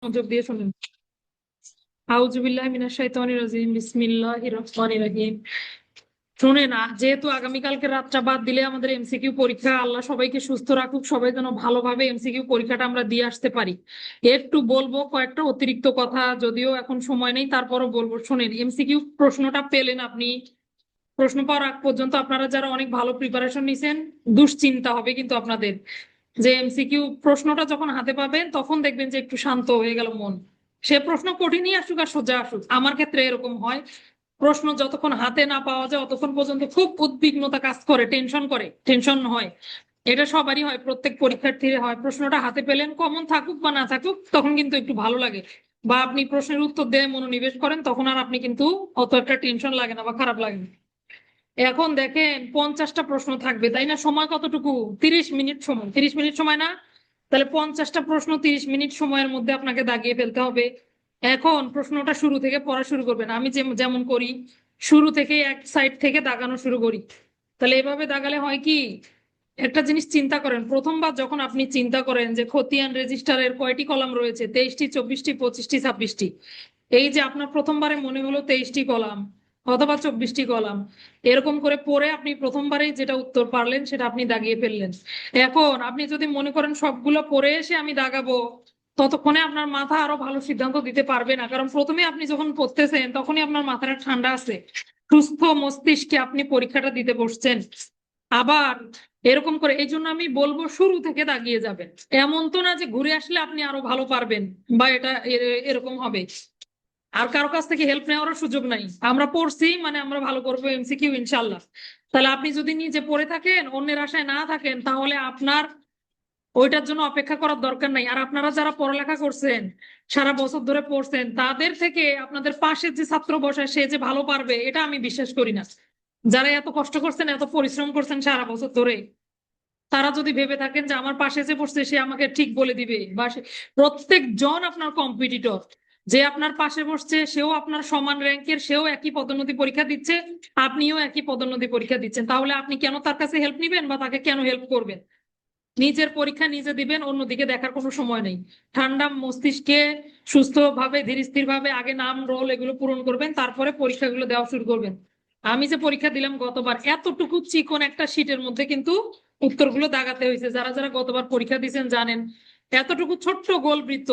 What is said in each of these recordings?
মনোযোগ দিয়ে শুনুন। আউযুবিল্লাহি মিনাশ শাইতানির রাজিম, বিসমিল্লাহির রহমানির রহিম। শুনেন, যেহেতু আগামীকালকে রাতটা বাদ দিলে আমাদের এমসিকিউ পরীক্ষা, আল্লাহ সবাইকে সুস্থ রাখুক, সবাই যেন ভালোভাবে এমসিকিউ পরীক্ষাটা আমরা দিয়ে আসতে পারি। একটু বলবো কয়েকটা অতিরিক্ত কথা, যদিও এখন সময় নেই, তারপরও বলবো। শুনেন, এমসিকিউ প্রশ্নটা পেলেন আপনি, প্রশ্ন পাওয়ার আগ পর্যন্ত আপনারা যারা অনেক ভালো প্রিপারেশন নিছেন, দুশ্চিন্তা হবে কিন্তু আপনাদের, যে এমসিকিউ প্রশ্নটা যখন হাতে পাবেন তখন দেখবেন যে একটু শান্ত হয়ে গেল মন। সে প্রশ্ন কঠিনই আসুক আর সোজা আসুক, আমার ক্ষেত্রে এরকম হয়। প্রশ্ন যতক্ষণ হাতে না পাওয়া যায় ততক্ষণ পর্যন্ত খুব উদ্বিগ্নতা কাজ করে, টেনশন হয়। এটা সবারই হয়, প্রত্যেক পরীক্ষার্থীর হয়। প্রশ্নটা হাতে পেলেন, কমন থাকুক বা না থাকুক, তখন কিন্তু একটু ভালো লাগে, বা আপনি প্রশ্নের উত্তর দিয়ে মনোনিবেশ করেন, তখন আর আপনি কিন্তু অত একটা টেনশন লাগে না বা খারাপ লাগে না। এখন দেখেন 50টা প্রশ্ন থাকবে, তাই না? সময় কতটুকু? 30 মিনিট সময়, 30 মিনিট সময় না? তাহলে 50টা প্রশ্ন 30 মিনিট সময়ের মধ্যে আপনাকে দাগিয়ে ফেলতে হবে। এখন প্রশ্নটা শুরু থেকে পড়া শুরু করবেন, আমি যেমন করি, শুরু থেকে এক সাইড থেকে দাগানো শুরু করি। তাহলে এভাবে দাগালে হয় কি, একটা জিনিস চিন্তা করেন, প্রথমবার যখন আপনি চিন্তা করেন যে খতিয়ান রেজিস্টারের কয়টি কলাম রয়েছে, 23টি, 24টি, 25টি, 26টি, এই যে আপনার প্রথমবারে মনে হলো 23টি কলাম অথবা 24টি কলাম, এরকম করে পড়ে আপনি প্রথমবারেই যেটা উত্তর পারলেন সেটা আপনি দাগিয়ে ফেললেন। এখন আপনি যদি মনে করেন সবগুলো পড়ে এসে আমি দাগাবো, ততক্ষণে আপনার মাথা আরো ভালো সিদ্ধান্ত দিতে পারবে না, কারণ প্রথমে আপনি যখন পড়তেছেন তখনই আপনার মাথাটা ঠান্ডা আছে, সুস্থ মস্তিষ্কে আপনি পরীক্ষাটা দিতে বসছেন। আবার এরকম করে, এই জন্য আমি বলবো শুরু থেকে দাগিয়ে যাবেন। এমন তো না যে ঘুরে আসলে আপনি আরো ভালো পারবেন বা এটা এরকম হবে। আর কারো কাছ থেকে হেল্প নেওয়ারও সুযোগ নাই, আমরা পড়ছি মানে আমরা ভালো করবো এমসিকিউ ইনশাল্লাহ। তাহলে আপনি যদি নিজে পড়ে থাকেন, অন্যের আশায় না থাকেন, তাহলে আপনার ওইটার জন্য অপেক্ষা করার দরকার নাই। আর আপনারা যারা পড়ালেখা করছেন, সারা বছর ধরে পড়ছেন, তাদের থেকে আপনাদের পাশে যে ছাত্র বসায় সে যে ভালো পারবে, এটা আমি বিশ্বাস করি না। যারা এত কষ্ট করছেন, এত পরিশ্রম করছেন সারা বছর ধরে, তারা যদি ভেবে থাকেন যে আমার পাশে যে বসছে সে আমাকে ঠিক বলে দিবে, বা প্রত্যেকজন আপনার কম্পিটিটর, যে আপনার পাশে বসছে সেও আপনার সমান র্যাঙ্কের, সেও একই পদোন্নতি পরীক্ষা দিচ্ছে, আপনিও একই পদোন্নতি পরীক্ষা দিচ্ছেন, তাহলে আপনি কেন তার কাছে হেল্প নিবেন বা তাকে কেন হেল্প করবেন? নিজের পরীক্ষা নিজে দিবেন, অন্যদিকে দেখার কোনো সময় নেই। ঠান্ডা মস্তিষ্কে সুস্থভাবে ধীর স্থির ভাবে আগে নাম রোল এগুলো পূরণ করবেন, তারপরে পরীক্ষাগুলো দেওয়া শুরু করবেন। আমি যে পরীক্ষা দিলাম গতবার, এতটুকু চিকন একটা শীটের মধ্যে কিন্তু উত্তরগুলো দাগাতে হয়েছে। যারা যারা গতবার পরীক্ষা দিয়েছেন জানেন, এতটুকু ছোট্ট গোল বৃত্ত,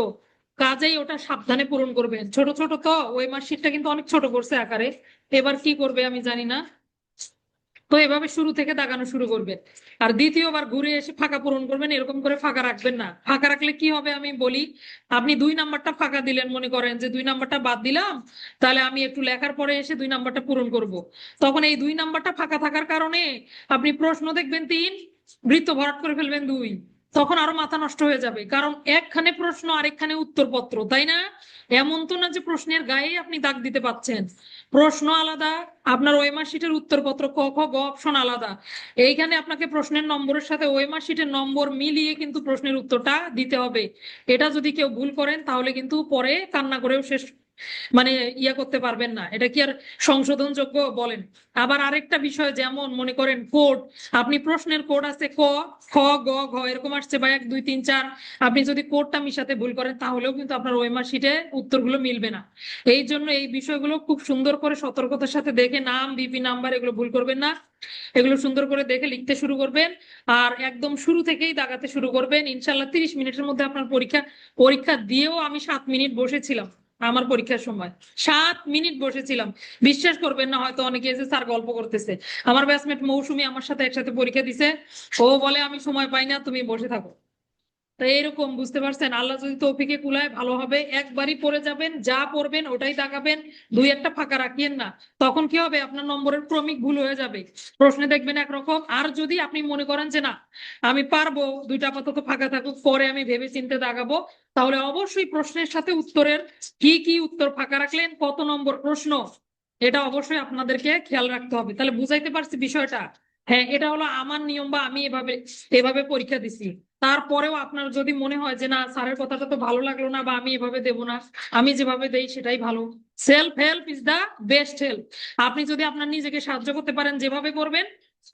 কাজেই ওটা সাবধানে পূরণ করবেন। ছোট ছোট তো, ওই মার্কশিটটা কিন্তু অনেক ছোট করছে আকারে, এবার কি করবে আমি জানি না। তো এভাবে শুরু থেকে দাগানো শুরু করবেন। আর দ্বিতীয়বার ঘুরে এসে ফাঁকা পূরণ করবেন, এরকম করে ফাঁকা রাখবেন না। ফাঁকা রাখলে কি হবে আমি বলি, আপনি 2 নাম্বারটা ফাঁকা দিলেন, মনে করেন যে 2 নাম্বারটা বাদ দিলাম, তাহলে আমি একটু লেখার পরে এসে 2 নাম্বারটা পূরণ করব। তখন এই 2 নাম্বারটা ফাঁকা থাকার কারণে আপনি প্রশ্ন দেখবেন 3, বৃত্ত ভরাট করে ফেলবেন 2, তখন আরো মাথা নষ্ট হয়ে যাবে, কারণ একখানে প্রশ্ন আরেকখানে উত্তরপত্র, তাই না? এমন তো না যে প্রশ্নের গায়ে আপনি দাগ দিতে পাচ্ছেন, প্রশ্ন আলাদা, আপনার ওএমআর শিটের উত্তরপত্র ক খ গ অপশন আলাদা। এইখানে আপনাকে প্রশ্নের নম্বরের সাথে ওএমআর শিটের নম্বর মিলিয়ে কিন্তু প্রশ্নের উত্তরটা দিতে হবে। এটা যদি কেউ ভুল করেন তাহলে কিন্তু পরে কান্না করেও শেষ, মানে ইয়া করতে পারবেন না, এটা কি আর সংশোধনযোগ্য বলেন? আবার আরেকটা বিষয়, যেমন মনে করেন কোড, আপনি প্রশ্নের কোড আছে ক, খ, গ, ঘ এরকম আসছে, বা 1 2 3 4, আপনি যদি কোডটা মিশাতে ভুল করেন তাহলেও কিন্তু আপনার ওএমআর শিটে উত্তরগুলো মিলবে না। এই জন্য এই বিষয়গুলো খুব সুন্দর করে সতর্কতার সাথে দেখে, নাম, বিপি নাম্বার এগুলো ভুল করবেন না, এগুলো সুন্দর করে দেখে লিখতে শুরু করবেন। আর একদম শুরু থেকেই দাগাতে শুরু করবেন, ইনশাল্লাহ 30 মিনিটের মধ্যে আপনার পরীক্ষা। পরীক্ষা দিয়েও আমি 7 মিনিট বসেছিলাম, আমার পরীক্ষার সময় 7 মিনিট বসেছিলাম। বিশ্বাস করবেন না, হয়তো অনেকে এসে স্যার গল্প করতেছে, আমার ব্যাচমেট মৌসুমী আমার সাথে একসাথে পরীক্ষা দিছে, ও বলে আমি সময় পাই না, তুমি বসে থাকো। তো এরকম, বুঝতে পারছেন, আল্লাহ যদি তৌফিকে কুলায় ভালো হবে, একবারই পড়ে যাবেন, যা পড়বেন ওটাই দাগাবেন, 2 একটা ফাঁকা রাখিয়েন না। তখন কি হবে, আপনার নম্বরের ক্রমিক ভুল হয়ে যাবে, প্রশ্নে দেখবেন একরকম। আর যদি আপনি মনে করেন যে না আমি পারবো, 2টা আপাতত ফাঁকা থাকুক, পরে আমি ভেবে চিন্তে দাগাবো, তাহলে অবশ্যই প্রশ্নের সাথে উত্তরের কি কি উত্তর ফাঁকা রাখলেন, কত নম্বর প্রশ্ন, এটা অবশ্যই আপনাদেরকে খেয়াল রাখতে হবে। তাহলে বুঝাইতে পারছি বিষয়টা? হ্যাঁ, এটা হলো আমার নিয়ম, বা আমি এভাবে এভাবে পরীক্ষা দিছি। তারপরেও আপনার যদি মনে হয় যে না স্যারের কথাটা তো ভালো লাগলো না, বা আমি এভাবে দেবো না, আমি যেভাবে দেই সেটাই ভালো, self help is the best help. আপনি যদি আপনার নিজেকে সাহায্য করতে পারেন, যেভাবে করবেন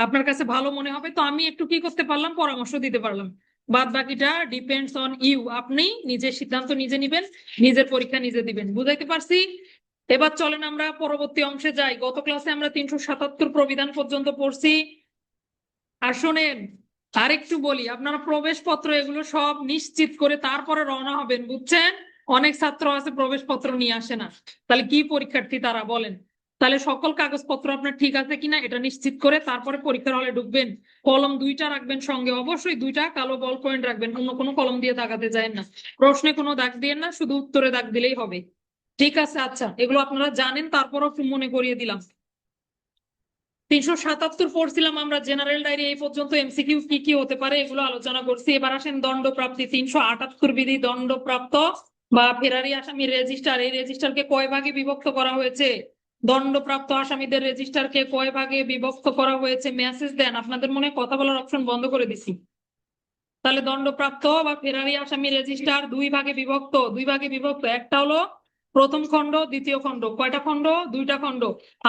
আপনার কাছে ভালো মনে হবে, তো আমি একটু কি করতে পারলাম, পরামর্শ দিতে পারলাম। বাদ বাকিটা ডিপেন্ডস অন ইউ, আপনি নিজের সিদ্ধান্ত নিজে নিবেন, নিজের পরীক্ষা নিজে দিবেন। বুঝাইতে পারছি? এবার চলেন আমরা পরবর্তী অংশে যাই। গত ক্লাসে আমরা 377 প্রবিধান পর্যন্ত পড়ছি। আর শোনেন, আরেকটু বলি, আপনারা প্রবেশপত্র এগুলো সব নিশ্চিত করে তারপরে রওনা হবেন, বুঝছেন? অনেক ছাত্র আছে প্রবেশপত্র নিয়ে আসে না, তাহলে কি পরীক্ষার্থী তারা বলেন? তাহলে সকল কাগজপত্র আপনার ঠিক আছে কিনা এটা নিশ্চিত করে তারপরে পরীক্ষার হলে ঢুকবেন। কলম দুইটা রাখবেন সঙ্গে, অবশ্যই দুইটা কালো বল পয়েন্ট রাখবেন, অন্য কোনো কলম দিয়ে দাগাতে যায় না, প্রশ্নে কোনো দাগ দিয়ে না, শুধু উত্তরে দাগ দিলেই হবে। ঠিক আছে, আচ্ছা, এগুলো আপনারা জানেন, তারপরও মনে করিয়ে দিলাম। 377 পড়ছিলাম আমরা, জেনারেল ডায়েরি এই পর্যন্ত। এমসিকিউ কি কি হতে পারে এগুলো আলোচনা করছি। এবার আসেন দণ্ডপ্রাপ্তি। 378 বিধি দণ্ডপ্রাপ্ত বা ফেরারি আসামি রেজিস্টার, এই রেজিস্টারকে কয় ভাগে বিভক্ত করা হয়েছে? দণ্ডপ্রাপ্ত আসামিদের রেজিস্টারকে কয় ভাগে বিভক্ত করা হয়েছে? মেসেজ দেন, আপনাদের মনে কথা বলার অপশন বন্ধ করে দিছি। তাহলে দণ্ডপ্রাপ্ত বা ফেরারি আসামি রেজিস্টার দুই ভাগে বিভক্ত। দুই ভাগে বিভক্ত, একটা হলো প্রথম খণ্ড, দ্বিতীয় খণ্ড। কয়টা খণ্ড? দুইটা খণ্ড।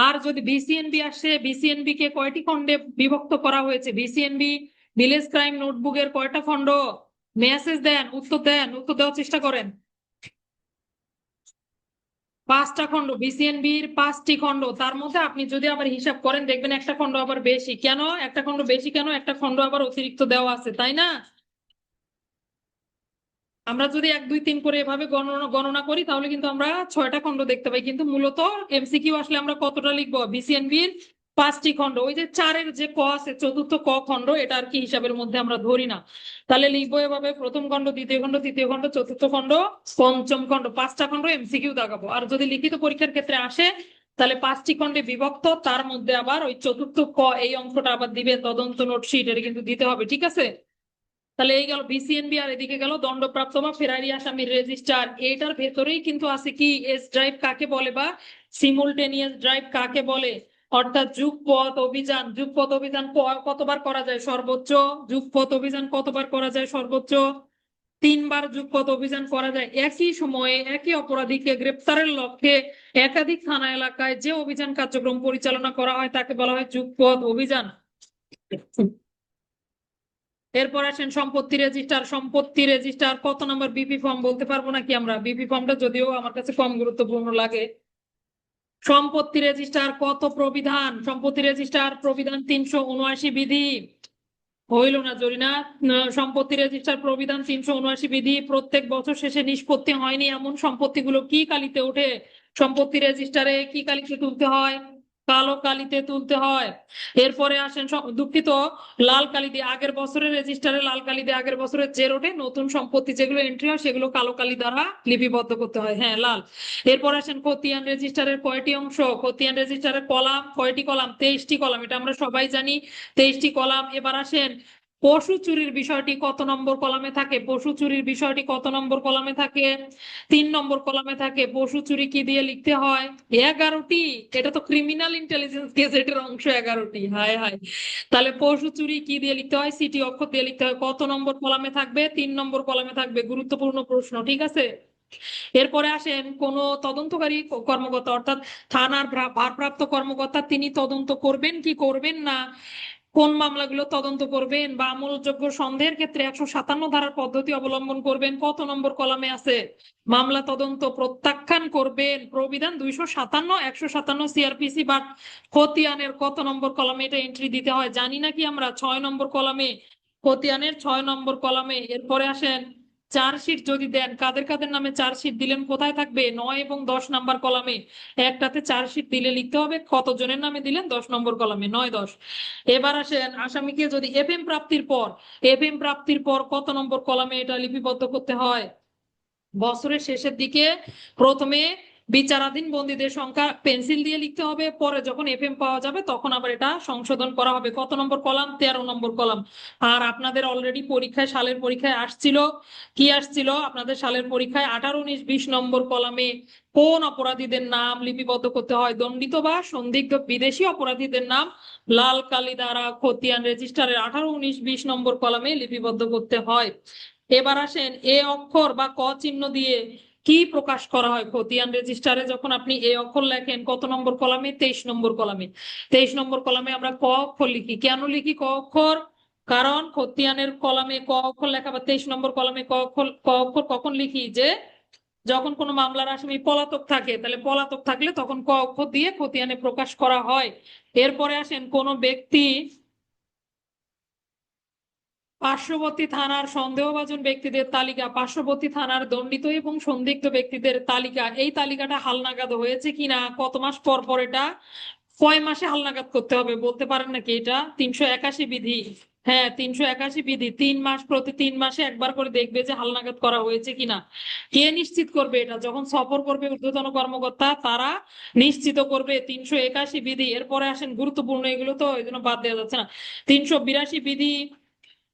আর যদি বিসিএনবি আসে, বিসিএনবি কে কয়টি খণ্ডে বিভক্ত করা হয়েছে? বিসিএনবি ভিলেজ ক্রাইম নোটবুকের কয়টা খণ্ড? মেসেজ দেন, উত্তর দেন, উত্তর দেওয়ার চেষ্টা করেন। 5টা খণ্ড, বিসিএনবির 5টি খণ্ড। তার মধ্যে আপনি যদি আবার হিসাব করেন দেখবেন একটা খণ্ড আবার বেশি। কেন একটা খণ্ড বেশি? কেন একটা খণ্ড আবার অতিরিক্ত দেওয়া আছে, তাই না? আমরা যদি 1 2 3 করে এভাবে গণনা গণনা করি তাহলে কিন্তু আমরা 6টা খণ্ড দেখতে পাই, কিন্তু মূলত এমসিকিউ আসলে আমরা কতটা লিখবো? বিসিএনবির 5টি খণ্ড। ওই যে 4-এর যে ক আছে, চতুর্থ ক খণ্ড, এটা আর কি হিসাবের মধ্যে আমরা ধরি না। তাহলে লিখবো এভাবে: প্রথম খণ্ড, দ্বিতীয় খণ্ড, তৃতীয় খণ্ড, চতুর্থ খণ্ড, পঞ্চম খণ্ড। 5টা খণ্ড এমসিকিউ দাগাবো। আর যদি লিখিত পরীক্ষার ক্ষেত্রে আসে তাহলে 5টি খণ্ডে বিভক্ত, তার মধ্যে আবার ওই চতুর্থ ক এই অংশটা আবার দিবেন, তদন্ত নোটশিট, এটা কিন্তু দিতে হবে। ঠিক আছে? তাহলে এই গেল বিসিএনবি, আর এদিকে গেল দণ্ডপ্রাপ্ত বা ফেরারি আসামির রেজিস্টার। এটার ভেতরেই কিন্তু আছে কি, এস ড্রাইভ কাকে বলে বা সিমুলটেনিয়াস ড্রাইভ কাকে বলে, অর্থাৎ যুগপৎ অভিযান। যুগপৎ অভিযান কতবার করা যায় সর্বোচ্চ? যুগপৎ অভিযান কতবার করা যায় সর্বোচ্চ? 3বার যুগপৎ অভিযান করা যায়। একই সময়ে একই অপরাধীকে গ্রেপ্তারের লক্ষ্যে একাধিক থানা এলাকায় যে অভিযান কার্যক্রম পরিচালনা করা হয় তাকে বলা হয় যুগপৎ অভিযান। এরপর আসেন সম্পত্তি রেজিস্টার। সম্পত্তি রেজিস্টার কত নম্বর বিপি ফর্ম বলতে পারবো নাকি আমরা? বিপি ফর্মটা যদিও আমার কাছে কম গুরুত্বপূর্ণ লাগে। সম্পত্তি রেজিস্টার কত প্রবিধান? সম্পত্তি রেজিস্টার প্রবিধান 379 বিধি। হইল না জরিনা? সম্পত্তি রেজিস্টার প্রবিধান 379 বিধি। প্রত্যেক বছর শেষে নিষ্পত্তি হয়নি এমন সম্পত্তিগুলো কি কালিতে ওঠে? সম্পত্তি রেজিস্টারে কি কালিতে তুলতে হয়? কালো কালিতে তুলতে হয়। এরপরে আসেন, দুঃখিত, লাল কালি দিয়ে। আগের বছরের রেজিস্টারে লাল কালি দিয়ে আগের বছরের যে ওঠে, নতুন সম্পত্তি যেগুলো এন্ট্রি হয় সেগুলো কালো কালি দ্বারা লিপিবদ্ধ করতে হয়, হ্যাঁ লাল। এরপর আসেন খতিয়ান রেজিস্টারের কয়টি অংশ? খতিয়ান রেজিস্টারের কলাম কয়টি? কলাম 23টি কলাম, এটা আমরা সবাই জানি, 23টি কলাম। এবার আসেন পশু চুরির বিষয়টি কত নম্বর কলামে থাকে? পশু চুরির বিষয়টি কত নম্বর কলামে থাকে? 3 নম্বর কলামে থাকে। পশু চুরি কি দিয়ে লিখতে হয়? 11টি। এটা তো ক্রিমিনাল ইন্টেলিজেন্স গেজেটের অংশ, 11টি। হায় হায়। তাহলে পশু চুরি কি দিয়ে লিখতে হয়? সিটি অক্ষর দিয়ে লিখতে হয়। কত নম্বর কলামে থাকবে? 3 নম্বর কলামে থাকবে। গুরুত্বপূর্ণ প্রশ্ন, ঠিক আছে? এরপরে আসেন, কোন তদন্তকারী কর্মকর্তা অর্থাৎ থানার ভারপ্রাপ্ত কর্মকর্তা, তিনি তদন্ত করবেন কি করবেন না? কোন মামলাগুলো তদন্ত করবেন বা আমলযোগ্য সন্দেহের ক্ষেত্রে 157 ধারার পদ্ধতি অবলম্বন করবেন? কত নম্বর কলামে আছে? মামলা তদন্ত প্রত্যাখ্যান করবেন প্রবিধান 257, 157 সিআরপিসি। বাট খতিয়ানের কত নম্বর কলামে এটা এন্ট্রি দিতে হয় জানি নাকি আমরা? 6 নম্বর কলামে, খতিয়ানের 6 নম্বর কলামে। এরপরে আসেন, চার্জশিট যদি দেন, কাদের কাদের নামে চার্জশিট দিলেন কোথায় থাকবে? 9 এবং 10 নম্বর কলামে। একটাতে চার্জশিট দিলে লিখতে হবে কতজনের নামে দিলেন, 10 নম্বর কলামে, 9 10। এবার আসেন, আসামিকে যদি এফএম প্রাপ্তির পর, এফএম প্রাপ্তির পর কত নম্বর কলামে এটা লিপিবদ্ধ করতে হয়? বছরের শেষের দিকে প্রথমে বিচারাধীন বন্দীদের সংখ্যা পেন্সিল দিয়ে লিখতে হবে, পরে যখন এফএম পাওয়া যাবে তখন আবার এটা সংশোধন করা হবে। কত নম্বর কলাম? 13 নম্বর কলাম। আর আপনাদের অলরেডি পরীক্ষায়, সালের পরীক্ষায় আসছিল, কি আসছিল আপনাদের সালের পরীক্ষায়? 18 19 20 নম্বর কলামে কোন অপরাধীদের নাম লিপিবদ্ধ করতে হয়? দণ্ডিত বা সন্দিগ্ধ বিদেশি অপরাধীদের নাম লাল কালি দ্বারা খতিয়ান রেজিস্টারের 18 19 20 নম্বর কলামে লিপিবদ্ধ করতে হয়। এবার আসেন, এ অক্ষর বা ক চিহ্ন দিয়ে কি প্রকাশ করা হয় খতিয়ান রেজিস্টারে? যখন আপনি এ অক্ষর লেখেন কত নম্বর কলামে? 23 নম্বর কলামে। 23 নম্বর কলামে আমরা ক অক্ষর লিখি। কেন লিখি ক অক্ষর? কারণ খতিয়ানের কলামে ক অক্ষর লেখা বা 23 নম্বর কলামে ক অক্ষর কখন লিখি যে যখন কোনো মামলার আসামি পলাতক থাকে, তাহলে পলাতক থাকলে তখন ক অক্ষর দিয়ে খতিয়ানে প্রকাশ করা হয়। এরপরে আসেন কোন ব্যক্তি পার্শ্ববর্তী থানার সন্দেহভাজন ব্যক্তিদের তালিকা, পার্শ্ববর্তী থানার দণ্ডিত এবং সন্দিগ্ধ ব্যক্তিদের তালিকা, এই তালিকাটা হালনাগাদ হয়েছে কিনা, কত মাস পর পর এটা কয় মাসে হালনাগাদ করতে হবে বলতে পারেন নাকি? এটা 381 বিধি। হ্যাঁ, 381 বিধি 3 মাস, প্রতি 3 মাসে একবার করে দেখবে যে হালনাগাদ করা হয়েছে কিনা। কে নিশ্চিত করবে এটা? যখন সফর করবে ঊর্ধ্বতন কর্মকর্তা, তারা নিশ্চিত করবে। 381 বিধি। এরপরে আসেন গুরুত্বপূর্ণ, এগুলো তো এই জন্য বাদ দেওয়া যাচ্ছে না। 382 বিধি,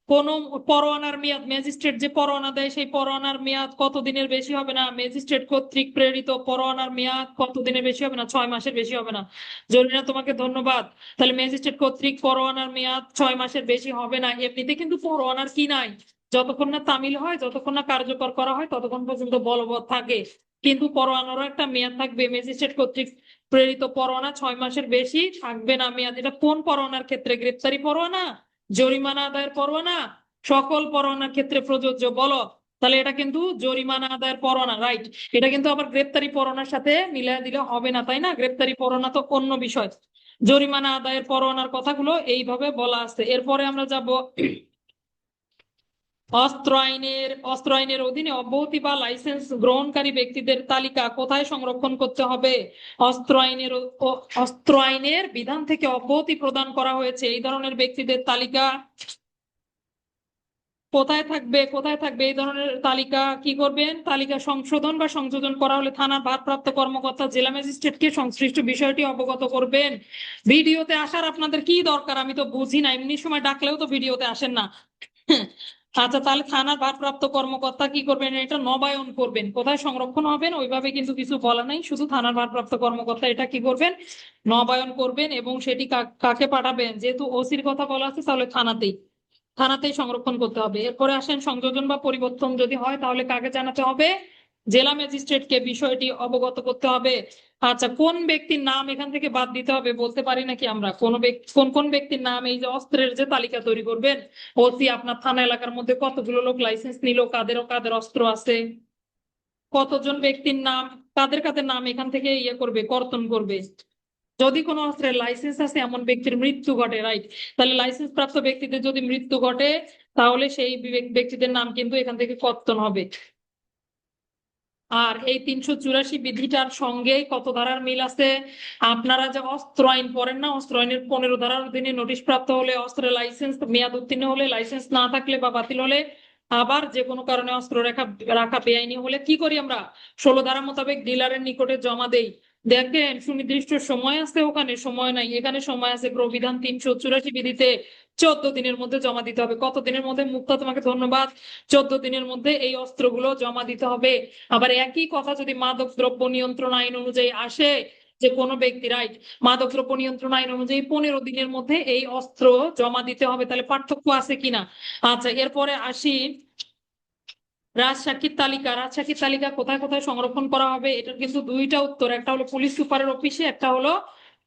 কোন পরোয়ানার মেয়াদ, ম্যাজিস্ট্রেট যে পরোয়ানা দেয় সেই পরোয়ানার মেয়াদ কতদিনের বেশি হবে না। ম্যাজিস্ট্রেট কর্তৃক প্রেরিত পরোয়ানার মেয়াদ কতদিনের বেশি হবে না? 6 মাসের বেশি হবে না। জরিনা তোমাকে ধন্যবাদ। তাহলে ম্যাজিস্ট্রেট কর্তৃক পরোয়ানার মেয়াদ 6 মাসের বেশি হবে না। এমনিতে কিন্তু পরোয়ানার কি নাই, যতক্ষণ না তামিল হয়, যতক্ষণ না কার্যকর করা হয়, ততক্ষণ পর্যন্ত বলবৎ থাকে। কিন্তু পরোয়ানারও একটা মেয়াদ থাকবে। ম্যাজিস্ট্রেট কর্তৃক প্রেরিত পরোয়ানা 6 মাসের বেশি থাকবে না মেয়াদ। এটা কোন পরোয়ানার ক্ষেত্রে? গ্রেপ্তারি পরোয়ানা, জরিমানা আদায়ের পরোয়ানা, সকল পরোয়ানার ক্ষেত্রে প্রযোজ্য? বলো। তাহলে এটা কিন্তু জরিমানা আদায়ের পরোয়ানা, রাইট। এটা কিন্তু আবার গ্রেপ্তারি পরোয়ানার সাথে মিলিয়ে দিলে হবে না, তাই না? গ্রেপ্তারি পরোয়ানা তো অন্য বিষয়। জরিমানা আদায়ের পরোয়ানার কথাগুলো এইভাবে বলা আছে। এরপরে আমরা যাব অস্ত্র আইনের অধীনে অব্যাহতি বা লাইসেন্স গ্রহণকারী ব্যক্তিদের তালিকা কোথায় সংরক্ষণ করতে হবে? অস্ত্র আইনের বিধান থেকে অব্যাহতি প্রদান করা হয়েছে এই ধরনের ব্যক্তিদের তালিকা কোথায় থাকবে? কোথায় থাকবে এই ধরনের তালিকা? কি করবেন? তালিকা সংশোধন বা সংযোজন করা হলে থানার ভারপ্রাপ্ত কর্মকর্তা জেলা ম্যাজিস্ট্রেটকে সংশ্লিষ্ট বিষয়টি অবগত করবেন। ভিডিওতে আসার আপনাদের কি দরকার আমি তো বুঝি না, এমনি সময় ডাকলেও তো ভিডিওতে আসেন না। আচ্ছা, তাহলে থানার ভারপ্রাপ্ত কর্মকর্তা কি করবেন? এটা নবায়ন করবেন। কোথায় সংরক্ষণ হবেন ওইভাবে কিন্তু কিছু বলা নাই, শুধু থানার ভারপ্রাপ্ত কর্মকর্তা এটা কি করবেন? নবায়ন করবেন। এবং সেটি কাকে পাঠাবেন? যেহেতু ওসির কথা বলা আছে, তাহলে থানাতেই সংরক্ষণ করতে হবে। এরপরে আসেন সংযোজন বা পরিবর্তন যদি হয় তাহলে কাকে জানাতে হবে? জেলা ম্যাজিস্ট্রেটকে বিষয়টি অবগত করতে হবে। আচ্ছা, কোন ব্যক্তির নাম এখান থেকে বাদ দিতে হবে বলতে পারি নাকি আমরা? কোন ব্যক্তি, কোন কোন ব্যক্তির নাম, এই যে অস্ত্রের যে তালিকা তৈরি করবেন, ওসি আপনার থানা এলাকার মধ্যে কতগুলো লোক লাইসেন্স নিল, কাদের কাদের অস্ত্র আছে, কতজন ব্যক্তির নাম, কাদের কাদের নাম এখান থেকে করবে, কর্তন করবে। যদি কোনো অস্ত্রের লাইসেন্স আছে এমন ব্যক্তির মৃত্যু ঘটে, রাইট, তাহলে লাইসেন্স প্রাপ্ত ব্যক্তিদের যদি মৃত্যু ঘটে তাহলে সেই ব্যক্তিদের নাম কিন্তু এখান থেকে কর্তন হবে। আর এই 384 বিধিটার সঙ্গে কত ধারার মিল আছে? আপনারা যে অস্ত্র আইন পড়েন না, অস্ত্র আইনের 15 ধারার অধীনে নোটিশ প্রাপ্ত হলে, অস্ত্রের লাইসেন্স মেয়াদ উত্তীর্ণ হলে, লাইসেন্স না থাকলে বা বাতিল হলে, আবার যে কোনো কারণে অস্ত্র রাখা রাখা বেআইনি হলে কি করি আমরা? 16 ধারা মোতাবেক ডিলারের নিকটে জমা দেই। দেখেন, সুনির্দিষ্ট সময় আছে, ওখানে সময় নাই, এখানে সময় আছে। প্রবিধান 384 বিধিতে 14 দিনের মধ্যে জমা দিতে হবে। কত দিনের মধ্যে? মুক্তা তোমাকে ধন্যবাদ। 14 দিনের মধ্যে এই অস্ত্রগুলো জমা দিতে হবে। আবার একই কথা যদি মাদক দ্রব্য নিয়ন্ত্রণ আইন অনুযায়ী আসে, যে কোনো ব্যক্তি, রাইট, মাদক দ্রব্য নিয়ন্ত্রণ আইন অনুযায়ী 15 দিনের মধ্যে এই অস্ত্র জমা দিতে হবে। তাহলে পার্থক্য আছে কিনা? আচ্ছা, এরপরে আসি রাজসাক্ষীর তালিকা কোথায় কোথায় সংরক্ষণ করা হবে? এটার কিন্তু দুইটা উত্তর, একটা হলো পুলিশ সুপারের অফিসে, একটা হলো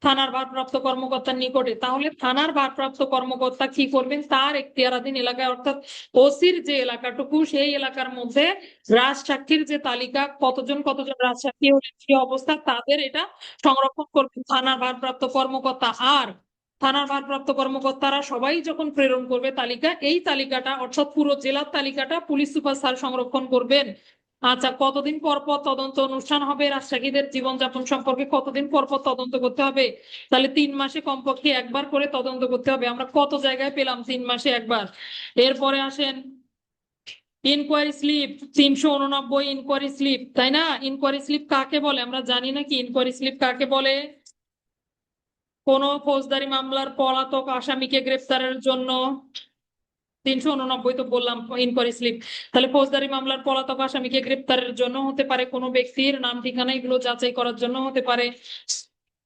থানার ভারপ্রাপ্ত কর্মকর্তার নিকটে। তাহলে থানার ভারপ্রাপ্ত কর্মকর্তা কি করবেন? তার এখতিয়ারাধীন এলাকায়, অর্থাৎ ওসির যে এলাকাটুকু, সেই এলাকার মধ্যে রাজসাক্ষীর যে তালিকা, কতজন কতজন রাজসাক্ষী হলে কি অবস্থা, তাদের এটা সংরক্ষণ করবেন থানার ভারপ্রাপ্ত কর্মকর্তা। আর থানার ভারপ্রাপ্ত কর্মকর্তারা সবাই যখন প্রেরণ করবে তালিকা, এই তালিকাটা অর্থাৎ পুরো জেলার তালিকাটা পুলিশ সুপার স্যার সংরক্ষণ করবেন। আচ্ছা, কতদিন পর পর তদন্ত অনুষ্ঠান হবে? রাজশাহীদের জীবনযাপন সম্পর্কে কতদিন পর পর তদন্ত করতে হবে? তাহলে 3 মাসে কমপক্ষে একবার করে তদন্ত করতে হবে। আমরা কত জায়গায় পেলাম 3 মাসে একবার? এরপরে আসেন ইনকোয়ারি স্লিপ 389, ইনকোয়ারি স্লিপ, তাই না? ইনকোয়ারি স্লিপ কাকে বলে আমরা জানি নাকি? ইনকোয়ারি স্লিপ কাকে বলে? কোন ফৌজদারি মামলার পলাতক আসামিকে গ্রেফতারের জন্য, 389 তো বললাম ইনকোয়ারি স্লিপ। তাহলে ফৌজদারি মামলার পলাতক আসামিকে গ্রেফতারের জন্য হতে পারে, কোনো ব্যক্তির নাম ঠিকানা এগুলো যাচাই করার জন্য হতে পারে।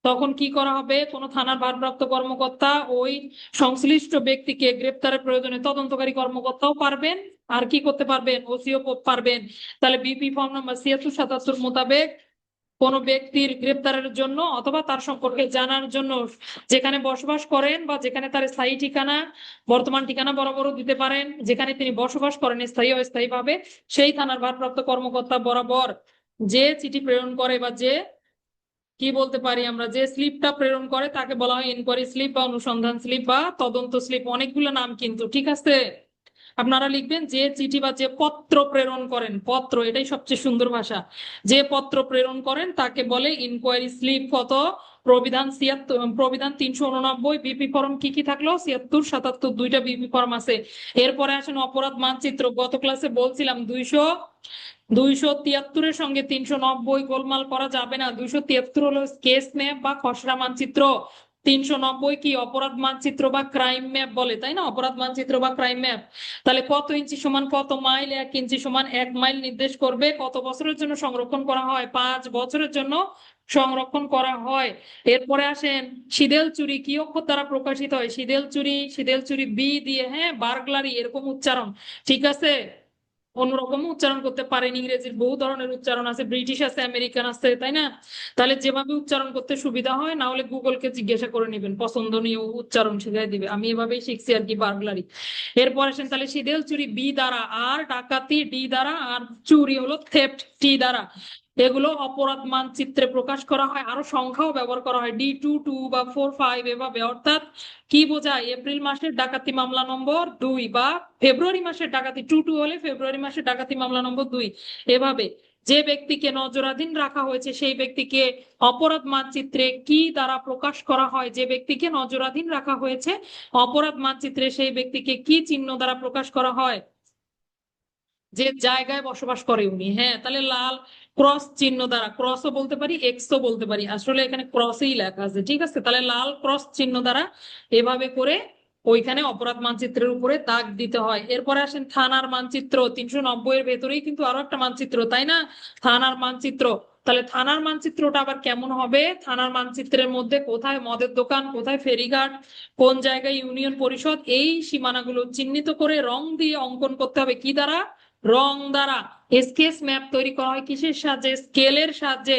তখন কি করা হবে? কোন থানার ভারপ্রাপ্ত কর্মকর্তা ওই সংশ্লিষ্ট ব্যক্তিকে গ্রেফতারের প্রয়োজনে তদন্তকারী কর্মকর্তাও পারবেন, আর কি করতে পারবেন? ওসিও পারবেন। তাহলে বিপি ফর্ম নাম্বার 76-77 মোতাবেক কোনো ব্যক্তির গ্রেপ্তারের জন্য অথবা তার সম্পর্কে জানার জন্য যেখানে বসবাস করেন বা যেখানে তার স্থায়ী ঠিকানা, বর্তমান ঠিকানা বরাবরও দিতে পারেন, যেখানে তিনি বসবাস করেন স্থায়ী অস্থায়ী ভাবে, সেই থানার ভারপ্রাপ্ত কর্মকর্তা বরাবর যে চিঠি প্রেরণ করে বা যে কি বলতে পারি আমরা, যে স্লিপটা প্রেরণ করে তাকে বলা হয় ইনকোয়ারি স্লিপ বা অনুসন্ধান স্লিপ বা তদন্ত স্লিপ, অনেকগুলো নাম কিন্তু, ঠিক আছে। আপনারা লিখবেন যে চিঠি বা যে পত্র প্রেরণ করেন, পত্র এটাই সবচেয়ে সুন্দর ভাষা, যে পত্র প্রেরণ করেন তাকে বলে ইনকোয়ারি স্লিপ। কত? প্রবিধান 76, প্রবিধান 389, বিপি ফর্ম কি কি থাকলো? 76, 77, দুইটা বিপি ফর্ম আছে। এরপরে আসেন অপরাধ মানচিত্র। গত ক্লাসে বলছিলাম 273-এর সঙ্গে 390 গোলমাল করা যাবে না। 273 হলো কেস ম্যাপ বা খসড়া মানচিত্র, 390 কি অপরাধ মানচিত্র বা ক্রাইম ম্যাপ বলে, তাই না? অপরাধ মানচিত্র বা ক্রাইম ম্যাপ। তাহলে কত ইঞ্চি সমান কত মাইল, 1 ইঞ্চি সমান 1 মাইল নির্দেশ করবে। কত বছরের জন্য সংরক্ষণ করা হয়? 5 বছরের জন্য সংরক্ষণ করা হয়। এরপরে আসেন শিদেল চুরি কি অক্ষর দ্বারা প্রকাশিত হয়? শিদেল চুরি, শিদেল চুরি বি দিয়ে, হ্যাঁ, বার্গলারি এরকম উচ্চারণ, ঠিক আছে। অন্যরকম উচ্চারণ করতে পারেন, ইংরেজির বহু ধরনের উচ্চারণ আছে, ব্রিটিশ আছে, আমেরিকান আছে, তাই না? তাহলে যেভাবে উচ্চারণ করতে সুবিধা হয়, না হলে গুগলকে জিজ্ঞাসা করে নেবেন, পছন্দনীয় উচ্চারণ শিখাই দিবে। আমি এভাবেই শিখছি আর কি, বার্গলারি। এরপর আসেন তাহলে শিদেল চুরি বি দ্বারা, আর ডাকাতি ডি দ্বারা, আর চুরি হলো থেফট টি দ্বারা। এগুলো অপরাধ মানচিত্রে প্রকাশ করা হয়। আরো সংখ্যাও ব্যবহার করা হয়, D22 বা 45 এভাবে। অর্থাৎ কি বোঝায়? এপ্রিল মাসের ডাকাতি মামলা নম্বর 2 বা ফেব্রুয়ারি মাসের ডাকাতি 22 হলে ফেব্রুয়ারি মাসের ডাকাতি মামলা নম্বর 2, এভাবে। যে ব্যক্তিকে নজরাধীন রাখা হয়েছে সেই ব্যক্তিকে অপরাধ মানচিত্রে কি দ্বারা প্রকাশ করা হয়? যে ব্যক্তিকে নজরাধীন রাখা হয়েছে অপরাধ মানচিত্রে সেই ব্যক্তিকে কি চিহ্ন দ্বারা প্রকাশ করা হয়? যে জায়গায় বসবাস করে উনি, হ্যাঁ, তাহলে লাল ক্রস চিহ্ন দ্বারা, ক্রসও বলতে পারি এক্সও বলতে পারি, আসলে এখানে ক্রসেই লেখা আছে, ঠিক আছে। তাহলে লাল ক্রস চিহ্ন দ্বারা এভাবে করে ওইখানে অপরাধ মানচিত্রের উপরে দাগ দিতে হয়। এরপরে আসেন থানার মানচিত্র। 390 এর ভেতরেই কিন্তু আরো একটা মানচিত্র, তাই না? থানার মানচিত্র। তাহলে থানার মানচিত্রটা আবার কেমন হবে? থানার মানচিত্রের মধ্যে কোথায় মদের দোকান, কোথায় ফেরিঘাট, কোন জায়গায় ইউনিয়ন পরিষদ, এই সীমানাগুলো চিহ্নিত করে রং দিয়ে অঙ্কন করতে হবে। কি দ্বারা? রং দ্বারা। স্কেচ ম্যাপ তৈরি করা হয় কিসের সাহায্যে? স্কেলের সাহায্যে।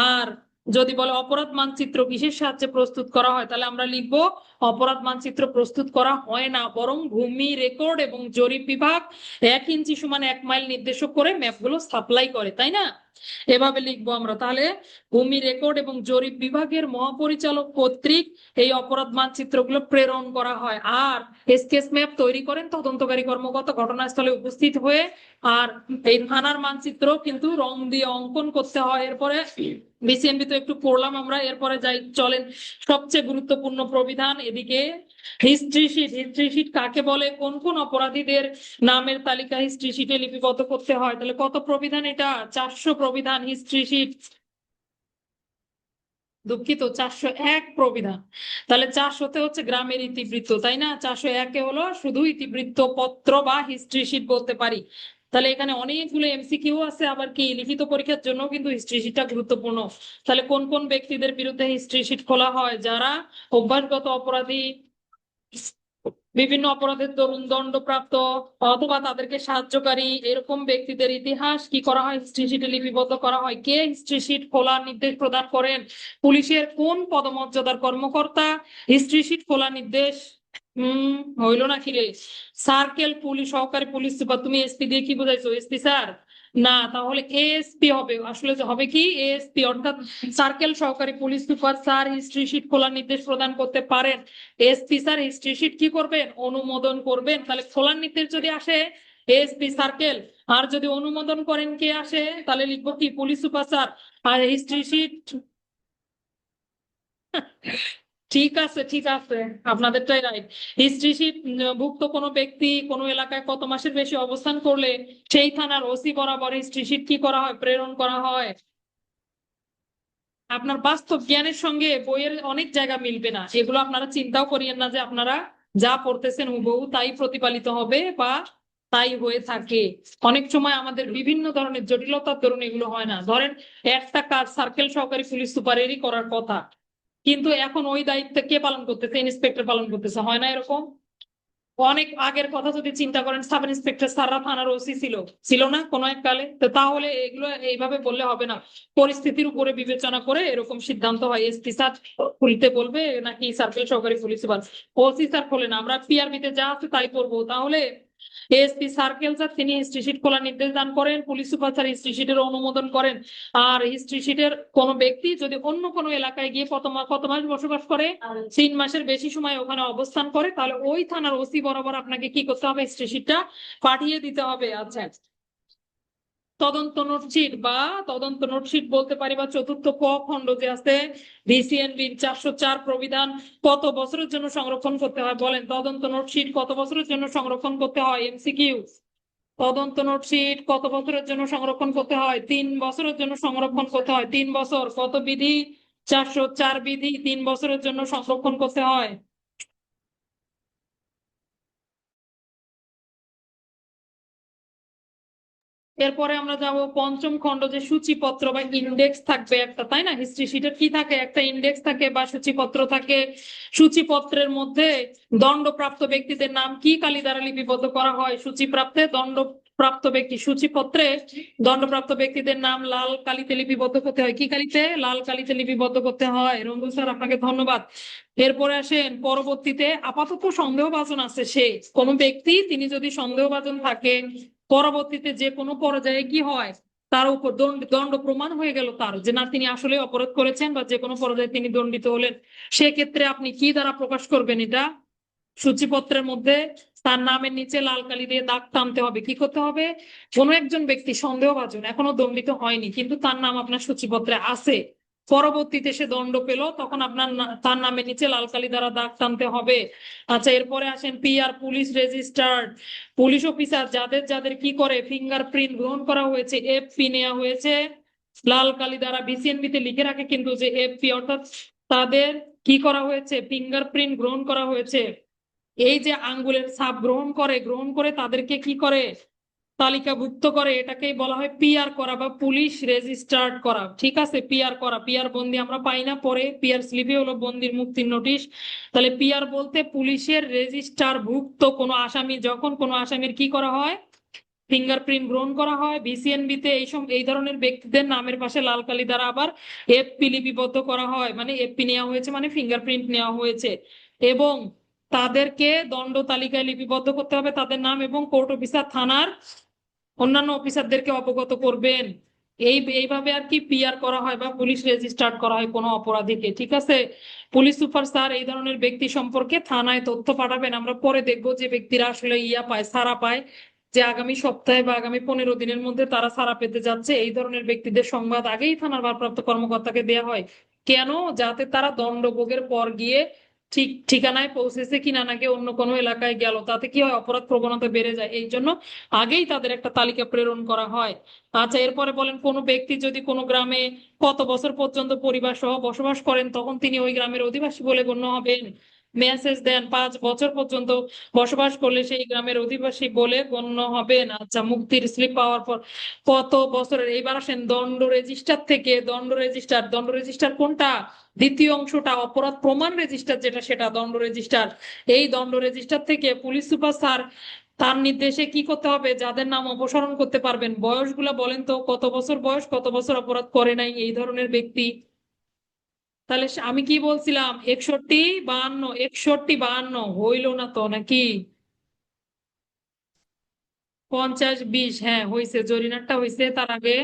আর যদি বলে অপরাধ মানচিত্র কিসের সাহায্যে প্রস্তুত করা হয়, তাহলে আমরা লিখবো অপরাধ মানচিত্র প্রস্তুত করা হয় না, বরং ভূমি রেকর্ড এবং জরিপ বিভাগ 1 ইঞ্চি সমান 1 মাইল নির্দেশক করে ম্যাপগুলো সাপ্লাই করে, তাই না? এভাবে লিখবো আমরা। তাহলে ভূমি রেকর্ড এবং জরিপ বিভাগের মহাপরিচালক কর্তৃক এই অপরাধ মানচিত্রগুলো প্রেরণ করা হয়। আর স্কেচ ম্যাপ তৈরি করেন তদন্তকারী কর্মকর্তা ঘটনাস্থলে উপস্থিত হয়ে। আর এই থানার মানচিত্র কিন্তু রং দিয়ে অঙ্কন করতে হয়। এরপরে বিসিএমবি তো একটু পড়লাম আমরা, এরপরে যাই, চলেন সবচেয়ে গুরুত্বপূর্ণ প্রবিধান এদিকে। History sheet. হিস্ট্রি শিট কাকে বলে? কোন কোন অপরাধীদের নামের তালিকা হিস্ট্রি শিটে লিপিবদ্ধ করতে হয়? তাহলে কত প্রবিধান এটা? 400 প্রবিধান হিস্ট্রি শিট। দুঃখিত, 401 প্রবিধান। তাহলে 400-তে হচ্ছে গ্রামের ইতিবৃত্ত, তাই না? 401-এ হলো শুধু ইতিবৃত্ত পত্র বা হিস্ট্রি শিট বলতে পারি। তাহলে এখানে অনেকগুলো এমসিকিউ আছে, আবার কি লিখিত পরীক্ষার জন্য কিন্তু হিস্ট্রি শিটটা গুরুত্বপূর্ণ। তাহলে কোন কোন ব্যক্তিদের বিরুদ্ধে হিস্ট্রি শিট খোলা হয়? যারা অভ্যাসগত অপরাধী, বিভিন্ন অপরাধের দরুন দণ্ডপ্রাপ্ত অথবা তাদেরকে সাহায্যকারী, এরকম ব্যক্তিদের ইতিহাস কি করা হয়? হিস্ট্রি শিটে লিপিবদ্ধ করা হয়। কে হিস্ট্রি শিট খোলার নির্দেশ প্রদান করেন? পুলিশের কোন পদমর্যাদার কর্মকর্তা হিস্ট্রি শিট খোলার নির্দেশ? হইল না কি রে? সার্কেল পুলিশ, সহকারী পুলিশ সুপার। তুমি এসপি দিয়ে কি বোঝাইছো? এসপি স্যার না, তাহলে এএসপি হবে। আসলে হবে কি এএসপি, অর্থাৎ সার্কেল সহকারী police super sir history sheet খোলার নির্দেশ প্রদান করতে পারেন। এসপি স্যার হিস্ট্রি শিট কি করবেন? অনুমোদন করবেন। তাহলে খোলার নির্দেশ যদি আসে এসপি সার্কেল, আর যদি অনুমোদন করেন কে আসে, তাহলে লিখবো কি পুলিশ সুপার স্যার। আর হিস্ট্রি শিট, ঠিক আছে ঠিক আছে, আপনাদেরটাই রাইট। হিস্ট্রি শিট ভুক্ত কোনো ব্যক্তি কোনো এলাকায় কত মাসের বেশি অবস্থান করলে সেই থানার ওসি বরাবর হিস্ট্রি শিট কি করা হয়? প্রেরণ করা হয়। আপনার বাস্তব জ্ঞানের সঙ্গে বইয়ের অনেক জায়গা মিলবে না, এগুলো আপনারা চিন্তাও করিয়েন না যে আপনারা যা পড়তেছেন হুবহু তাই প্রতিপালিত হবে বা তাই হয়ে থাকে। অনেক সময় আমাদের বিভিন্ন ধরনের জটিলতার দরুন এগুলো হয় না। ধরেন একটা কাজ সার্কেল সহকারী পুলিশ সুপারেরই করার কথা, কিন্তু এখন ওই দায়িত্ব কে পালন করতেছে? ইন্সপেক্টর পালন করতেছে, হয় না এরকম? অনেক আগের কথা যদি চিন্তা করেন, সাব ইন্সপেক্টর স্যাররা থানার ওসি ছিল, ছিল না কোনো এক কালে? তো তাহলে এগুলো এইভাবে বললে হবে না। পরিস্থিতির উপরে বিবেচনা করে এরকম সিদ্ধান্ত হয়। এসপি স্যার খুলতে বলবে নাকি সার্কেল সহকারী পুলিশ সুপার? ওসি স্যার খোলে না, আমরা পিআরবিতে যা আছে তাই করবো। তাহলে এসপি সার্কেল স্যার তিনি হিস্ট্রি শিট খোলার নির্দেশ দান করেন, পুলিশ সুপার স্যার হিস্ট্রি শিটের অনুমোদন করেন। আর হিস্ট্রি শিটের কোনো ব্যক্তি যদি অন্য কোনো এলাকায় গিয়ে কত মাস বসবাস করে, 3 মাসের বেশি সময় ওখানে অবস্থান করে, তাহলে ওই থানার ওসি বরাবর আপনাকে কি করতে হবে? হিস্ট্রি শিটটা পাঠিয়ে দিতে হবে। আচ্ছা, তদন্ত নোটশিট বা তদন্ত নোটশিট বলতে পারি, বা চতুর্থ ক খণ্ড যে আছে ডিসিএনবি 404 প্রবিধান কত বছরের জন্য সংরক্ষণ করতে হয় বলেন? তদন্ত নোটশিট কত বছরের জন্য সংরক্ষণ করতে হয়? এমসিকিউ। তদন্ত নোটশিট কত বছরের জন্য সংরক্ষণ করতে হয়? 3 বছরের জন্য সংরক্ষণ করতে হয়। 3 বছর। কত বিধি? 404 বিধি 3 বছরের জন্য সংরক্ষণ করতে হয়। এরপরে আমরা যাব পঞ্চম খণ্ড, যে সূচিপত্র বা ইন্ডেক্স থাকবে একটা, তাই না? হিস্ট্রি শিটের কি থাকে? একটা ইন্ডেক্স থাকে বা সূচিপত্র থাকে। সূচিপত্রের মধ্যে দণ্ডপ্রাপ্ত ব্যক্তিদের নাম কি কালি দ্বারা লিপিবদ্ধ করা হয়? সূচিপ্রাপ্তে দণ্ডপ্রাপ্ত ব্যক্তি, সূচিপত্রে দণ্ডপ্রাপ্ত ব্যক্তিদের নাম লাল কালিতে লিপিবদ্ধ করতে হয়। কি কালিতে? লাল কালিতে লিপিবদ্ধ করতে হয়। রঞ্জু স্যার আপনাকে ধন্যবাদ। এরপরে আসেন পরবর্তীতে, আপাতত সন্দেহভাজন আছে সে কোনো ব্যক্তি, তিনি যদি সন্দেহভাজন থাকে, পরবর্তীতে যে কোনো পর্যায়ে কি হয়, তার উপর দণ্ড প্রমাণ হয়ে গেল তার যে না তিনি আসলে অপরাধ করেছেন, বা যে কোনো পর্যায়ে তিনি দণ্ডিত হলেন, সেক্ষেত্রে আপনি কি দ্বারা প্রকাশ করবেন? এটা সূচিপত্রের মধ্যে তার নামের নিচে লাল কালি দিয়ে দাগ টানতে হবে। কি করতে হবে? কোনো একজন ব্যক্তি সন্দেহভাজন, এখনো দণ্ডিত হয়নি, কিন্তু তার নাম আপনার সূচিপত্রে আছে, পরবর্তীতে সে দণ্ড পেল, তখন আপনার তার নামের নিচে লাল কালি দ্বারা দাগ টানতে হবে। আচ্ছা, এরপরে আসেন PR, police registered police officer যাদের যাদের কি করে ফিঙ্গারপ্রিন্ট গ্রহণ করা হয়েছে, এফপি নেওয়া হয়েছে, লাল কালি দ্বারা বিসিএনবি তে লিখে রাখে কিন্তু যে এফপি, অর্থাৎ তাদের কি করা হয়েছে? ফিঙ্গারপ্রিন্ট গ্রহণ করা হয়েছে। এই যে আঙ্গুলের ছাপ গ্রহণ করে তাদেরকে কি করে? তালিকাভুক্ত করে। এটাকেই বলা হয় পিআর করা বা পুলিশ রেজিস্টার্ড করা। ঠিক আছে, পিআর করা। পিআর বন্দি আমরা পাই না, পরে পিআর স্লিপে হলো বন্দির মুক্তির নোটিশ। তাহলে পিআর বলতে পুলিশের রেজিস্টার ভুক্ত কোনো আসামি, যখন কোনো আসামির কি করা হয়? ফিঙ্গারপ্রিন্ট গ্রহণ করা হয়। বিসিএনবি তে এই ধরনের ব্যক্তিদের নামের পাশে লাল কালি দ্বারা আবার এফপি লিপিবদ্ধ করা হয়, মানে এফপি নেওয়া হয়েছে, মানে ফিঙ্গারপ্রিন্ট নেওয়া হয়েছে। এবং তাদেরকে দণ্ড তালিকায় লিপিবদ্ধ করতে হবে তাদের নাম, এবং কোর্ট অফিসার থানার অন্যান্য অফিসারদেরকে অবগত করবেন। এইভাবে আর কি পিআর করা হয় বা পুলিশ রেজিস্টার্ড করা হয় কোনো অপরাধীকে। ঠিক আছে, পুলিশ সুপার স্যার এই ধরনের ব্যক্তি সম্পর্কে থানায় তথ্য পাঠাবেন। আমরা পরে দেখবো যে ব্যক্তিরা আসলে পায়, সারা পায়, যে আগামী সপ্তাহে বা আগামী 15 দিনের মধ্যে তারা সারা পেতে যাচ্ছে। এই ধরনের ব্যক্তিদের সংবাদ আগেই থানার ভারপ্রাপ্ত কর্মকর্তাকে দেওয়া হয়। কেন? যাতে তারা দণ্ড ভোগের পর গিয়ে ঠিক ঠিকানায় পৌঁছেছে কিনা, নাকি অন্য কোনো এলাকায় গেল, তাতে কি হয়? অপরাধ প্রবণতা বেড়ে যায়। এই জন্য আগেই তাদের একটা তালিকা প্রেরণ করা হয়। আচ্ছা, এরপরে বলেন, কোনো ব্যক্তি যদি কোনো গ্রামে কত বছর পর্যন্ত পরিবার সহ বসবাস করেন, তখন তিনি ওই গ্রামের অধিবাসী বলে গণ্য হবেন? মেসেজ দেন 5 বছর পর্যন্ত বসবাস করলে সেই গ্রামের অধিবাসী বলে গণ্য হবেন। আচ্ছা, মুক্তির স্লিপ পাওয়ার পর কত বছরের? এইবার আসেন দণ্ড রেজিস্টার থেকে। দণ্ড রেজিস্টার কোনটা? দ্বিতীয় অংশটা, অপরাধ প্রমাণ রেজিস্টার যেটা, সেটা দণ্ড রেজিস্টার। এই দণ্ড রেজিস্টার থেকে পুলিশ সুপার স্যার তার নির্দেশে কি করতে হবে? যাদের নাম অপসারণ করতে পারবেন। বয়সগুলা বলেন তো, কত বছর বয়স, কত বছর অপরাধ করে নাই এই ধরনের ব্যক্তি? তাহলে আমি কি বলছিলাম? 61, 52, 61, 52 হইল না তো নাকি? 50, 20, হ্যাঁ হয়েছে, জরিনারটা হয়েছে তার আগে।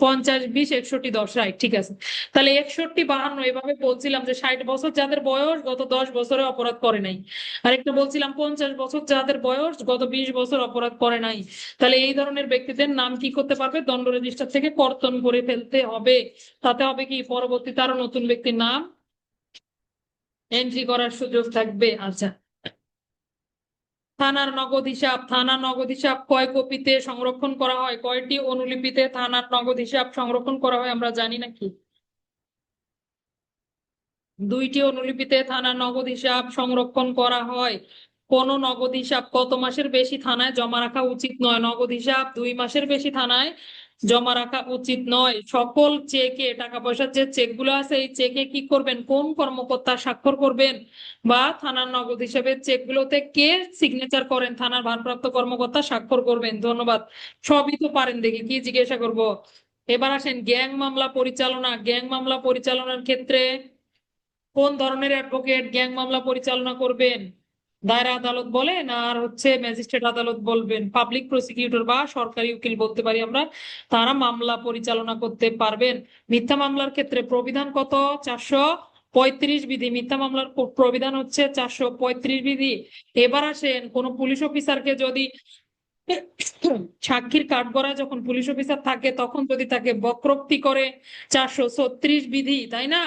50, 20, 61, 10, রাইট, ঠিক আছে। তাহলে 61, 52 এভাবে বলছিলাম যে 60 বছর যাদের বয়স গত 10 বছরে অপরাধ করে নাই। আর একটা বলছিলাম 50 বছর যাদের বয়স গত 20 বছর অপরাধ করে নাই। তাহলে এই ধরনের ব্যক্তিদের নাম কি করতে পারবে? দণ্ড রেজিস্টার থেকে কর্তন করে ফেলতে হবে। তাতে হবে কি, পরবর্তীতে আরো নতুন ব্যক্তির নাম এন্ট্রি করার সুযোগ থাকবে। আচ্ছা, থানার নগদ হিসাব কয় কপিতে সংরক্ষণ করা হয়? কয়টি অনুলিপিতে থানার নগদ হিসাব সংরক্ষণ করা হয় আমরা জানি নাকি? 2টি অনুলিপিতে থানার নগদ হিসাব সংরক্ষণ করা হয়। কোন নগদ হিসাব কত মাসের বেশি থানায় জমা রাখা উচিত নয়? নগদ হিসাব 2 মাসের বেশি থানায় জমা রাখা উচিত নয়। সকল চেকে, টাকা পয়সার যে চেক গুলো আছে, এই চেকে কি করবেন, কোন কর্মকর্তা স্বাক্ষর করবেন, বা থানার নগদ হিসেবে চেক গুলোতে কে সিগনেচার করেন, থানার ভারপ্রাপ্ত কর্মকর্তা স্বাক্ষর করবেন। ধন্যবাদ। সবই তো পারেন, দেখি কি জিজ্ঞাসা করব। এবার আসেন গ্যাং মামলা পরিচালনা। গ্যাং মামলা পরিচালনার ক্ষেত্রে কোন ধরনের অ্যাডভোকেট গ্যাং মামলা পরিচালনা করবেন? দায়রা আদালত বলেন, আর হচ্ছে ম্যাজিস্ট্রেট আদালত বলবেন, পাবলিক প্রসিকিউটর বা সরকারি উকিল বলতে পারি আমরা, তারা মামলা পরিচালনা করতে পারবেন। মিথ্যা মামলার ক্ষেত্রে প্রবিধান কত? 435 বিধি। মিথ্যা মামলার প্রবিধান হচ্ছে 435 বিধি। এবার আসেন, কোন পুলিশ অফিসারকে যদি সাক্ষীর কাঠগড়ায় যখন পুলিশ অফিসার থাকে, তখন যদি তাকে বক্রোক্তি করে, 436 বিধি, তাই না?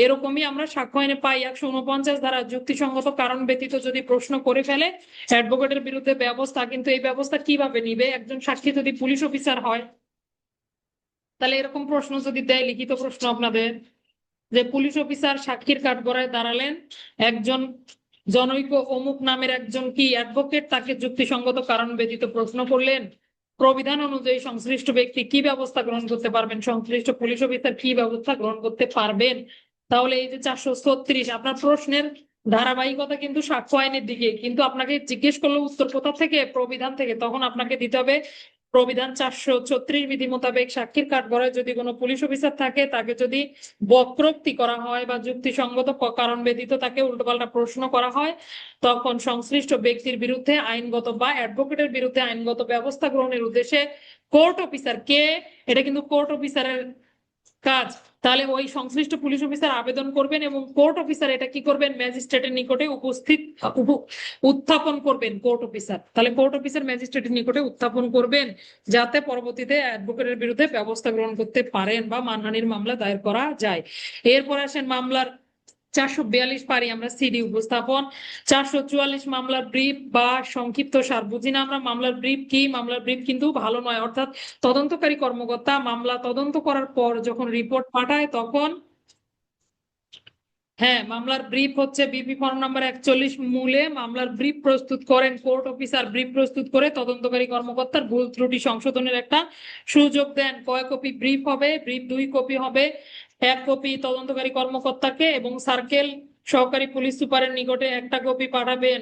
এরকমই আমরা সাক্ষ্য আইনে পাই 149 ধারা, যুক্তিসঙ্গত কারণ ব্যতীত যদি প্রশ্ন করে ফেলে অ্যাডভোকেটের বিরুদ্ধে ব্যবস্থা। কিন্তু এই ব্যবস্থা কিভাবে নিবে? একজন সাক্ষী যদি পুলিশ অফিসার হয়, তাহলে এরকম প্রশ্ন যদি দেয়, লিখিত প্রশ্ন আপনাদের, যে পুলিশ অফিসার সাক্ষীর কাঠগড়ায় দাঁড়ালেন, একজন জনৈক অমুক নামের একজন কি অ্যাডভোকেট তাকে যুক্তিসঙ্গত কারণ ব্যতীত প্রশ্ন করলেন, প্রবিধান অনুযায়ী সংশ্লিষ্ট ব্যক্তি কি ব্যবস্থা গ্রহণ করতে পারবেন, সংশ্লিষ্ট পুলিশ অফিসার কি ব্যবস্থা গ্রহণ করতে পারবেন? তাহলে এই যে 436, আপনার প্রশ্নের ধারাবাহিকতা কিন্তু সাক্ষ্য আইনের দিকে, কিন্তু আপনাকে জিজ্ঞেস করলো উত্তর কোথা থেকে, প্রবিধান থেকে, তখন আপনাকে দিতে হবে প্রবিধান 436 বিধি মোতাবেক সাক্ষীর কাঠগড়ায় যদি কোনো পুলিশ অফিসার থাকে, তাকে যদি বক্রোক্তি করা হয় বা যুক্তিসঙ্গত কারণ ব্যতীত তাকে উল্টোপাল্টা প্রশ্ন করা হয়, তখন সংশ্লিষ্ট ব্যক্তির বিরুদ্ধে আইনগত বা অ্যাডভোকেটের বিরুদ্ধে আইনগত ব্যবস্থা গ্রহণের উদ্দেশ্যে কোর্ট অফিসার কে, এটা কিন্তু কোর্ট অফিসারের কাজ, তাহলে ওই সংশ্লিষ্ট পুলিশ অফিসার আবেদন করবেন এবং কোর্ট অফিসার এটা কি করবেন, ম্যাজিস্ট্রেটের নিকটে উত্থাপন করবেন কোর্ট অফিসার। তাহলে কোর্ট অফিসার ম্যাজিস্ট্রেটের নিকটে উত্থাপন করবেন, যাতে পরবর্তীতে অ্যাডভোকেটের বিরুদ্ধে ব্যবস্থা গ্রহণ করতে পারেন বা মানহানির মামলা দায়ের করা যায়। এরপর আসেন মামলার 442 পারি আমরা সিডি উপস্থাপন। 444 মামলার ব্রিফ বা সংক্ষিপ্ত সার। বুঝি না আমরা মামলার ব্রিফ কি? মামলার ব্রিফ কিন্তু ভালো নয়, অর্থাৎ তদন্তকারী কর্মকর্তা মামলা তদন্ত করার পর যখন রিপোর্ট পাঠায়, তখন হ্যাঁ, মামলার ব্রিফ হচ্ছে বিপি ফর্ম নাম্বার 41 মূলে মামলার ব্রিফ প্রস্তুত করেন কোর্ট অফিসার। ব্রিফ প্রস্তুত করে তদন্তকারী কর্মকর্তার ভুল ত্রুটি সংশোধনের একটা সুযোগ দেন। কয় কপি ব্রিফ হবে? ব্রিফ 2 কপি হবে। 1 কপি তদন্তকারী কর্মকর্তাকে এবং সার্কেল সহকারী পুলিশ সুপারের নিকটে একটা কপি পাঠাবেন।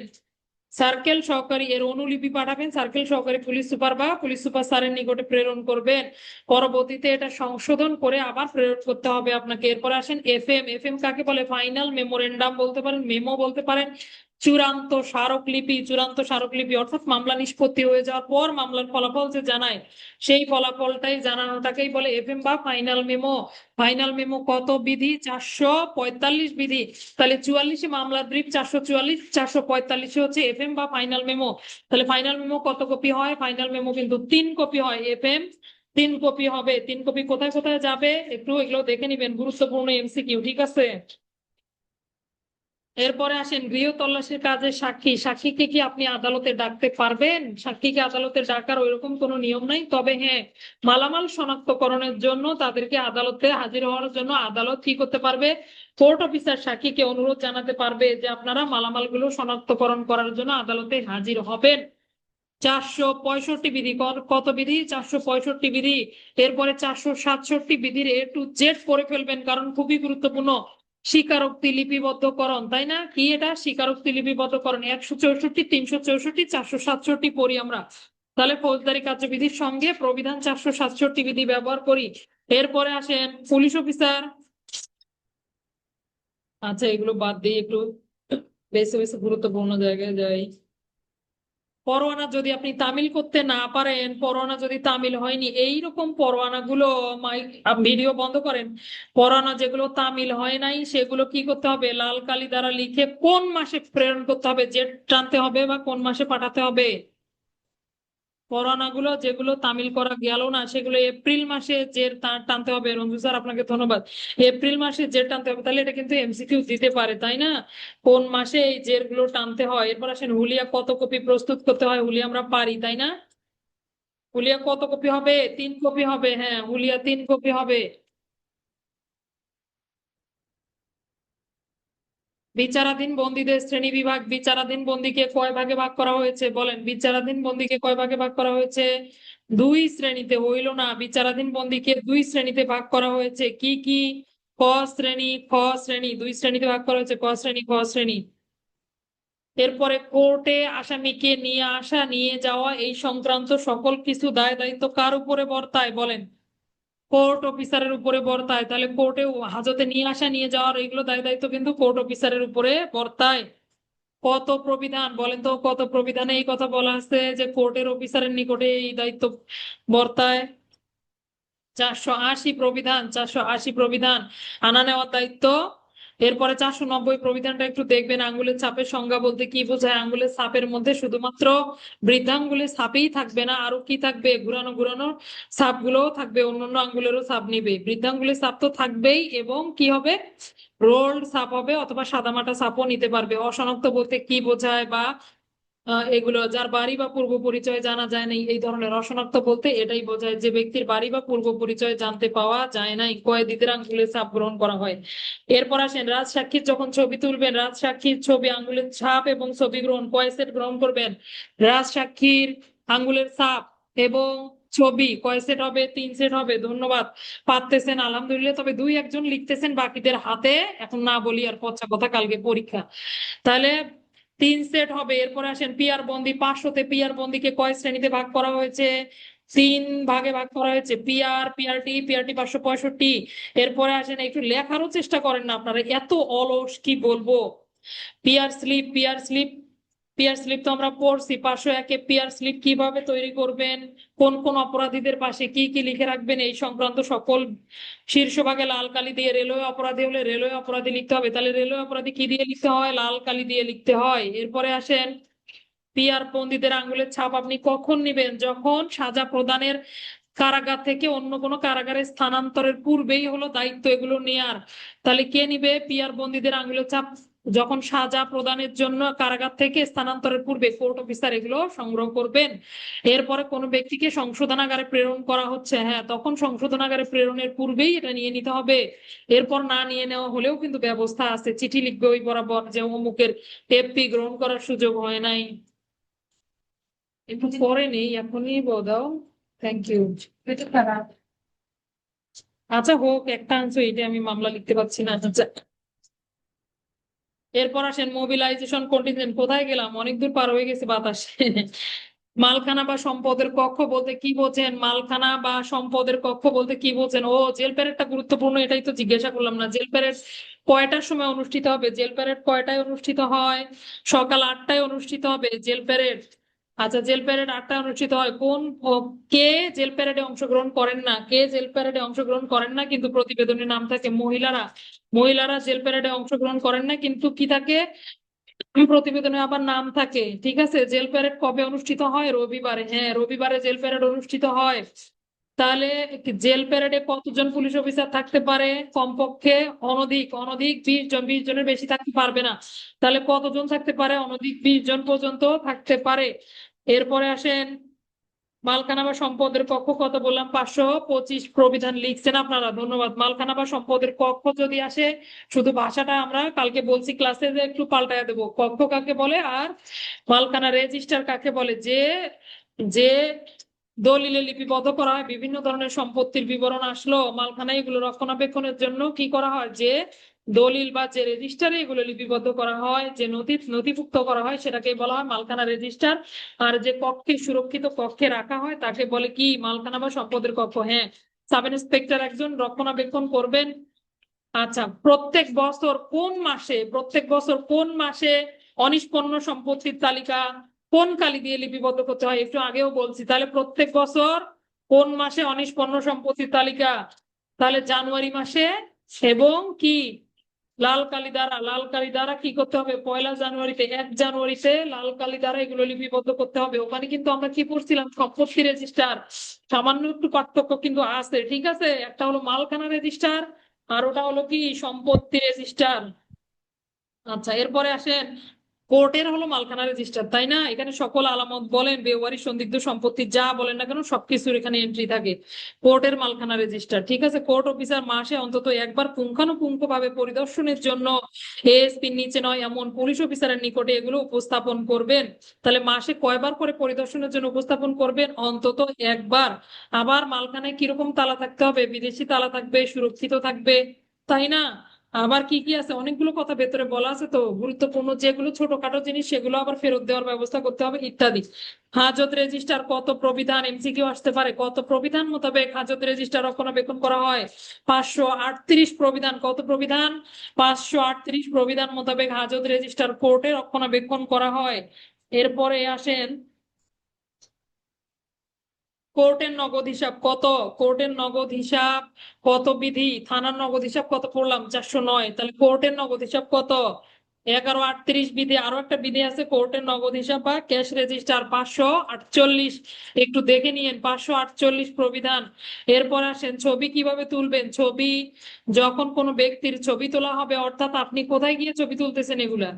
সার্কেল সহকারী এর অনুলিপি পাঠাবেন, সার্কেল সহকারী পুলিশ সুপার বা পুলিশ সুপার স্যারের নিকটে প্রেরণ করবেন। পরবর্তীতে এটা সংশোধন করে আবার প্রেরণ করতে হবে আপনাকে। এরপর আসেন এফএম। এফএম কাকে বলে? ফাইনাল মেমোরেন্ডাম বলতে পারেন, মেমো বলতে পারেন, চূড়ান্ত স্মারকলিপি। চূড়ান্ত স্মারকলিপি অর্থাৎ মামলা নিষ্পত্তি হয়ে যাওয়ার পর মামলার ফলাফল যে জানায়, সেই ফলাফলটাই জানানোটাকেই বলে এফএম বা ফাইনাল মেমো। ফাইনাল মেমো কত বিধি? 445 বিধি। তাহলে 44 মামলার ব্রিফ 444, 445 হচ্ছে এফএম বা ফাইনাল মেমো। তাহলে ফাইনাল মেমো কত কপি হয়? ফাইনাল মেমো কিন্তু 3 কপি হয়। এফএম 3 কপি হবে। 3 কপি কোথায় কোথায় যাবে একটু এগুলো দেখে নিবেন, গুরুত্বপূর্ণ এমসিকিউ, ঠিক আছে? এরপরে আসেন গৃহ তল্লাশির কাজে সাক্ষী। সাক্ষীকে কি আপনি আদালতে ডাকতে পারবেন? সাক্ষীকে আদালতে ডাকার ওইরকম কোনো নিয়ম নাই, তবে হ্যাঁ, মালামাল শনাক্তকরণের জন্য তাদেরকে আদালতে হাজির হওয়ার জন্য আদালত কি করতে পারবে, কোর্ট অফিসার সাক্ষীকে অনুরোধ জানাতে পারবে যে আপনারা মালামালগুলো শনাক্তকরণ করার জন্য আদালতে হাজির হবেন। 465 বিধি। কত বিধি? 465 বিধি। এরপরে 467 বিধির এ টু জেড পড়ে ফেলবেন, কারণ খুবই গুরুত্বপূর্ণ। স্বীকারোক্তি লিপিবদ্ধকরণ, তাই না? কি এটা? স্বীকারোক্তি লিপিবদ্ধকরণ 164, 364, 467 পড়ি আমরা। তাহলে ফৌজদারি কার্যবিধির সঙ্গে প্রবিধান 467 বিধি ব্যবহার করি। এরপরে আসেন পুলিশ অফিসার। আচ্ছা, এগুলো বাদ দিয়ে একটু বেশি বেশি গুরুত্বপূর্ণ জায়গায় যাই। পরোয়ানা যদি আপনি তামিল করতে না পারেন, পরোয়ানা যদি তামিল হয়নি, এইরকম পরোয়ানা গুলো, ভিডিও বন্ধ করেন, পরোয়ানা যেগুলো তামিল হয় নাই সেগুলো কি করতে হবে, লাল কালি দ্বারা লিখে কোন মাসে প্রেরণ করতে হবে, জেট টানতে হবে বা কোন মাসে পাঠাতে হবে। পরোয়ানা গুলো যেগুলো তামিল করা গেল না, সেগুলো এপ্রিল মাসে জের টানতে হবে। রঞ্জু স্যার আপনাকে ধন্যবাদ। এপ্রিল মাসে জের টানতে হবে। তাহলে এটা কিন্তু এমসিকিউ দিতে পারে, তাই না? কোন মাসে এই জের গুলো টানতে হয়। এরপর আসেন হুলিয়া কত কপি প্রস্তুত করতে হয়। হুলিয়া আমরা পারি, তাই না? হুলিয়া কত কপি হবে? 3 কপি হবে। হ্যাঁ, হুলিয়া 3 কপি হবে। বিচারাধীন বন্দীদের শ্রেণী বিভাগ। বিচারাধীন বন্দীকে কয় ভাগে ভাগ করা হয়েছে বলেন? বিচারাধীন বন্দীকে কয় ভাগে ভাগ করা হয়েছে? দুই শ্রেণীতে হইল না, বিচারাধীন বন্দীকে দুই শ্রেণীতে ভাগ করা হয়েছে। কি কি? ক শ্রেণী, খ শ্রেণী, দুই শ্রেণীতে ভাগ করা হয়েছে, ক শ্রেণী, খ শ্রেণী। এরপরে কোর্টে আসামিকে নিয়ে আসা নিয়ে যাওয়া এই সংক্রান্ত সকল কিছু দায় দায়িত্ব কার উপরে বর্তায় বলেন? কোর্ট অফিসারের উপরে বর্তায়। তাহলে কোর্টে হাজতে নিয়ে আসা নিয়ে যাওয়ার এগুলো দায় দায়িত্ব কিন্তু কোর্ট অফিসারের উপরে বর্তায়। কত প্রবিধান বলেন তো, কত প্রবিধানে এই কথা বলা আছে যে কোর্টের অফিসারের নিকটে এই দায়িত্ব বর্তায়? 480 প্রবিধান, 480 প্রবিধান আনা নেওয়ার দায়িত্ব। এরপরে 490 প্রবিধানটা একটু দেখবেন। আঙ্গুলের ছাপের সংজ্ঞা বলতে কি বোঝায়? আঙ্গুলের ছাপের মধ্যে শুধুমাত্র বৃদ্ধাঙ্গুলের ছাপই থাকবে না, আরো কি থাকবে? ঘুরানো ঘুরানো ছাপ গুলোও থাকবে, অন্যান্য আঙ্গুলেরও ছাপ নিবে। বৃদ্ধাঙ্গুলের ছাপ তো থাকবেই, এবং কি হবে? রোল্ড ছাপ হবে, অথবা সাদামাটা ছাপও নিতে পারবে। অশনাক্ত বলতে কি বোঝায়? বা এগুলো যার বাড়ি বা পূর্ব পরিচয় জানা যায় নাই, এই ধরনের। অশনাক্ত বলতে এটাই বোঝায় যে ব্যক্তির বাড়ি বা পূর্ব পরিচয় জানতে পাওয়া যায় নাই, কয়েদিদের আঙ্গুলের ছাপ গ্রহণ করা হয়। এরপর আসেন, রাজসাক্ষীর যখন ছবি তুলবেন, রাজসাক্ষীর ছবি, আঙ্গুলের ছাপ এবং ছবি গ্রহণ কয় সেট গ্রহণ করবেন? রাজসাক্ষীর আঙ্গুলের ছাপ এবং ছবি কয় সেট হবে? 3 সেট হবে। ধন্যবাদ, পারতেছেন আলহামদুলিল্লাহ। তবে দুই একজন লিখতেছেন, বাকিদের হাতে এখন না বলি আর, পচা কথা, কালকে পরীক্ষা। তাহলে 3 সেট হবে। এরপরে আসেন, পিয়ার বন্দি। 500তে পিয়ার বন্দিকে কয় শ্রেণীতে ভাগ করা হয়েছে? 3 ভাগে ভাগ করা হয়েছে। পিয়ার, পিআরটি, পিআরটি 565। এরপরে আসেন, একটু লেখারও চেষ্টা করেন না আপনারা, এত অলস কি বলবো। পিয়ার স্লিপ, পিয়ার স্লিপ, পিয়ার স্লিপ তো আমরা পড়ছি। 501-এ পিয়ার স্লিপ কিভাবে তৈরি করবেন, কোন কোন অপরাধীদের পাশে কি কি লিখে রাখবেন, এই সংক্রান্ত সকল শীর্ষভাগে লাল কালি দিয়ে, রেলওয়ে অপরাধী হলে রেলওয়ে অপরাধী লিখতে হবে। তাহলে রেলওয়ে অপরাধী কি দিয়ে লিখতে হয়? লাল কালি দিয়ে লিখতে হয়। এরপরে আসেন, পিয়ার বন্দীদের আঙ্গুলের ছাপ আপনি কখন নিবেন? যখন সাজা প্রদানের কারাগার থেকে অন্য কোনো কারাগারে স্থানান্তরের পূর্বেই হলো দায়িত্ব এগুলো নেয়ার। তাহলে কে নিবে পিয়ার বন্দীদের আঙ্গুলের ছাপ? যখন সাজা প্রদানের জন্য কারাগার থেকে স্থানান্তরের পূর্বে কোর্ট অফিসার এগুলো সংগ্রহ করবেন। এরপরে কোনো ব্যক্তিকে সংশোধনাগারে প্রেরণ করা হচ্ছে, হ্যাঁ, তখন সংশোধনাগারে প্রেরণের পূর্বেই এটা নিয়ে নিতে হবে। এরপর না নিয়ে নেওয়া হলেও কিন্তু ব্যবস্থা আছে, চিঠি লিখবে ওই বরাবর যে অমুকের এফপি গ্রহণ করার সুযোগ হয় নাই। একটু পরে নেই, এখনই দাও। Thank you. আচ্ছা হোক, একটা আনসার, এটা আমি মামলা লিখতে পারছি না। আচ্ছা, এরপর আসেন, মোবিলাইজেশন কন্টিনজেন্ট। কোথায় গেলাম? অনেক দূর পার হয়ে গেছে বাতাসে। মালখানা বা সম্পদের কক্ষ বলতে কি বোঝেন? মালখানা বা সম্পদের কক্ষ বলতে কি বোঝেন? ও, জেল প্যারেডটা গুরুত্বপূর্ণ, এটাই তো জিজ্ঞাসা করলাম না। জেল প্যারেড কয়টার সময় অনুষ্ঠিত হবে? জেল প্যারেড কয়টায় অনুষ্ঠিত হয়? সকাল 8টায় অনুষ্ঠিত হবে জেল প্যারেড। আচ্ছা, জেল প্যারেড 8টায় অনুষ্ঠিত হয়। কে জেল প্যারেডে অংশগ্রহণ করেন না? কে জেল প্যারেডে অংশগ্রহণ করেন না কিন্তু প্রতিবেদনে নাম থাকে? মহিলারা। মহিলারা জেল প্যারেডে অংশগ্রহণ করেন না কিন্তু কি থাকে? প্রতিবেদনে আবার নাম থাকে। ঠিক আছে, জেল প্যারেড কবে অনুষ্ঠিত হয়? রবিবারে। হ্যাঁ, রবিবারে জেল প্যারেড অনুষ্ঠিত হয়। তাহলে জেল প্যারেডে কতজন পুলিশ অফিসার থাকতে পারে? কমপক্ষে অনধিক অনধিক 20 জন, 20 জনের বেশি থাকতে পারবে না। তাহলে কতজন থাকতে পারে? অনধিক 20 জন পর্যন্ত থাকতে পারে। এরপরে আসেন, মালখানা বা সম্পদের কক্ষ কত বললাম? 525 প্রবিধান লিখছেন আপনারা, ধন্যবাদ। মালখানা বা সম্পদের কক্ষ যদি আসে, শুধু ভাষাটা আমরা কালকে বলছি ক্লাসে যে একটু পাল্টায় দেবো। কক্ষ কাকে বলে আর মালখানা রেজিস্টার কাকে বলে? যে যে দলিলে লিপিবদ্ধ করা হয় বিভিন্ন ধরনের সম্পত্তির বিবরণ আসলো মালখানা, এগুলো রক্ষণাবেক্ষণের জন্য কি করা হয়? যে দলিল বা যে রেজিস্টারে এগুলো লিপিবদ্ধ করা হয়, যে নথিভুক্ত করা হয়, সেটাকে বলা হয় মালখানা রেজিস্টার। আর যে কক্ষে, সুরক্ষিত কক্ষে রাখা হয়, তাকে বলে কি? মালখানা বা সম্পদের কক্ষ। হ্যাঁ, সাব ইন্সপেক্টর একজন রক্ষণাবেক্ষণ করবেন। আচ্ছা, প্রত্যেক বছর কোন মাসে অনিষ্পন্ন সম্পত্তির তালিকা কোন কালি দিয়ে লিপিবদ্ধ করতে হয়? একটু আগেও বলছি। তাহলে প্রত্যেক বছর কোন মাসে অনিষ্পন্ন সম্পত্তির তালিকা? তাহলে জানুয়ারি মাসে। এবং কি? লাল কালি দ্বারা। লাল কালি দ্বারা কি করতে হবে? 1 জানুয়ারিতে, 1 জানুয়ারিতে লাল কালি দ্বারা এগুলো লিপিবদ্ধ করতে হবে। ওখানে কিন্তু আমরা কি পড়ছিলাম? সম্পত্তি রেজিস্টার। সামান্য একটু পার্থক্য কিন্তু আছে, ঠিক আছে? একটা হলো মালখানা রেজিস্টার, আর ওটা হলো কি? সম্পত্তি রেজিস্টার। আচ্ছা, এরপরে আসেন, কোর্টের হলো মালখানা রেজিস্টার, তাই না? এখানে সকল আলামত বলেন, বেওয়ারি সন্দিগ্ধ সম্পত্তি যা বলেন না কেন সবকিছুর এখানে এন্ট্রি থাকে। কোর্টের মালখানা রেজিস্টার, ঠিক আছে। কোর্ট অফিসার মাসে অন্তত একবার পুঙ্খানুপুঙ্খ ভাবে পরিদর্শনের জন্য এএসপির নিচে নয় এমন পুলিশ অফিসারের নিকটে এগুলো উপস্থাপন করবেন। তাহলে মাসে কয়বার করে পরিদর্শনের জন্য উপস্থাপন করবেন? অন্তত একবার। আবার মালখানায় কিরকম তালা থাকতে হবে? বিদেশি তালা থাকবে, সুরক্ষিত থাকবে, তাই না? আবার কি কি আছে, অনেকগুলো কথা ভেতরে বলা আছে তো, গুরুত্বপূর্ণ যেগুলো ছোটখাটো জিনিস সেগুলো আবার ফেরত দেওয়ার ব্যবস্থা করতে হবে ইত্যাদি। হাজত রেজিস্টার কত প্রবিধান, এমসিকিউ আসতে পারে, কত প্রবিধান মোতাবেক হাজত রেজিস্টার রক্ষণাবেক্ষণ করা হয়? 538 প্রবিধান। কত প্রবিধান? 538 প্রবিধান মোতাবেক হাজত রেজিস্টার কোর্টে রক্ষণাবেক্ষণ করা হয়। এরপরে আসেন কোর্টের নগদ হিসাব কত। কোর্টের নগদ হিসাব কত বিধি, থানার নগদ হিসাব কত পড়লাম? 409। তাহলে কোর্টের নগদ হিসাব কত? 1138 বিধি। আরো একটা বিধি আছে কোর্টের নগদ হিসাব বা ক্যাশ রেজিস্টার, 548। একটু দেখে নিয়েন, 548 প্রবিধান। এরপর আসেন ছবি কিভাবে তুলবেন। ছবি যখন কোনো ব্যক্তির ছবি তোলা হবে, অর্থাৎ আপনি কোথায় গিয়ে ছবি তুলতেছেন এগুলা।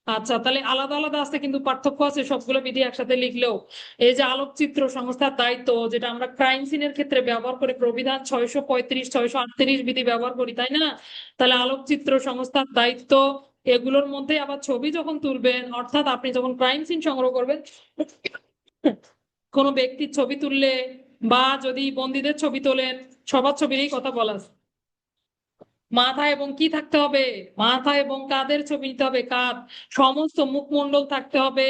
আচ্ছা, তাহলে আলাদা আলাদা আছে কিন্তু পার্থক্য আছে সবগুলো বিধি একসাথে লিখলেও। এই যে আলোকচিত্র সংস্থার দায়িত্ব, যেটা আমরা ক্রাইম সিনের ক্ষেত্রে ব্যবহার করে প্রবিধান 635 638 বিধি ব্যবহার করি, তাই না? তাহলে আলোকচিত্র সংস্থার দায়িত্ব, এগুলোর মধ্যে আবার ছবি যখন তুলবেন, অর্থাৎ আপনি যখন ক্রাইম সিন সংগ্রহ করবেন, কোনো ব্যক্তির ছবি তুললে বা যদি বন্দীদের ছবি তোলেন, সবার ছবিরই কথা বলা আছে। মাথা এবং কি থাকতে হবে? মাথা এবং কাঁধের ছবি নিতে হবে, কাঁধ, সমস্ত মুখমণ্ডল থাকতে হবে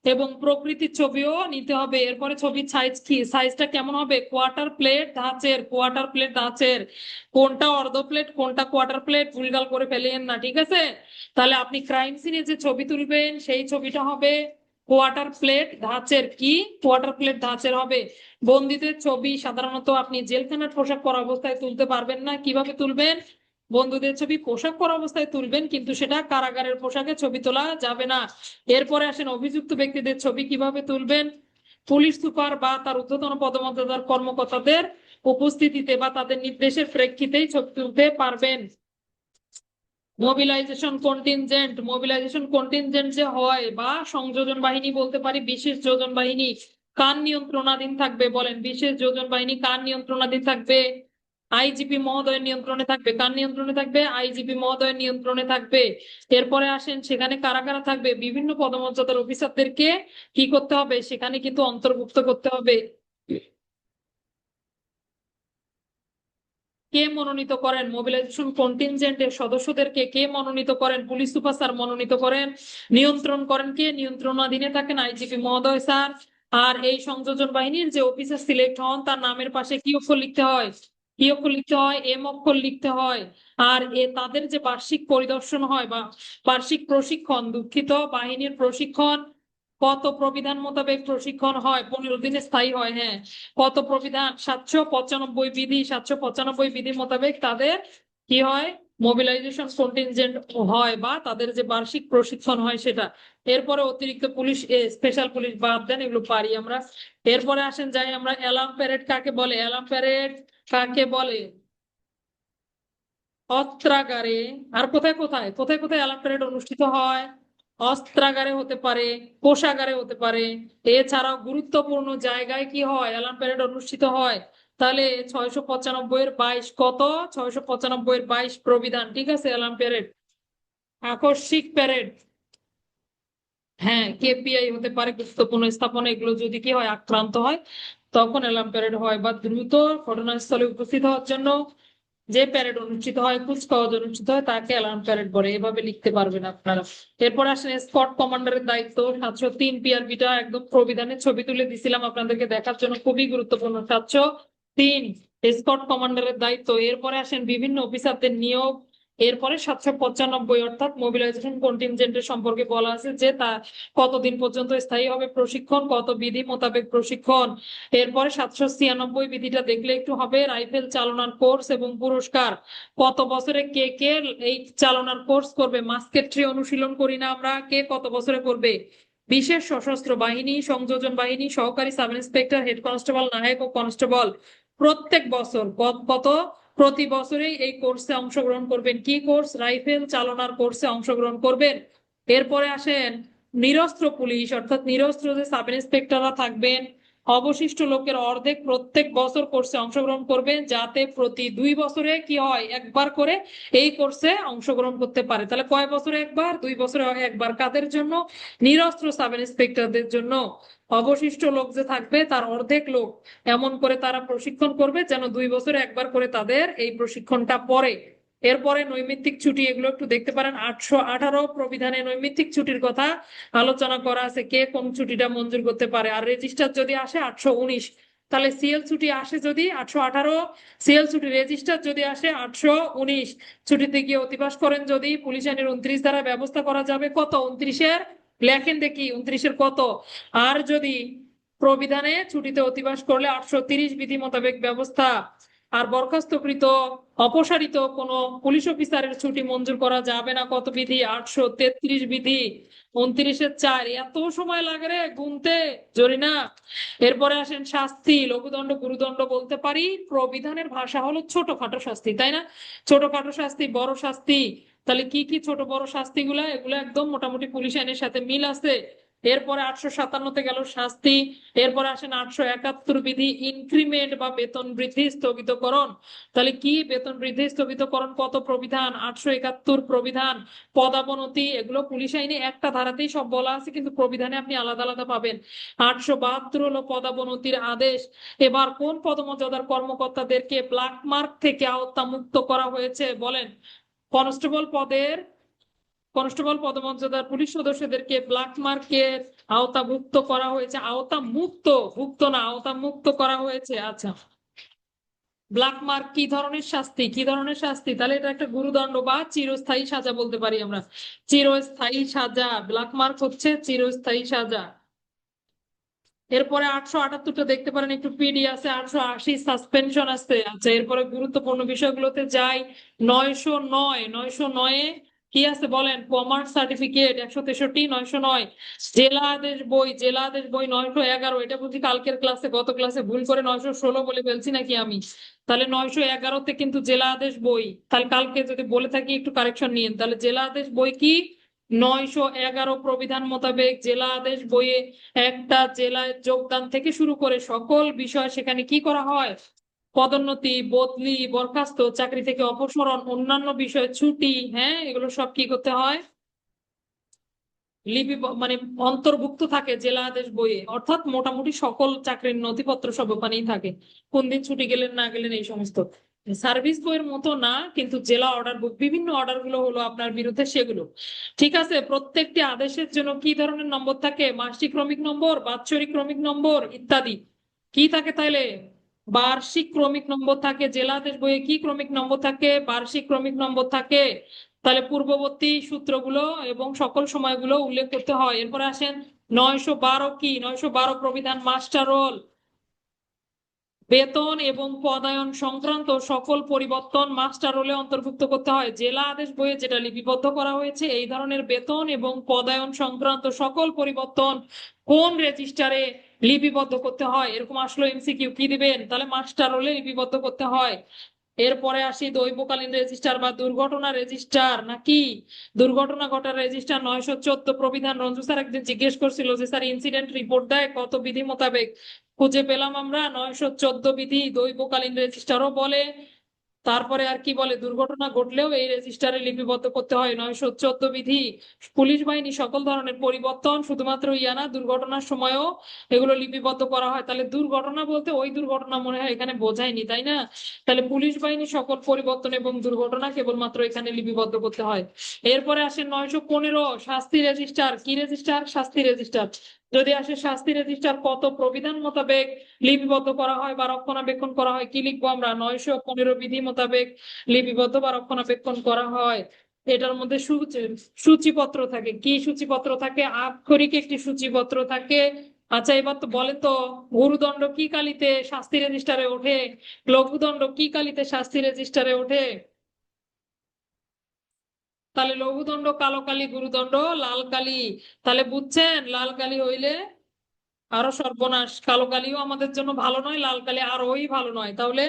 এবং প্রকৃতির ছবিও নিতে হবে। এরপরে ছবির সাইজ কি, সাইজটা কেমন হবে? কোয়ার্টার প্লেট ধাঁচের, কোয়ার্টার প্লেট ধাঁচের। কোনটা অর্ধ প্লেট কোনটা কোয়ার্টার প্লেট ভুলভাল করে ফেলেন না, ঠিক আছে? তাহলে আপনি ক্রাইম সিনে যে ছবি তুলবেন সেই ছবিটা হবে কোয়ার্টার প্লেট ধাঁচের। কি কোয়ার্টার প্লেট ধাঁচের হবে? বন্দীদের ছবি সাধারণত আপনি জেলখানার পোশাক পরা অবস্থায় তুলতে পারবেন না। কিভাবে তুলবেন? বন্ধুদের ছবি পোশাক পরা অবস্থায় তুলবেন, কিন্তু সেটা কারাগারের পোশাকে ছবি তোলা যাবে না। এরপরে আসেন অভিযুক্ত ব্যক্তিদের ছবি কিভাবে তুলবেন। পুলিশ সুপার বা তার ঊর্ধ্বতন পদমর্যাদার কর্মকর্তাদের উপস্থিতিতে বা তাদের নির্দেশের প্রেক্ষিতেই ছবি তুলতে পারবেন। মোবিলাইজেশন কন্টিনজেন্ট, মোবিলাইজেশন কন্টিনজেন্ট যে হয় বা সংযোজন বাহিনী বলতে পারি, বিশেষ যোজন বাহিনী কার নিয়ন্ত্রণাধীন থাকবে? বলেন, বিশেষ যোজন বাহিনী কার নিয়ন্ত্রণাধীন থাকবে? আইজিপি মহোদয়ের নিয়ন্ত্রণে থাকবে। কার নিয়ন্ত্রণে থাকবে? আইজিপি মহোদয়ের নিয়ন্ত্রণে থাকবে। এরপরে আসেন সেখানে কারা কারা থাকবে? বিভিন্ন পদমর্যাদার অফিসারদেরকে কি করতে হবে? সেখানে কিন্তু অন্তর্ভুক্ত করতে হবে। কে মনোনীত করেন? মোবিলাইজেশন কন্টিনজেন্টের সদস্যদেরকে কে মনোনীত করেন? পুলিশ সুপার স্যার মনোনীত করেন। নিয়ন্ত্রণ করেন কে? নিয়ন্ত্রণাধীনে থাকেন আইজিপি মহোদয় স্যার। আর এই সংযোজন বাহিনীর যে অফিসার সিলেক্ট হন তার নামের পাশে কি অক্ষর লিখতে হয়? কি অক্ষর লিখতে হয়? এম অক্ষর লিখতে হয়। আর তাদের যে বার্ষিক পরিদর্শন হয় বা বার্ষিক প্রশিক্ষণ, দুঃখিত, বাহিনীর প্রশিক্ষণ কত প্রবিধান মোতাবেক প্রশিক্ষণ হয়? 15 দিনে স্থায়ী হয়, হ্যাঁ। কত প্রবিধান? 795 বিধি। 795 বিধি মোতাবেক তাদের কি হয়? মোবিলাইজেশন কন্টিনজেন্ট হয় বা তাদের যে বার্ষিক প্রশিক্ষণ হয় সেটা। এরপরে অতিরিক্ত পুলিশ, স্পেশাল পুলিশ বাদ দেন, এগুলো পারি আমরা। এরপরে আসেন যাই আমরা, অ্যালার্ম প্যারেড কাকে বলে? অ্যালার্ম প্যারেড কাকে বলে? অস্ত্রাগারে। আর কোথায় কোথায় কোথায় কোথায় অ্যালার্ম প্যারেড অনুষ্ঠিত হয়? অস্ত্রাগারে হতে পারে, কোষাগারে হতে পারে। এছাড়াও গুরুত্বপূর্ণ জায়গায় কি হয়? অ্যালার্ম প্যারেড অনুষ্ঠিত হয়। তাহলে 695 এর 22 কত? 695 এর 22 প্রবিধান, ঠিক আছে। অ্যালার্ম প্যারেড, আকস্মিক প্যারেড, হ্যাঁ কেপিআই হতে পারে, গুরুত্বপূর্ণ স্থাপনা, এগুলো যদি কি হয়, আক্রান্ত হয়, তখন অ্যালার্ম প্যারেড হয়। বা দ্রুত ঘটনাস্থলে উপস্থিত হওয়ার জন্য যে প্যারেড অনুষ্ঠিত হয়, কুচকাওয়াজ অনুষ্ঠিত হয়, তাকে অ্যালার্ম প্যারেড বলে। এভাবে লিখতে পারবেন আপনারা। এরপর আসেন স্কট কমান্ডারের দায়িত্ব, 703 পিআরবিটা একদম প্রবিধানের ছবি তুলে দিছিলাম আপনাদেরকে দেখার জন্য, খুবই গুরুত্বপূর্ণ। 703 স্কট কমান্ডারের দায়িত্ব। এরপরে আসেন বিভিন্ন অফিসারদের নিয়োগ। এরপরে 795 অর্থাৎ মোবিলাইজেশন কন্টিনজেন্টের সম্পর্কে বলা আছে যে তা কতদিন পর্যন্ত স্থায়ী হবে প্রশিক্ষণ, কত বিধি মোতাবেক প্রশিক্ষণ। এরপরে 796 বিধিটা দেখলে একটু হবে, রাইফেল চালনার কোর্স এবং পুরস্কার। কত বছরে কে কে এই চালনার কোর্স করবে? মাস্কেট্রি অনুশীলন করি না আমরা, কে কত বছরে করবে? বিশেষ সশস্ত্র বাহিনী, সংযোজন বাহিনী, সহকারী সাব ইন্সপেক্টর, হেড কনস্টেবল, নায়ক ও কনস্টেবল প্রত্যেক বছর কত কত প্রতি বছরেই এই কোর্সে অংশগ্রহণ করবেন। কি কোর্স? রাইফেল চালনার কোর্সে অংশগ্রহণ করবেন। এরপরে আসেন নিরস্ত্র পুলিশ, অর্থাৎ নিরস্ত্র যে সাব ইন্সপেক্টররা থাকবেন, অবশিষ্ট লোকের অর্ধেক প্রত্যেক বছর কোর্সে অংশগ্রহণ করবেন, যাতে প্রতি 2 বছরে কি হয়, একবার করে এই কোর্সে অংশগ্রহণ করতে পারে। তাহলে কয় বছরে একবার? 2 বছরে একবার। কাদের জন্য? নিরস্ত্র সাব ইন্সপেক্টরদের জন্য। অবশিষ্ট লোক যে থাকবে তার অর্ধেক লোক এমন করে তারা প্রশিক্ষণ করবে যেন 2 বছরে একবার করে তাদের এই প্রশিক্ষণটা পড়ে। এরপরে নৈমিত্তিক ছুটি, এগুলো একটু দেখতে পারেন। 818 প্রবিধানে নৈমিত্তিক ছুটির কথা আলোচনা করা আছে, কে কোন ছুটিটা মঞ্জুর করতে পারে। আর রেজিস্টার যদি আসে 819, তাহলে সিএল ছুটি আসে যদি 818, সিএল ছুটি রেজিস্টার যদি আসে 819, ছুটিতে গিয়ে অতিবাস করেন যদি পুলিশ আইনের 29 দ্বারা ব্যবস্থা করা যাবে। কত? 29-এর লেখেন দেখি, 29-এর কত? আর যদি প্রবিধানে ছুটিতে অতিবাস করলে 830 বিধি মোতাবেক ব্যবস্থা। আর বরখাস্তকৃত অপসারিত কোন পুলিশ অফিসারের ছুটি মঞ্জুর করা যাবে না। কত বিধি? 833 বিধি। 29-এর 4। এত সময় লাগে রে গুনতে, জরিনা। এরপরে আসেন শাস্তি। লঘুদণ্ড গুরুদণ্ড বলতে পারি। প্রবিধানের ভাষা হলো ছোটখাটো শাস্তি, তাই না? ছোটখাটো শাস্তি, বড় শাস্তি। তাহলে কি কি ছোট বড় শাস্তিগুলা? এগুলো একদম মোটামুটি পুলিশ আইনের সাথে মিল আছে। এরপরে 857-তে গেল শাস্তি। এরপরে আসেন 871 বিধি, ইনক্রিমেন্ট বা বেতন বৃদ্ধি স্থগিতকরণ। তাহলে কি বেতন বৃদ্ধি স্থগিতকরণ? কত প্রবিধান? 871 প্রবিধান। পদাবনতি, এগুলো পুলিশ আইনে একটা ধারাতেই সব বলা আছে, কিন্তু প্রবিধানে আপনি আলাদা আলাদা পাবেন। 872 হলো পদাবনতির আদেশ। এবার কোন পদমর্যাদার কর্মকর্তাদেরকে ব্ল্যাক মার্ক থেকে আওতা মুক্ত করা হয়েছে বলেন? কনস্টেবল পদের, কনস্টেবল পদমর্যাদার পুলিশ সদস্যদেরকে ব্ল্যাক মার্কের আওতাভুক্ত করা হয়েছে। আওতা মুক্ত, ভুক্ত না, আওতা মুক্ত করা হয়েছে। আচ্ছা, ব্ল্যাক মার্ক কি ধরনের শাস্তি? কি ধরনের শাস্তি? তাহলে এটা একটা গুরুদণ্ড বা চিরস্থায়ী সাজা বলতে পারি আমরা। চিরস্থায়ী সাজা, ব্ল্যাক মার্ক হচ্ছে চিরস্থায়ী সাজা। এরপরে 878টা দেখতে পারেন, একটু পিডি আছে। 880 সাসপেনশন আছে। আচ্ছা, এরপরে গুরুত্বপূর্ণ বিষয়গুলোতে যাই। 909, 909-এ কি আছে বলেন? Commerce certificate. 163, 909 জেলা আদেশ বই। জেলা আদেশ বই 911। এটা বুঝি কালকের ক্লাসে, গত ক্লাসে ভুল করে 916 বলে ফেলছি নাকি আমি? তাহলে 911-তে কিন্তু জেলা আদেশ বই। তাহলে কালকে যদি বলে থাকি একটু কারেকশন নিন। তাহলে জেলা আদেশ বই কি? 911 প্রবিধান মোতাবেক জেলা আদেশ বইয়ে একটা জেলায় যোগদান থেকে শুরু করে সকল বিষয় সেখানে কি করা হয়? পদোন্নতি, বদলি, বরখাস্ত, চাকরি থেকে অপসারণ, অন্যান্য বিষয়, ছুটি, হ্যাঁ, এগুলো সব কি করতে হয়? লিপি মানে অন্তর্ভুক্ত থাকে জেলা আদেশ বইয়ে। অর্থাৎ মোটামুটি সকল চাকরির নথিপত্র সব ওখানেই থাকে, কোন দিন ছুটি গেলেন না গেলেন এই সমস্ত। সার্ভিস বইয়ের মতো না, কিন্তু জেলা অর্ডার বুক, বিভিন্ন অর্ডার গুলো হলো আপনার বিরুদ্ধে সেগুলো। ঠিক আছে। প্রত্যেকটি আদেশের জন্য কি ধরনের নম্বর থাকে? মাসিক ক্রমিক নম্বর, বাৎসরিক ক্রমিক নম্বর ইত্যাদি। কি থাকে তাইলে? বার্ষিক ক্রমিক নম্বর থাকে। জেলা আদেশ বইয়ে কি ক্রমিক নম্বর থাকে? বার্ষিক ক্রমিক নম্বর থাকে। তাহলে পূর্ববর্তী সূত্রগুলো এবং সকল সময়গুলো উল্লেখ করতে হয়। এরপরে আসেন 912 কি? 912 প্রবিধান মাস্টার রোল। বেতন এবং পদায়ন সংক্রান্ত সকল পরিবর্তন মাস্টার রোলে অন্তর্ভুক্ত করতে হয়। জেলা আদেশ বইয়ে যেটা লিপিবদ্ধ করা হয়েছে, এই ধরনের বেতন এবং পদায়ন সংক্রান্ত সকল পরিবর্তন কোন রেজিস্টারে লিপিবদ্ধ করতে হয়? এরকম আসলো এমসিকিউ, কি দিবেন? তাহলে মাস্টার রোলে লিপিবদ্ধ করতে হয়। এরপরে আসি দৈবকালীন রেজিস্টার বা দুর্ঘটনা রেজিস্টার নাকি দুর্ঘটনা ঘটার রেজিস্টার। 914 প্রবিধান। রঞ্জু স্যার একদিন জিজ্ঞেস করছিল যে স্যার ইনসিডেন্ট রিপোর্ট দেয় কত বিধি মোতাবেক? খুঁজে পেলাম আমরা 914 বিধি দৈবকালীন রেজিস্টারও বলে। তারপরে আর কি বলে? দুর্ঘটনা ঘটলেও এই রেজিস্টারে লিপিবদ্ধ করতে হয়। 914 বিধি। পুলিশ বাহিনী সকল ধরনের পরিবর্তন, শুধুমাত্র ইয়ানা, দুর্ঘটনার সময়ও এগুলো লিপিবদ্ধ করা হয়। তাহলে দুর্ঘটনা বলতে ওই দুর্ঘটনা মনে হয় এখানে বোঝায়নি, তাই না? তাহলে পুলিশ বাহিনী সকল পরিবর্তন এবং দুর্ঘটনা কেবলমাত্র এখানে লিপিবদ্ধ করতে হয়। এরপরে আসে 915 শাস্তি রেজিস্টার। কি রেজিস্টার? শাস্তি রেজিস্টার। যদি আসে শাস্তি রেজিস্টার কত প্রবিধান মোতাবেক লিপিবদ্ধ করা হয় বা রক্ষণাবেক্ষণ করা হয়? কি লিখবো আমরা? 915 বিধি মোতাবেক লিপিবদ্ধ বা রক্ষণাবেক্ষণ করা হয়। এটার মধ্যে সূচিপত্র থাকে। কি সূচিপত্র থাকে? আক্ষরিক একটি সূচিপত্র থাকে। আচ্ছা, এবার তো বলেন তো, গুরুদণ্ড কি কালিতে শাস্তি রেজিস্টারে ওঠে? লঘুদণ্ড কি কালিতে শাস্তি রেজিস্টারে ওঠে? তাহলে লঘুদণ্ড কালো কালি, গুরুদণ্ড লাল কালি। তাহলে বুঝছেন, লাল কালি হইলে আরো সর্বনাশ, কালো কালিও আমাদের জন্য ভালো নয়, লাল কালি আরোই ভালো নয়। তাহলে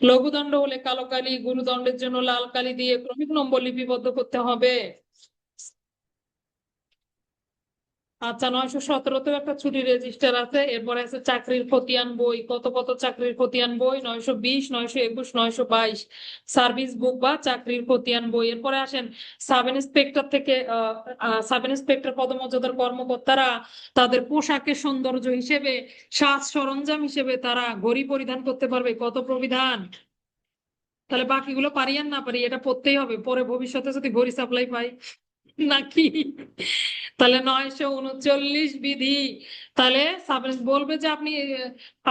লঘুদণ্ড হলে কালো কালি, গুরুদণ্ডের জন্য লাল কালি দিয়ে ক্রমিক নম্বর লিপিবদ্ধ করতে হবে। আচ্ছা, 917তেও একটা ছুটির রেজিস্টার আছে। এরপরে আছে চাকরির খতিয়ান বই, কত কত চাকরির খতিয়ান বই, 920, 921, 922 সার্ভিস বুক বা চাকরির খতিয়ান বই। এরপরে আসেন সাব ইন্সপেক্টর থেকে সাব ইন্সপেক্টর পদমর্যাদার কর্মকর্তারা তাদের পোশাকের সৌন্দর্য হিসেবে, সাজ সরঞ্জাম হিসেবে তারা ঘড়ি পরিধান করতে পারবে। কত প্রবিধান? তাহলে বাকিগুলো পারি আর না পারি, এটা পড়তেই হবে পরে ভবিষ্যতে যদি ঘড়ি সাপ্লাই পাই নাকি। তাহলে 939 বিধি। তাহলে সাবরেন্স বলবে যে আপনি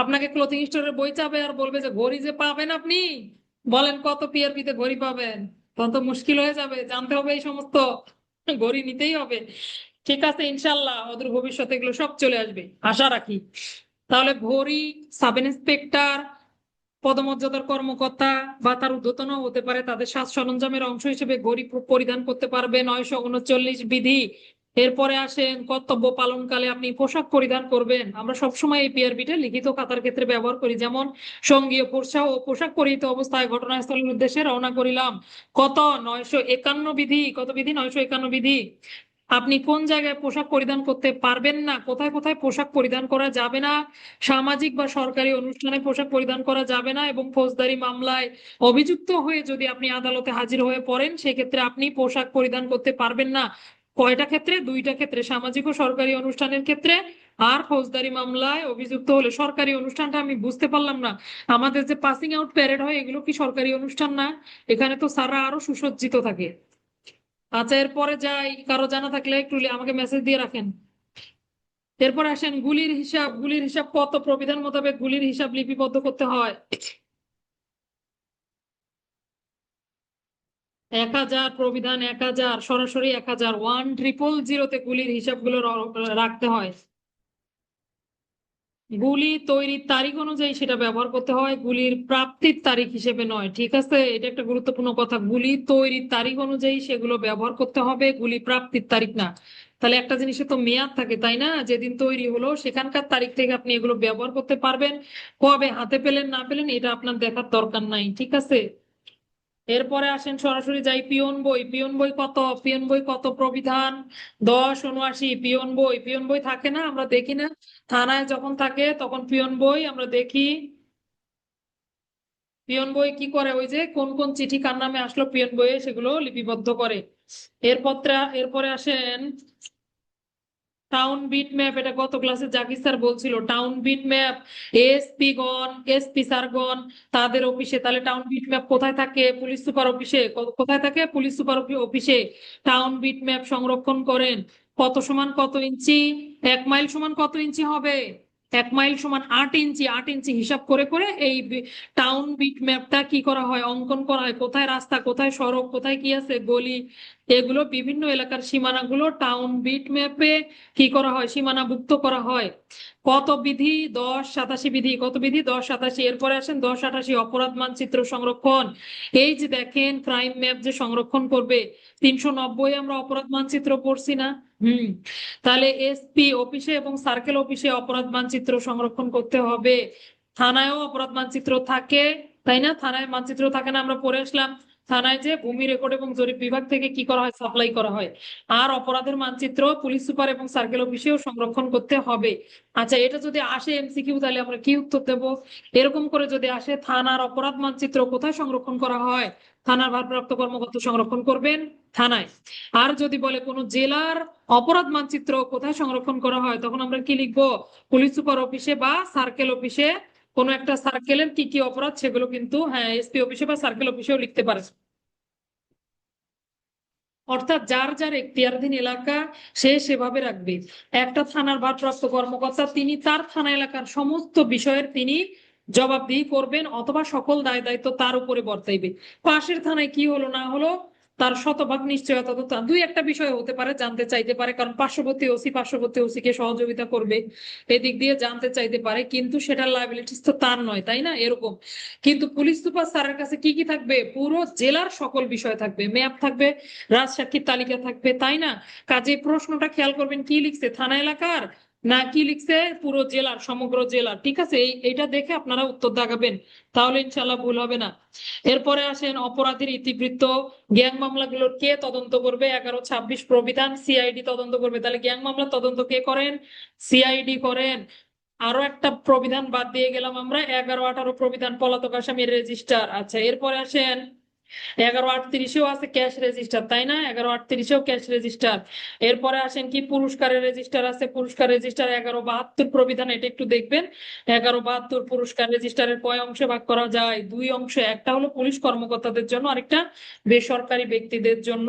আপনাকে ক্লোথিং স্টোরের বই চাবে আর বলবে যে ঘড়ি যে পাবেন আপনি, বলেন কত পিআরপি তে ঘড়ি পাবেন। তখন তো মুশকিল হয়ে যাবে, জানতে হবে এই সমস্ত, ঘড়ি নিতেই হবে। ঠিক আছে, ইনশাল্লাহ অদূর ভবিষ্যতে এগুলো সব চলে আসবে আশা রাখি। তাহলে ঘড়ি, সাব ইন্সপেক্টর, পদমর্যাদার কর্মকর্তা বা তার ঊর্ধ্বতন হতে পারে, তাদের সাজ সরঞ্জামের অংশ হিসেবে ঘড়ি পরিধান করতে পারবে। 939 বিধি। এরপরে আসেন কর্তব্য পালনকালে আপনি পোশাক পরিধান করবেন। আমরা সবসময় এই পিআরবিটা লিখিত খাতার ক্ষেত্রে ব্যবহার করি, যেমন সঙ্গীয় পোশাক ও পোশাক পরিহিত অবস্থায় ঘটনাস্থলের উদ্দেশ্যে রওনা করিলাম। কত? 951 বিধি। কত বিধি? 951 বিধি। আপনি কোন জায়গায় পোশাক পরিধান করতে পারবেন না, কোথায় কোথায় পোশাক পরিধান করা যাবে না, সামাজিক বা সরকারি অনুষ্ঠানে পোশাক পরিধান করা যাবে না, এবং ফৌজদারি মামলায় অভিযুক্ত হয়ে যদি আপনি আদালতে হাজির হয়ে পড়েন সেক্ষেত্রে আপনি পোশাক পরিধান করতে পারবেন না। কয়টা ক্ষেত্রে? দুইটা ক্ষেত্রে, সামাজিক ও সরকারি অনুষ্ঠানের ক্ষেত্রে। আর ফৌজদারি মামলায় অভিযুক্ত হলে। সরকারি অনুষ্ঠানটা আমি বুঝতে পারলাম না, আমাদের যে পাসিং আউট প্যারেড হয় এগুলো কি সরকারি অনুষ্ঠান না? এখানে তো স্যাররা আরো সুসজ্জিত থাকে। আচ্ছা, এরপরে যাই, কারো জানা থাকলে একটু আমাকে মেসেজ দিয়ে রাখেন। এরপর আসেন গুলির হিসাব। গুলির হিসাব কত প্রবিধান মোতাবেক গুলির হিসাব লিপিবদ্ধ করতে হয়? 1000 প্রবিধান, 1000 সরাসরি 1000, 1000তে গুলির হিসাবগুলো রাখতে হয়। গুলি তৈরির তারিখ অনুযায়ী সেটা ব্যবহার করতে হয়, গুলির প্রাপ্তির তারিখ হিসেবে নয়। ঠিক আছে, এটা একটা গুরুত্বপূর্ণ কথা। গুলি তৈরির তারিখ অনুযায়ী সেগুলো ব্যবহার করতে হবে, গুলি প্রাপ্তির তারিখ না। তাহলে একটা জিনিসে তো মেয়াদ থাকে, তাই না? যেদিন তৈরি হলো সেখানকার তারিখ থেকে আপনি এগুলো ব্যবহার করতে পারবেন। কবে হাতে পেলেন না পেলেন এটা আপনার দেখার দরকার নাই। ঠিক আছে। এরপরে আসেন সরাসরি যাই পিয়ন বই। পিয়ন বই কত? পিয়ন বই কত প্রবিধান? 1079 পিয়ন বই। পিয়ন বই থাকে না, আমরা দেখি না? থানায় যখন থাকে তখন পিয়ন বই আমরা দেখি। পিয়ন বই কি করে? ওই যে কোন কোন চিঠি কার নামে আসলো পিয়ন বইয়ে সেগুলো লিপিবদ্ধ করে। এরপরে আসেন টাউন বিট ম্যাপ। এটা গত ক্লাসে জাকির স্যার বলছিল, টাউন বিট ম্যাপ এসপি গণ, এসপি স্যারগণ তাদের অফিসে। তাহলে টাউন বিট ম্যাপ কোথায় থাকে? পুলিশ সুপার অফিসে। কোথায় থাকে? পুলিশ সুপার অফিসে টাউন বিট ম্যাপ সংরক্ষণ করেন। কত সমান কত ইঞ্চি? 1 মাইল সমান কত ইঞ্চি হবে? 1 মাইল সমান 8 ইঞ্চি। 8 ইঞ্চি হিসাব করে করে এই টাউন বিট ম্যাপটা কি করা হয়? অঙ্কন করা হয়। কোথায় রাস্তা, কোথায় সড়ক, কোথায় কি আছে গলি, এগুলো বিভিন্ন এলাকার সীমানাগুলো টাউন বিট ম্যাপে কি করা হয়? সীমানাভুক্ত করা হয়। কত বিধি? 1087 বিধি। কত বিধি? 1087। এরপরে আসেন 1088 অপরাধ মানচিত্র সংরক্ষণ। এই যে দেখেন ক্রাইম ম্যাপ যে সংরক্ষণ করবে, 390 আমরা অপরাধ মানচিত্র পড়ছি না? হুম। তাহলে এসপি অফিসে এবং সার্কেল অফিসে অপরাধ মানচিত্র সংরক্ষণ করতে হবে। থানায়ও অপরাধ মানচিত্র থাকে, তাই না? থানায় মানচিত্র থাকে না, আমরা পড়ে আসলাম। থানায় যে ভূমি রেকর্ড এবং জরিপ বিভাগ থেকে কি করা হয়? সাপ্লাই করা হয়। আর অপরাধের মানচিত্র পুলিশ সুপার এবং সার্কেল অফিসেও সংরক্ষণ করতে হবে। আচ্ছা, এটা যদি আসে এমসিকিউ তাহলে আমরা কি উত্তর দেব? এরকম করে যদি আসে, থানার অপরাধ মানচিত্র কোথায় সংরক্ষণ করা হয়? থানার ভারপ্রাপ্ত কর্মকর্তা সংরক্ষণ করবেন, থানায়। আর যদি বলে কোন জেলার অপরাধ মানচিত্র কোথায় সংরক্ষণ করা হয়, তখন আমরা কি লিখবো? পুলিশ সুপার অফিসে বা সার্কেল অফিসে। কোনো একটা সার্কেলের কি কি অপরাধ সেগুলো কিন্তু, হ্যাঁ, এসপি অফিসে বা সার্কেল অফিসেও লিখতে পারে। অর্থাৎ যার যার এখতিয়ারাধীন এলাকা সে সেভাবে রাখবে। একটা থানার ভারপ্রাপ্ত কর্মকর্তা তিনি তার থানা এলাকার সমস্ত বিষয়ের তিনি জবাবদিহি করবেন, অথবা সকল দায় দায়িত্ব তার উপরে বর্তাইবে। পাশের থানায় কি হলো না হলো তার শতভাগ নিশ্চয়তা তো দুই একটা বিষয় হতে পারে, জানতে চাইতে পারে, কারণ পার্শ্ববর্তী ওসি কে সহযোগিতা করবে, এদিক দিয়ে জানতে চাইতে পারে, কিন্তু সেটার লায়াবিলিটিস তো তার নয়, তাই না? এরকম। কিন্তু পুলিশ সুপার স্যারের কাছে কি কি থাকবে? পুরো জেলার সকল বিষয় থাকবে, ম্যাপ থাকবে, রাজসাক্ষীর তালিকা থাকবে, তাই না? কাজে প্রশ্নটা খেয়াল করবেন, কি লিখছে? থানা এলাকার না কি লিখছে পুরো জেলার, সমগ্র জেলার, ঠিক আছে। এইটা দেখে আপনারা উত্তর দাগাবেন, তাহলে ইনশাল্লাহ ভুল হবে না। এরপরে আসেন অপরাধীর ইতিবৃত্ত। গ্যাং মামলাগুলোর কে তদন্ত করবে? 11-26 প্রবিধান সিআইডি তদন্ত করবে। তাহলে গ্যাং মামলা তদন্ত কে করেন? সিআইডি করেন। আরো একটা প্রবিধান বাদ দিয়ে গেলাম আমরা, 11-18 প্রবিধান পলাতক আসামির রেজিস্টার। আচ্ছা, এরপরে আসেন 11-38-এও আছে ক্যাশ রেজিস্টার, তাই না? 11-38-এও ক্যাশ রেজিস্টার। এরপরে আসেন কি পুরস্কারের রেজিস্টার আছে, পুরস্কার রেজিস্টার 11-72 প্রবিধান, এটা একটু দেখবেন। 11-72 পুরস্কার রেজিস্টারের কয় অংশে ভাগ করা যায়? দুই অংশে, একটা হলো পুলিশ কর্মকর্তাদের জন্য, আরেকটা বেসরকারি ব্যক্তিদের জন্য।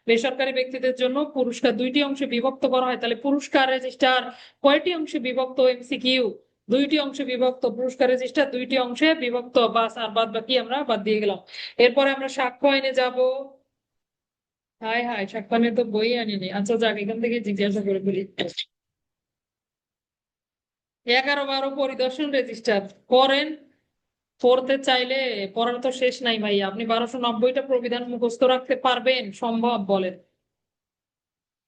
বেসরকারি ব্যক্তিদের জন্য পুরস্কার দুইটি অংশে বিভক্ত করা হয়। তাহলে পুরস্কার রেজিস্টার কয়টি অংশে বিভক্ত? এমসিকিউ দুইটি অংশে বিভক্ত। পুরস্কার রেজিস্টার দুইটি অংশে বিভক্ত, বাস। আর বাদ বাকি আমরা বাদ দিয়ে গেলাম। এরপরে আমরা সাক্ষ্য আইনে যাব। হাই হাই, সাক্ষ্য আইনে তো বই আনিনি। আচ্ছা যাক, এখান থেকে জিজ্ঞাসা করে বলি। 11-12 পরিদর্শন রেজিস্টার করেন। পড়তে চাইলে পড়ার তো শেষ নাই ভাই। আপনি 1290টা প্রবিধান মুখস্থ রাখতে পারবেন? সম্ভব বলেন?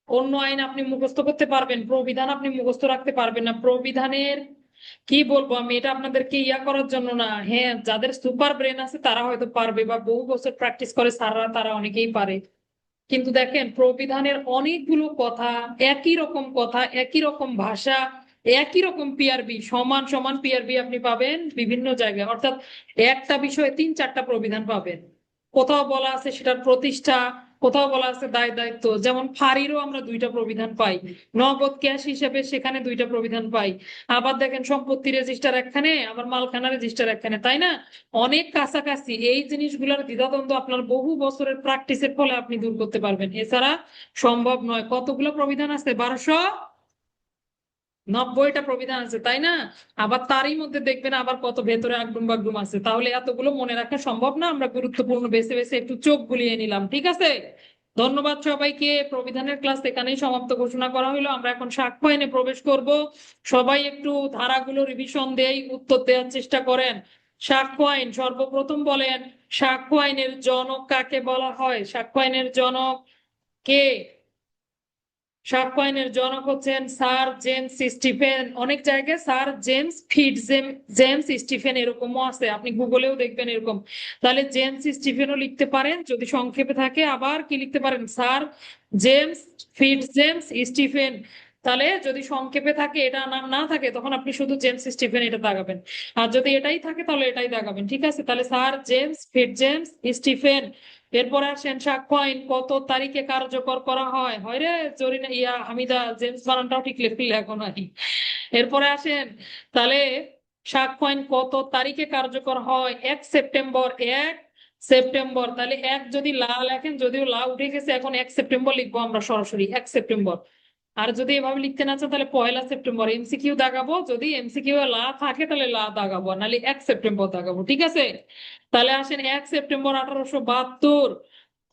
অন্য আইন আপনি মুখস্থ করতে পারবেন, প্রবিধান আপনি মুখস্থ রাখতে পারবেন না। প্রবিধানের কি বলবো আমি, এটা আপনাদেরকে ইয়া করার জন্য না। হ্যাঁ, যাদের সুপার ব্রেন আছে তারা হয়তো পারবে, বা বহু বছর প্র্যাকটিস করে স্যাররা, তারা অনেকেই পারে। কিন্তু দেখেন, প্রবিধানের অনেকগুলো কথা, একই রকম কথা, একই রকম ভাষা, একই রকম পিআরবি, সমান সমান পিআরবি আপনি পাবেন বিভিন্ন জায়গায়। অর্থাৎ একটা বিষয়ে 3-4টা প্রবিধান পাবেন। কোথাও বলা আছে সেটার প্রতিষ্ঠা, কোথাও বলা আছে দায় দায়িত্ব। যেমন ফাঁড়িরও আমরা 2টা প্রবিধান পাই, নগদ ক্যাশ হিসেবে সেখানে 2টা প্রবিধান পাই। আবার দেখেন সম্পত্তি রেজিস্টার একখানে, আবার মালখানা রেজিস্টার একখানে, তাই না? অনেক কাছাকাছি। এই জিনিসগুলোর দ্বিধাদ্বন্দ্ব আপনার বহু বছরের প্র্যাকটিসের ফলে আপনি দূর করতে পারবেন, এছাড়া সম্ভব নয়। কতগুলো প্রবিধান আছে? 1290টা প্রবিধান আছে, তাই না? আবার তারই মধ্যে দেখবেন আবার কত ভেতরে আগডুম বাগডুম আছে। তাহলে এতগুলো মনে রাখা সম্ভব না। আমরা গুরুত্বপূর্ণ বেছে বেছে একটু চোখ বুলিয়ে নিলাম, ঠিক আছে। ধন্যবাদ সবাইকে। প্রবিধানের ক্লাস এখানেই সমাপ্ত ঘোষণা করা হলো। আমরা এখন সাক্ষ্য আইনে প্রবেশ করব। সবাই একটু ধারাগুলো রিভিশন দেই, উত্তর দেওয়ার চেষ্টা করেন। সাক্ষ্য আইন সর্বপ্রথম বলেন, সাক্ষ্য আইনের জনক কাকে বলা হয়? সাক্ষ্য আইনের জনক কে? সাক্ষ্য আইনের জনক হচ্ছেন স্যার জেমস স্টিফেন। অনেক জায়গায় স্যার জেমস জেমস স্টিফেন এরকমও আছে, আপনি গুগলেও দেখবেন এরকম। তাহলে জেমস স্টিফেনও লিখতে পারেন যদি সংক্ষেপে থাকে। আবার কি লিখতে পারেন? Sir James James Stephen. তাহলে যদি সংক্ষেপে থাকে, এটা নাম না থাকে, তখন আপনি শুধু জেমস স্টিফেন এটা দাগাবেন। আর যদি এটাই থাকে তাহলে এটাই দাগাবেন, ঠিক আছে। তাহলে স্যার জেমস জেমস স্টিফেন। এরপরে আসেন সাক্ষ্য আইন কত তারিখে কার্যকর করা হয়? হয় রে জরিনা ইয়া হামিদা, জেমস বানানটাও ঠিক লিখলে এখন আনি। এরপরে আসেন, তাহলে সাক্ষ্য আইন কত তারিখে কার্যকর হয়? 1 সেপ্টেম্বর। 1 সেপ্টেম্বর। তাহলে এক যদি লা লেখেন, যদিও লা উঠে গেছে, এখন 1 সেপ্টেম্বর লিখবো আমরা সরাসরি, 1 সেপ্টেম্বর। আর যদি এভাবে লিখতে না চান তাহলে 1 সেপ্টেম্বর। এমসিকিউ দাগাবো, যদি এমসিকিউ লা থাকে তাহলে লা দাগাবো, নাহলে 1 সেপ্টেম্বর দাগাবো, ঠিক আছে। তাহলে আসেন 1 সেপ্টেম্বর 1872।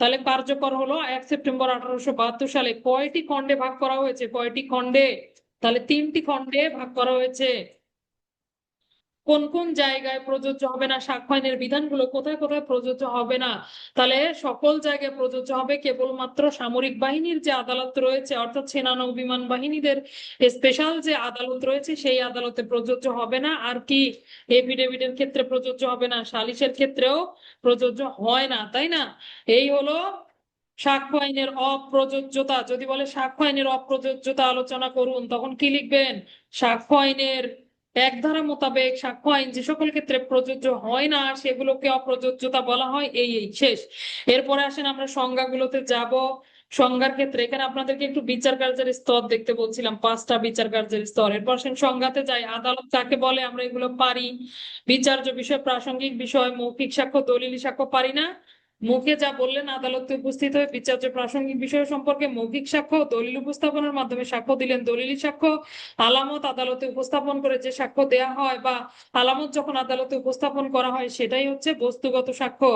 তাহলে কার্যকর হলো 1 সেপ্টেম্বর 1872 সালে। কয়টি খণ্ডে ভাগ করা হয়েছে? কয়টি খণ্ডে? তাহলে 3টি খণ্ডে ভাগ করা হয়েছে। কোন কোন জায়গায় প্রযোজ্য হবে না? সাক্ষ্য আইনের বিধানগুলো কোথায় কোথায় প্রযোজ্য হবে না? তাহলে সকল জায়গায় প্রযোজ্য হবে, কেবলমাত্র সামরিক বাহিনীর যে আদালত রয়েছে, অর্থাৎ সেনা নৌ বিমান বাহিনীদের স্পেশাল যে আদালত রয়েছে সেই আদালতে প্রযোজ্য হবে না। আর কি? এফিডেভিটের ক্ষেত্রে প্রযোজ্য হবে না, সালিসের ক্ষেত্রেও প্রযোজ্য হয় না, তাই না? এই হলো সাক্ষ্য আইনের অপ্রযোজ্যতা। যদি বলে সাক্ষ্য আইনের অপ্রযোজ্যতা আলোচনা করুন, তখন কি লিখবেন? সাক্ষ্য আইনের 1 ধারা মোতাবেক সাক্ষ্য আইন যে সকল ক্ষেত্রে প্রযোজ্য হয় না সেগুলোকে অপ্রযোজ্যতা বলা হয়। এই শেষ। এরপরে আসেন আমরা সংজ্ঞাগুলোতে যাব। সংজ্ঞার ক্ষেত্রে এখানে আপনাদেরকে একটু বিচার কার্যের স্তর দেখতে বলছিলাম, 5টা বিচার কার্যের স্তর। এরপর আসেন সংজ্ঞাতে যাই। আদালত কাকে বলে? আমরা এগুলো পারি। বিচার্য বিষয়, প্রাসঙ্গিক বিষয়, মৌখিক সাক্ষ্য, দলিলি সাক্ষ্য পারি না? মুখে যা বললেন আদালতে উপস্থিত হয়ে বিচার্য প্রাসঙ্গিক বিষয় সম্পর্কে মৌখিক সাক্ষ্য, দলিল উপস্থাপনের মাধ্যমে সাক্ষ্য দিলেন দলিলি সাক্ষ্য। আলামত আদালতে উপস্থাপন করে যে সাক্ষ্য দেয়া হয়, বা আলামত যখন আদালতে উপস্থাপন করা হয়, সেটাই হচ্ছে বস্তুগত সাক্ষ্য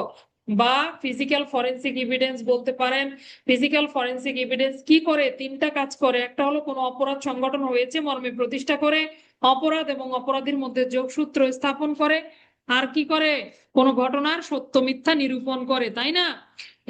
বা ফিজিক্যাল ফরেনসিক এভিডেন্স বলতে পারেন। ফিজিক্যাল ফরেনসিক এভিডেন্স কি করে? 3টা কাজ করে। একটা হলো কোনো অপরাধ সংগঠন হয়েছে মর্মে প্রতিষ্ঠা করে, অপরাধ এবং অপরাধীর মধ্যে যোগসূত্র স্থাপন করে, আর কি করে, কোন ঘটনার সত্য মিথ্যা নিরূপণ করে, তাই না?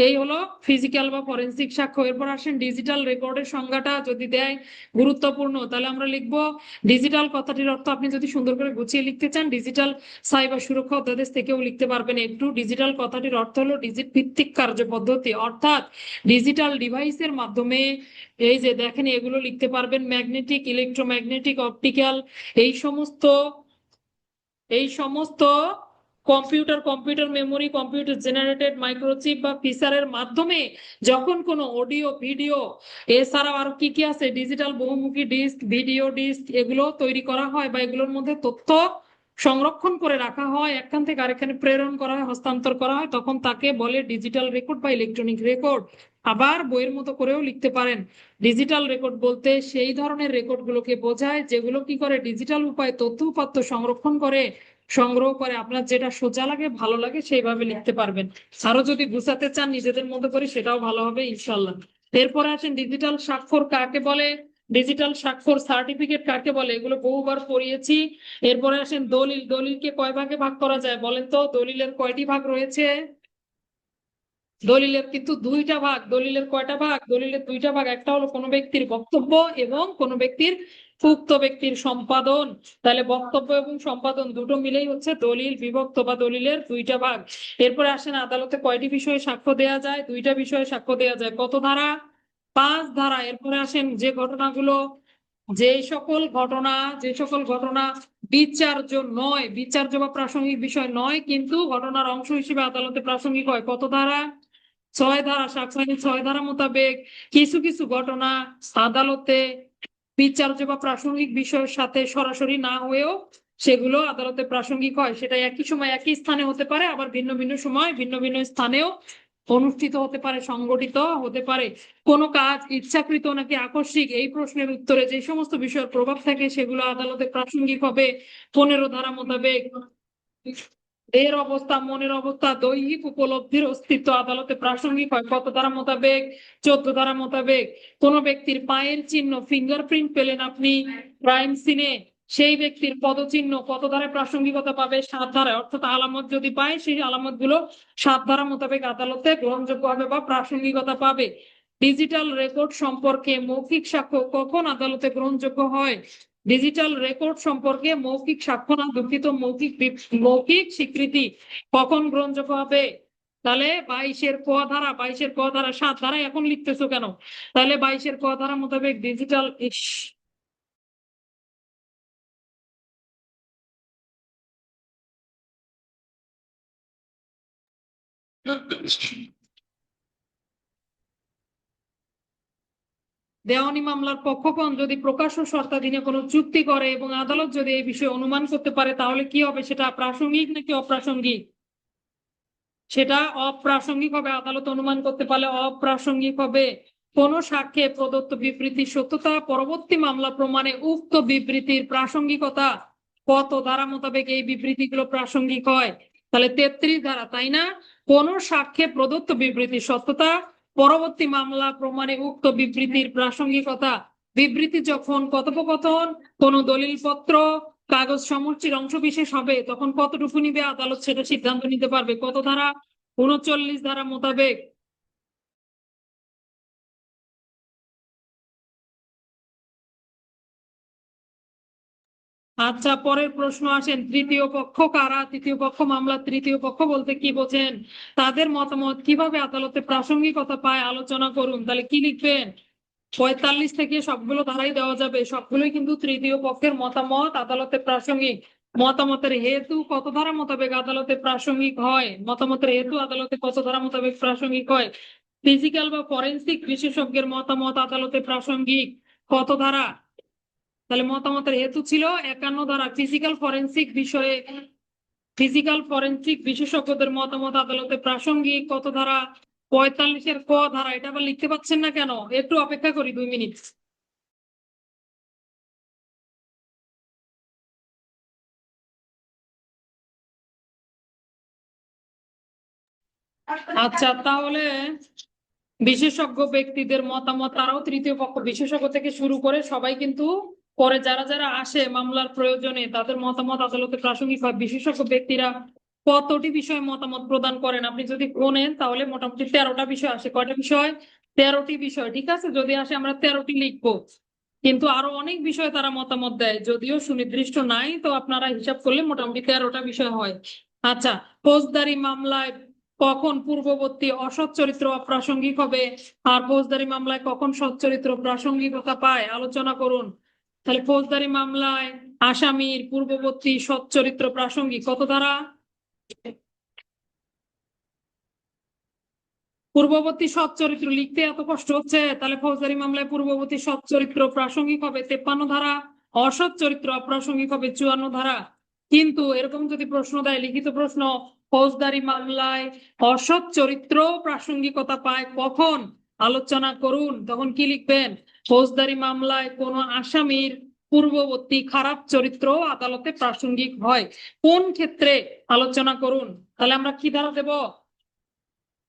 এই হলো ফিজিক্যাল বা ফরেনসিক সাক্ষ্য। এরপর আসেন ডিজিটাল রেকর্ডের সংজ্ঞাটা যদি দেয় গুরুত্বপূর্ণ, তাহলে আমরা লিখবো ডিজিটাল কথাটির অর্থ, আপনি যদি সুন্দর করে গুছিয়ে লিখতে চান ডিজিটাল সাইবার সুরক্ষা অধ্যাদেশ থেকেও লিখতে পারবেন। একটু ডিজিটাল কথাটির অর্থ হলো ডিজিট ভিত্তিক কার্যপদ্ধতি, অর্থাৎ ডিজিটাল ডিভাইসের মাধ্যমে, এই যে দেখেন এগুলো লিখতে পারবেন, ম্যাগনেটিক, ইলেকট্রোম্যাগনেটিক, অপটিক্যাল, এই সমস্ত এই সমস্ত computer memory, computer generated microchip বা ফিচারের মাধ্যমে যখন কোনো অডিও ভিডিও, এছাড়াও আর কি কি আছে, ডিজিটাল বহুমুখী ডিস্ক, ভিডিও ডিস্ক, এগুলো তৈরি করা হয় বা এগুলোর মধ্যে তথ্য সংরক্ষণ করে রাখা হয়, একখান থেকে আরেকখানে প্রেরণ করা হয়, হস্তান্তর করা হয়, তখন তাকে বলে ডিজিটাল রেকর্ড বা ইলেকট্রনিক রেকর্ড। আবার বইয়ের মতো করেও লিখতে পারেন, ডিজিটাল রেকর্ড বলতে সেই ধরনের রেকর্ড গুলোকে বোঝায় যেগুলো কি করে, ডিজিটাল উপায়ে তথ্য উপাত্ত সংরক্ষণ করে, সংগ্রহ করে। আপনার যেটা সোজা লাগে, ভালো লাগে, সেইভাবে লিখতে পারবেন। আরো যদি গুছাতে চান নিজেদের মতো করে, সেটাও ভালো হবে ইনশাল্লাহ। এরপরে আসেন ডিজিটাল স্বাক্ষর কাকে বলে, ডিজিটাল স্বাক্ষর সার্টিফিকেট কাকে বলে, এগুলো বহুবার পড়িয়েছি। এরপরে আসেন দলিল, দলিলকে কয় ভাগে ভাগ করা যায় বলেন তো, দলিলের কয়টি ভাগ রয়েছে? দলিলের কিন্তু দুইটা ভাগ। দলিলের কয়টা ভাগ? দলিলের দুইটা ভাগ, একটা হলো কোনো ব্যক্তির বক্তব্য এবং কোনো ব্যক্তির, উক্ত ব্যক্তির সম্পাদন। তাহলে বক্তব্য এবং সম্পাদন দুটো মিলেই হচ্ছে দলিল। বিভক্ত বা দলিলের দুইটা ভাগ। এরপরে আসেন আদালতে কয়টি বিষয়ে সাক্ষ্য দেওয়া যায়? দুইটা বিষয়ে সাক্ষ্য দেওয়া যায়। কত ধারা? 5 ধারা। এরপরে আসেন যে ঘটনাগুলো, যে সকল ঘটনা, যে সকল ঘটনা বিচার্য নয়, বিচার্য বা প্রাসঙ্গিক বিষয় নয়, কিন্তু ঘটনার অংশ হিসেবে আদালতে প্রাসঙ্গিক হয়, কত ধারা? 6 ধারা। সাকসাইনি 6 ধারা মোতাবেক কিছু কিছু ঘটনা আদালতে বিচার্য বা প্রাসঙ্গিক বিষয়ের সাথে সরাসরি না হয়েও সেগুলো আদালতে প্রাসঙ্গিক হয়। সেটা একই সময় একই স্থানে হতে পারে, আবার ভিন্ন ভিন্ন সময় ভিন্ন ভিন্ন স্থানেও অনুষ্ঠিত হতে পারে, সংগঠিত হতে পারে। কোন কাজ ইচ্ছাকৃত নাকি আকস্মিক, এই প্রশ্নের উত্তরে যে সমস্ত বিষয়ের প্রভাব থাকে সেগুলো আদালতে প্রাসঙ্গিক হবে 15 ধারা মোতাবেক। এর অবস্থা, মনের অবস্থা, দৈহিক উপলব্ধির অস্তিত্ব আদালতে প্রাসঙ্গিক হয়, কত ধারা মোতাবেক? 14 ধারা মোতাবেক। কোন ব্যক্তির পায়ের চিহ্ন, ফিঙ্গারপ্রিন্ট পেলেন আপনি ক্রাইম সিনে, সেই ব্যক্তির পদচিহ্ন কত ধারায় প্রাসঙ্গিকতা পাবে? 7 ধারায়। অর্থাৎ আলামত যদি পায়, সেই আলামত গুলো 7 ধারা মোতাবেক আদালতে গ্রহণযোগ্য হবে বা প্রাসঙ্গিকতা পাবে। ডিজিটাল রেকর্ড সম্পর্কে মৌখিক সাক্ষ্য কখন আদালতে গ্রহণযোগ্য হয়? ডিজিটাল রেকর্ড সম্পর্কে মৌখিক সাক্ষ্য না, দুঃখিত, মৌখিক স্বীকৃতি কখন গ্রহণযোগ্য হবে? তাহলে 22-এর ক ধারা, 22-এর ক ধারা। 7 ধারায় এখন লিখতেছো কেন? তাহলে 22-এর ক ধারা মোতাবেক ডিজিটাল, দেওয়ানি মামলার পক্ষগণ যদি প্রকাশ্য শর্তাধীনে কোনো চুক্তি করে এবং আদালত যদি এই বিষয়ে অনুমান করতে পারে, তাহলে কি হবে? সেটা প্রাসঙ্গিক নাকি অপ্রাসঙ্গিক? সেটা অপ্রাসঙ্গিক হবে। আদালত অনুমান করতে পারলে অপ্রাসঙ্গিক হবে। কোন সাক্ষ্যে প্রদত্ত বিবৃতির সত্যতা পরবর্তী মামলা প্রমাণে উক্ত বিবৃতির প্রাসঙ্গিকতা কত ধারা মোতাবেক এই বিবৃতিগুলো প্রাসঙ্গিক হয়? তাহলে 33 ধারা, তাই না? কোন সাক্ষ্যে প্রদত্ত বিবৃতির সত্যতা পরবর্তী মামলা প্রমাণে উক্ত বিবৃতির প্রাসঙ্গিকতা, বিবৃতি যখন কথোপকথন, কোন দলিলপত্র, কাগজ সমষ্টির অংশ বিশেষ হবে, তখন কতটুকু নিবে আদালত সেটা সিদ্ধান্ত নিতে পারবে, কত ধারা? 39 ধারা মোতাবেক। আচ্ছা, পরের প্রশ্ন আসেন, তৃতীয় পক্ষ কারা? তৃতীয় পক্ষ মামলার তৃতীয় পক্ষ বলতে কি বোঝেন? তাদের মতামত কিভাবে আদালতে প্রাসঙ্গিকতা পায় আলোচনা করুন। তাহলে কি লিখবেন? 45 থেকে সবগুলো ধারাই দেওয়া যাবে, সবগুলোই কিন্তু তৃতীয় পক্ষের মতামত আদালতে প্রাসঙ্গিক। মতামতের হেতু কত ধারা মোতাবেক আদালতে প্রাসঙ্গিক হয়? মতামতের হেতু আদালতে কত ধারা মোতাবেক প্রাসঙ্গিক হয়? ফিজিক্যাল বা ফরেনসিক বিশেষজ্ঞের মতামত আদালতে প্রাসঙ্গিক, কত ধারা? তাহলে মতামতের হেতু ছিল 51 ধারা। ফিজিক্যাল ফরেনসিক বিশেষজ্ঞদের মতামত আদালতে প্রাসঙ্গিক, কত ধারা? 45-এর ক ধারা। এটা আবার লিখতে পাচ্ছেন না কেন? একটু অপেক্ষা করি 2 মিনিট। আচ্ছা, তাহলে বিশেষজ্ঞ ব্যক্তিদের মতামত, তারাও তৃতীয় পক্ষ, বিশেষজ্ঞ থেকে শুরু করে সবাই কিন্তু পরে যারা যারা আসে মামলার প্রয়োজনে তাদের মতামত আদালতে প্রাসঙ্গিক হয়। বিশেষজ্ঞ ব্যক্তিরা কতটি বিষয়ে মতামত প্রদান করেন আপনি যদি গোনেন তাহলে মোটামুটি 13টা বিষয় আসে। কয়টা বিষয়? 13টি বিষয়। ঠিক আছে, যদি আসে আমরা 13টি লিখবো, কিন্তু আরো অনেক বিষয় তারা মতামত দেয়, যদিও সুনির্দিষ্ট নাই, তো আপনারা হিসাব করলে মোটামুটি 13টা বিষয় হয়। আচ্ছা, ফৌজদারি মামলায় কখন পূর্ববর্তী অসৎ চরিত্র অপ্রাসঙ্গিক হবে আর ফৌজদারি মামলায় কখন সৎ চরিত্র প্রাসঙ্গিকতা পায় আলোচনা করুন। তাহলে ফৌজদারি মামলায় আসামির পূর্ববর্তী সৎ চরিত্র প্রাসঙ্গিক কত ধারা? পূর্ববর্তী সৎ চরিত্র লিখতে এত কষ্ট হচ্ছে, তাহলে ফৌজদারি মামলায় পূর্ববর্তী সৎ চরিত্র প্রাসঙ্গিক হবে 53 ধারা, অসৎ চরিত্র অপ্রাসঙ্গিক হবে 54 ধারা। কিন্তু এরকম যদি প্রশ্ন দেয়, লিখিত প্রশ্ন, ফৌজদারি মামলায় অসৎ চরিত্র প্রাসঙ্গিকতা পায় কখন আলোচনা করুন, তখন কি লিখবেন? ফৌজদারি মামলায় কোনো আসামির পূর্ববর্তী খারাপ চরিত্র আদালতে প্রাসঙ্গিক হয় কোন ক্ষেত্রে আলোচনা করুন। তাহলে আমরা কি ধারা দেব?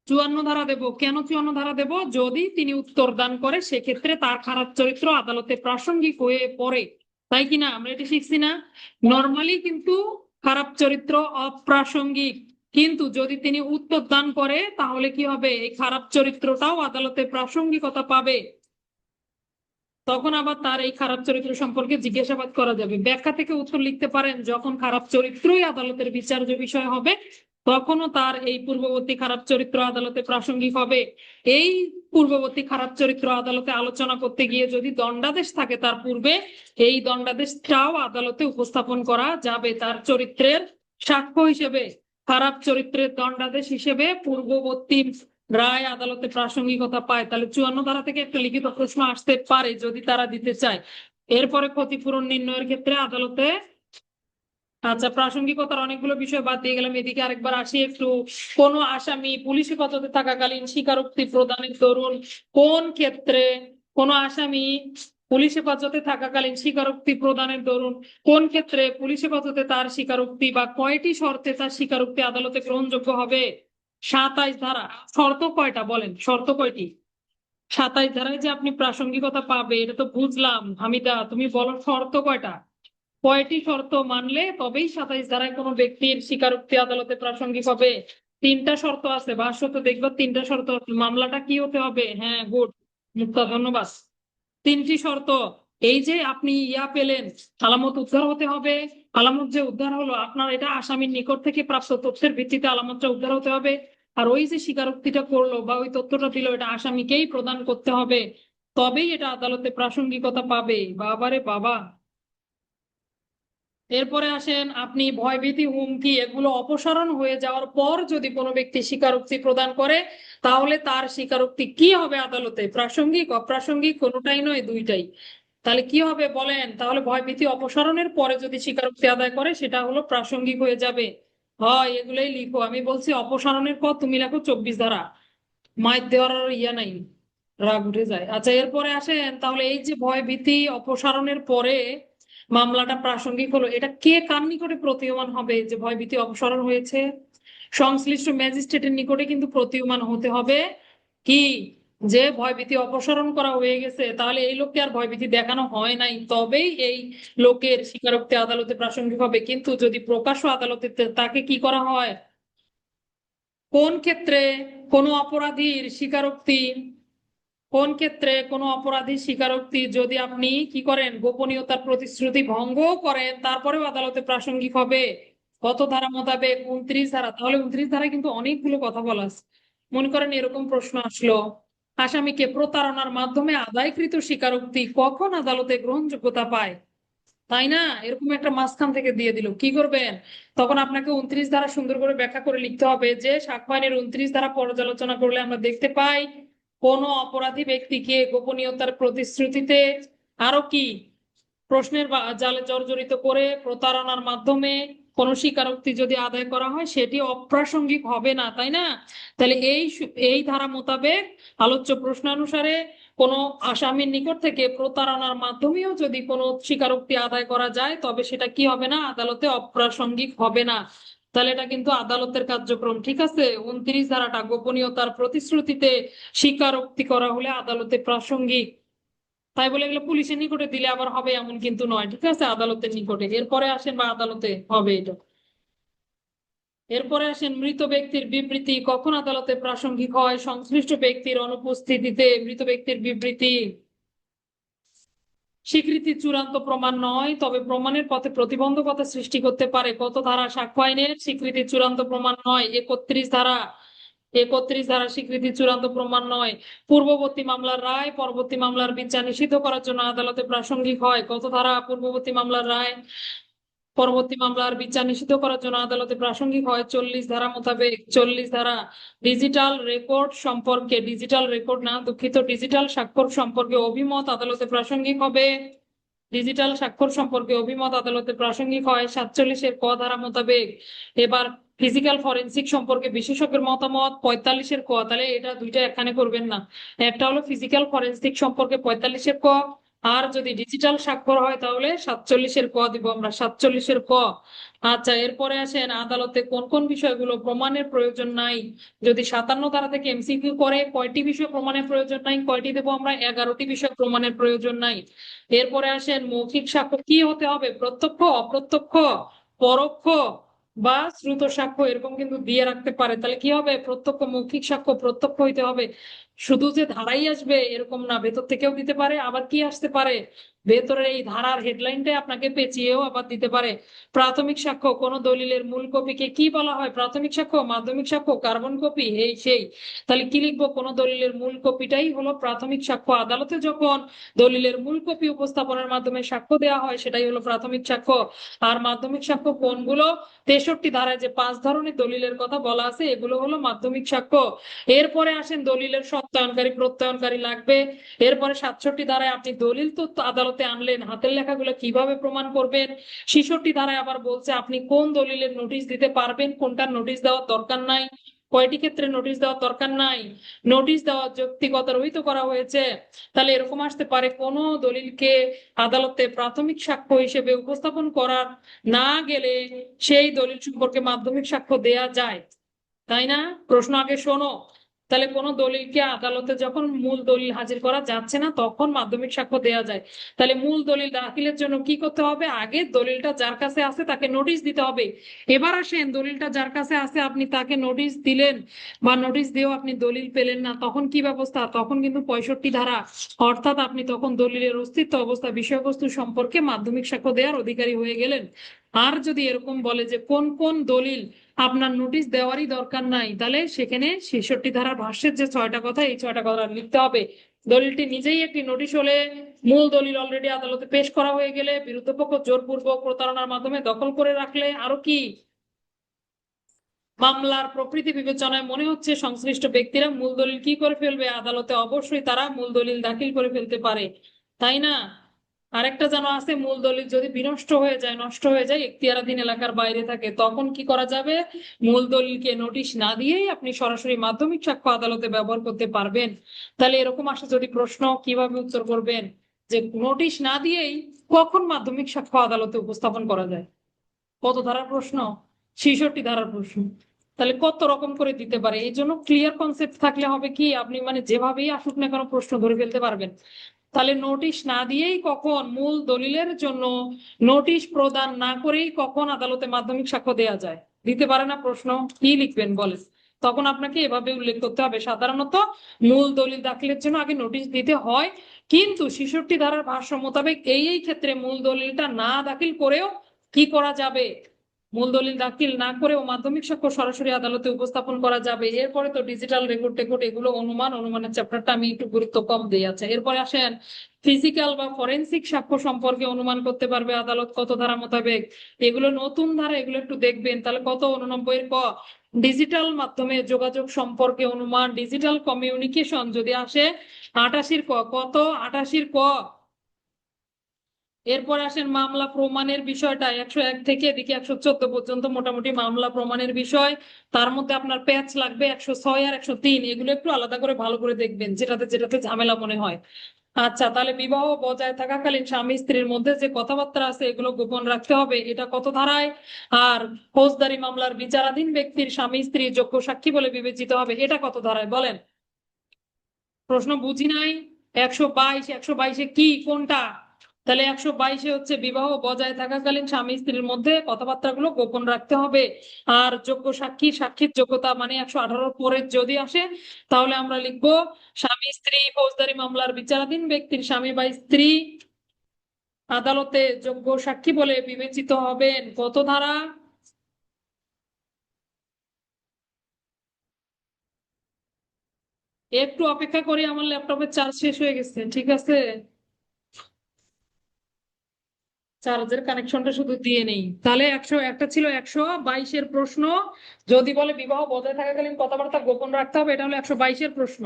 54 ধারা দেব। কেন 54 ধারা দেব? যদি তিনি উত্তর দান করে সেক্ষেত্রে তার খারাপ চরিত্র আদালতে প্রাসঙ্গিক হয়ে পড়ে, তাই কিনা? আমরা এটা শিখছি না? নর্মালি কিন্তু খারাপ চরিত্র অপ্রাসঙ্গিক, কিন্তু যদি তিনি উত্তর দান করে তাহলে কি হবে? এই খারাপ চরিত্রটাও আদালতে প্রাসঙ্গিকতা পাবে। তখন আবার তার এই খারাপ চরিত্র সম্পর্কে জিজ্ঞাসাবাদ করা যাবে। ব্যাখ্যা থেকে উত্তর লিখতে পারেন, যখন খারাপ চরিত্রই আদালতের বিচার্য বিষয় হবে তখনও তার এই পূর্ববর্তী খারাপ চরিত্র আদালতে প্রাসঙ্গিক হবে। এই পূর্ববর্তী খারাপ চরিত্র আদালতে আলোচনা করতে গিয়ে যদি দণ্ডাদেশ থাকে তার পূর্বে, এই দণ্ডাদেশটাও আদালতে উপস্থাপন করা যাবে তার চরিত্রের সাক্ষ্য হিসেবে। খারাপ চরিত্রের দণ্ডাদেশ হিসেবে পূর্ববর্তী রায় আদালতে প্রাসঙ্গিকতা পায়। তাহলে 54 ধারা থেকে একটা লিখিত প্রশ্ন আসতে পারে যদি তারা দিতে চায়। এরপরে ক্ষতিপূরণ নির্ণয়ের ক্ষেত্রে আদালতে, আচ্ছা, প্রাসঙ্গিকতার অনেকগুলো বিষয় বাদ দিয়ে গেলাম, এদিকে আরেকবার আসি একটু। কোন আসামি পুলিশ হেফাজতে থাকাকালীন স্বীকারোক্তি প্রদানের দরুন কোন ক্ষেত্রে, কোন আসামি পুলিশ হেফাজতে থাকাকালীন স্বীকারোক্তি প্রদানের দরুন কোন ক্ষেত্রে পুলিশ হেফাজতে তার স্বীকারোক্তি বা কয়টি শর্তে তার স্বীকারোক্তি আদালতে গ্রহণযোগ্য হবে? 27 ধারা। শর্ত কয়টা বলেন, শর্ত কয়টি? 27 ধারায় যে আপনি প্রাসঙ্গিকতা পাবে এটা তো বুঝলাম, হামিদা তুমি বলো শর্ত কয়টা? কয়টি শর্ত মানলে তবেই 27 ধারায় কোনো ব্যক্তির স্বীকারোক্তি আদালতে প্রাসঙ্গিক হবে? 3টা শর্ত আছে, ভাষ্যতে দেখবো 3টা শর্ত। মামলাটা কি হতে হবে? হ্যাঁ, গুড মুক্তা, ধন্যবাদ। 3টি শর্ত। এই যে আপনি পেলেন, আলামত উদ্ধার হতে হবে। আলামত যে উদ্ধার হলো আপনার, এটা আসামির নিকট থেকে প্রাপ্ত তথ্যের ভিত্তিতে আলামতটা উদ্ধার হতে হবে। আর ওই যে স্বীকারোক্তিটা করলো বা ওই তথ্যটা দিল এটা আসামিকেই প্রদান করতে হবে, তবেই এটা আদালতে প্রাসঙ্গিকতা পাবে। বাবারে বাবা। এরপরে আসেন আপনি ভয়ভীতি, হুমকি এগুলো অপসারণ হয়ে যাওয়ার পর যদি কোনো ব্যক্তি স্বীকারোক্তি প্রদান করে তাহলে তার স্বীকারোক্তি কি হবে আদালতে? প্রাসঙ্গিক, অপ্রাসঙ্গিক? কোনোটাই নয়, দুইটাই। তাহলে কি হবে বলেন? তাহলে ভয়ভীতি অপসারণের পরে যদি স্বীকারোক্তি আদায় করে সেটা হলো প্রাসঙ্গিক হয়ে যাবে। হয় এগুলোই লিখো, আমি বলছি অপসারণের পর তুমি লেখো 24 ধারা, মাইর দেওয়ার আর নাই, রাগ উঠে যায়। আচ্ছা, এরপরে আসেন তাহলে এই যে ভয়ভীতি অপসারণের পরে মামলাটা প্রাসঙ্গিক হলো, এটা কে কার নিকটে প্রতীয়মান হবে যে ভয়ভীতি অপসারণ হয়েছে? সংশ্লিষ্ট ম্যাজিস্ট্রেটের নিকটে কিন্তু প্রতীয়মান হতে হবে কি, যে ভয়ভীতি অপসারণ করা হয়ে গেছে, তাহলে এই লোককে আর ভয়ভীতি দেখানো হয় নাই, তবেই এই লোকের স্বীকারোক্তি আদালতে প্রাসঙ্গিক হবে। কিন্তু যদি প্রকাশ্য আদালতে তাকে কি করা হয়, কোন ক্ষেত্রে কোনো অপরাধীর স্বীকারোক্তি, কোন ক্ষেত্রে কোনো অপরাধী স্বীকারোক্তি যদি আপনি কি করেন, গোপনীয়তার প্রতিশ্রুতি ভঙ্গ করেন, তারপরেও আদালতে প্রাসঙ্গিক হবে। কত ধারা মোতাবেক? 29 ধারা। তাহলে 29 ধারায় কিন্তু অনেকগুলো কথা বলা আছে। মনে করেন এরকম প্রশ্ন আসলো, আসামিকে প্রতারণার মাধ্যমে আদায়কৃত স্বীকারোক্তি কখন আদালতে গ্রহণযোগ্যতা পায়, তাই না? এরকম একটা মাঝখান থেকে দিয়ে দিল, কি করবেন? তখন আপনাকে 29 ধারা সুন্দর করে ব্যাখ্যা করে লিখতে হবে যে সাক্ষ্য আইনের 29 ধারা পর্যালোচনা করলে আমরা দেখতে পাই কোন অপরাধী ব্যক্তিকে গোপনীয়তার প্রতিশ্রুতিতে আরো কি প্রশ্নের জালে জর্জরিত করে প্রতারণার মাধ্যমে কোন স্বীকারোক্তি যদি আদায় করা হয় সেটি অপ্রাসঙ্গিক হবে না, তাই না? তাহলে এই ধারা মোতাবেক আলোচ্য প্রশ্নানুসারে কোনো আসামির নিকট থেকে প্রতারণার মাধ্যমেও যদি কোনো স্বীকারোক্তি আদায় করা যায় তবে সেটা কি হবে না, আদালতে অপ্রাসঙ্গিক হবে না। তাহলে এটা কিন্তু আদালতের কার্যক্রম। ঠিক আছে, 29 ধারাটা গোপনীয়তার প্রতিশ্রুতিতে স্বীকারোক্তি করা হলে আদালতে প্রাসঙ্গিক। তাই বলে এগুলো পুলিশের নিকটে দিলে আবার হবে এমন কিন্তু নয়, ঠিক আছে, আদালতের নিকটে এরপরে আসেন বা আদালতে হবে এটা। এরপরে আসেন মৃত ব্যক্তির বিবৃতি কখন আদালতে প্রাসঙ্গিক হয়। সংশ্লিষ্ট ব্যক্তির অনুপস্থিতিতে মৃত ব্যক্তির বিবৃতি স্বীকৃতি চূড়ান্ত প্রমাণ নয়, তবে প্রমাণের পথে প্রতিবন্ধকতা সৃষ্টি করতে পারে। কত ধারা? সাক্ষ্য আইনের স্বীকৃতি চূড়ান্ত প্রমাণ নয়। 31 ধারা। 31 ধারা স্বীকৃতি চূড়ান্ত প্রমাণ নয়। পূর্ববর্তী মামলার রায় পরবর্তী মামলার বিচার নিষিদ্ধ করার জন্য আদালতে প্রাসঙ্গিক হয়। কত ধারা? পূর্ববর্তী মামলার রায় পরবর্তী মামলার বিচার নিষিদ্ধ করার জন্য আদালতে প্রাসঙ্গিক হয় 40 ধারা মোতাবেক। 40 ধারা ডিজিটাল রেকর্ড সম্পর্কে, ডিজিটাল রেকর্ড না দুঃখিত, ডিজিটাল স্বাক্ষর সম্পর্কে অভিমত আদালতে প্রাসঙ্গিক হবে। ডিজিটাল স্বাক্ষর সম্পর্কে অভিমত আদালতে প্রাসঙ্গিক হয় 47-ক ধারা মোতাবেক। এবার ফিজিক্যাল ফরেনসিক সম্পর্কে বিশেষজ্ঞের মতামত 45-ক। তাহলে এটা দুইটা এখানে করবেন না, একটা হলো ফিজিক্যাল ফরেনসিক সম্পর্কে 45-ক, আর যদি ডিজিটাল স্বাক্ষর হয় তাহলে 47-ক দিব আমরা, 47-ক। আচ্ছা, এরপরে আসেন আদালতে কোন কোন বিষয়গুলো প্রমাণের প্রয়োজন নাই। যদি 57 ধারা থেকে এমসিকিউ করে কয়টি বিষয় প্রমাণের প্রয়োজন নাই, কয়টি দেবো আমরা? 11টি বিষয় প্রমাণের প্রয়োজন নাই। এরপরে আসেন মৌখিক সাক্ষ্য কি হতে হবে? প্রত্যক্ষ, অপ্রত্যক্ষ, পরোক্ষ বা শ্রুত সাক্ষ্য, এরকম কিন্তু দিয়ে রাখতে পারে। তাহলে কি হবে? প্রত্যক্ষ, মৌখিক সাক্ষ্য প্রত্যক্ষ হইতে হবে। শুধু যে ধারাই আসবে এরকম না, ভেতর থেকেও দিতে পারে। আবার কি আসতে পারে? ভেতরের এই ধারার হেডলাইনটাই আপনাকে পেঁচিয়েও আবার দিতে পারে। প্রাথমিক সাক্ষ্য কোন দলিলের মূল কপিকে কি বলা হয়? প্রাথমিক সাক্ষ্য, মাধ্যমিক সাক্ষ্য, কার্বন কপি, এই সেই। তাহলে কি লিখবো? কোন দলিলের মূল কপিটাই হলো প্রাথমিক সাক্ষ্য। আদালতে যখন দলিলের মূল কপি উপস্থাপনের মাধ্যমে সাক্ষ্য দেওয়া হয় সেটাই হলো প্রাথমিক সাক্ষ্য। আর মাধ্যমিক সাক্ষ্য কোনগুলো? 63 ধারায় যে 5 ধরনের দলিলের কথা বলা আছে এগুলো হলো মাধ্যমিক সাক্ষ্য। এরপরে আসেন দলিলের সত্যায়নকারী প্রত্যয়নকারী লাগবে। এরপরে 67 ধারায় আপনি দলিল তো আদালতে আনলেন, হাতের লেখাগুলো কিভাবে প্রমাণ করবেন। 66 ধারায় আবার বলছে আপনি কোন দলিলের নোটিশ দিতে পারবেন, কোনটার নোটিশ দেওয়ার দরকার নাই, কয়টি ক্ষেত্রে নোটিশ দেওয়ার দরকার নাই, নোটিশ দেওয়ার যৌক্তিকতা রহিত করা হয়েছে। তাহলে এরকম আসতে পারে কোন দলিলকে আদালতে প্রাথমিক সাক্ষ্য হিসেবে উপস্থাপন করার না গেলে সেই দলিল সম্পর্কে মাধ্যমিক সাক্ষ্য দেয়া যায়, তাই না? প্রশ্ন আগে শোনো। তাহলে কোন দলিলকে আদালতে যখন মূল দলিল হাজির করা যাচ্ছে না তখন মাধ্যমিক সাক্ষ্য দেয়া যায়। তাহলে মূল দলিল দাখিলের জন্য কি করতে হবে? আগে দলিলটা যার কাছে আছে তাকে নোটিশ দিতে হবে। এবার আসেন দলিলটা যার কাছে আছে আপনি তাকে নোটিশ দিলেন বা নোটিশ দিয়েও আপনি দলিল পেলেন না, তখন কি ব্যবস্থা? তখন কিন্তু 65 ধারা, অর্থাৎ আপনি তখন দলিলের অস্তিত্ব অবস্থা বিষয়বস্তু সম্পর্কে মাধ্যমিক সাক্ষ্য দেওয়ার অধিকারী হয়ে গেলেন। আর যদি এরকম বলে যে কোন কোন দলিল আপনার নোটিশ দেওয়ারই দরকার নাই, তাহলে সেখানে 66 ধারার ভাষ্যের যে 6টা কথা এই 6টা কথা লিখতে হবে। দলিলটি নিজেই একটি নোটিশ হলে, মূল দলিল অলরেডি আদালতে পেশ করা হয়ে গেলে, বিরুদ্ধ পক্ষ জোরপূর্বক প্রতারণার মাধ্যমে দখল করে রাখলে, আরো কি? মামলার প্রকৃতি বিবেচনায় মনে হচ্ছে সংশ্লিষ্ট ব্যক্তিরা মূল দলিল কি করে ফেলবে, আদালতে অবশ্যই তারা মূল দলিল দাখিল করে ফেলতে পারে, তাই না? আরেকটা যেন আছে, মূল দলিল যদি বিনষ্ট হয়ে যায়, নষ্ট হয়ে যায়, এখতিয়ারাধীন এলাকার বাইরে থাকে, তখন কি করা যাবে? মূল দলিলকে নোটিশ না দিয়েই আপনি সরাসরি মাধ্যমিক সাক্ষ্য আদালতে ব্যবহার করতে পারবেন। তাহলে এরকম আসে যদি প্রশ্ন, কিভাবে উত্তর করবেন? যে নোটিশ না দিয়েই কখন মাধ্যমিক সাক্ষ্য আদালতে উপস্থাপন করা যায়? কত ধারার প্রশ্ন? 66 ধারার প্রশ্ন। তাহলে কত রকম করে দিতে পারে। এই জন্য ক্লিয়ার কনসেপ্ট থাকলে হবে কি, আপনি মানে যেভাবেই আসুক না কেন প্রশ্ন ধরে ফেলতে পারবেন। তাহলে নোটিশ না দিয়েই কখন, মূল দলিলের জন্য নোটিশ প্রদান না করেই কখন আদালতে মাধ্যমিক সাক্ষ্য দেয়া যায়? দিতে পারে না প্রশ্ন, কি লিখবেন বলেন? তখন আপনাকে এভাবে উল্লেখ করতে হবে সাধারণত মূল দলিল দাখিলের জন্য আগে নোটিশ দিতে হয়, কিন্তু 66 ধারার ভাষ্য মোতাবেক এই এই ক্ষেত্রে মূল দলিলটা না দাখিল করেও কি করা যাবে? মূল দলিল দাখিল না করেও মাধ্যমিক সাক্ষ্য সরাসরি আদালতে উপস্থাপন করা যাবে। এরপরে তো ডিজিটাল রেকর্ড টেকর্ড এগুলো অনুমানের চ্যাপ্টারটা আমি একটু গুরুত্ব কম দিয়ে আছে। এরপরে আসেন ফিজিক্যাল বা ফরেনসিক সাক্ষ্য সম্পর্কে অনুমান করতে পারবে আদালত কত ধারা মোতাবেক। এগুলো নতুন ধারা, এগুলো একটু দেখবেন। তাহলে কত? 89-এর ক। ডিজিটাল মাধ্যমে যোগাযোগ সম্পর্কে অনুমান, ডিজিটাল কমিউনিকেশন যদি আসে 88-র ক। কত? 88-র ক। এরপর আসেন মামলা প্রমাণের বিষয়টা 101 থেকে এদিকে 114 পর্যন্ত মোটামুটি মামলা প্রমাণের বিষয়। তার মধ্যে আপনার প্যাচ লাগবে 106 আর 103, এগুলো একটু আলাদা করে ভালো করে দেখবেন যেটাতে যেটাতে ঝামেলা মনে হয়। আচ্ছা, তাহলে বিবাহ বজায় থাকাকালীন স্বামী স্ত্রীর মধ্যে যে কথাবার্তা আছে এগুলো গোপন রাখতে হবে, এটা কত ধারায়? আর ফৌজদারি মামলার বিচারাধীন ব্যক্তির স্বামী স্ত্রী যোগ্য সাক্ষী বলে বিবেচিত হবে, এটা কত ধারায় বলেন? প্রশ্ন বুঝি নাই। 122, 122-এ কি কোনটা? তাহলে 122-এ হচ্ছে বিবাহ বজায় থাকাকালীন স্বামী স্ত্রীর মধ্যে কথাবার্তাগুলো গোপন রাখতে হবে। আর যোগ্য সাক্ষী, সাক্ষীর যোগ্যতা মানে 118 পরে যদি আসে তাহলে আমরা লিখবো স্বামী স্ত্রী ফৌজদারি মামলার বিচারাধীন ব্যক্তির স্বামী বা স্ত্রী আদালতে যোগ্য সাক্ষী বলে বিবেচিত হবেন। কত ধারা? একটু অপেক্ষা করি, আমার ল্যাপটপের চার্জ শেষ হয়ে গেছে, ঠিক আছে? চার্জের কানেকশনটা শুধু দিয়ে নেই। তাহলে একটা ছিল 122-এর প্রশ্ন, যদি বলে বিবাহ বজায় থাকাকালীন কথাবার্তা গোপন রাখতে হবে, এটা হলো 122-এর প্রশ্ন।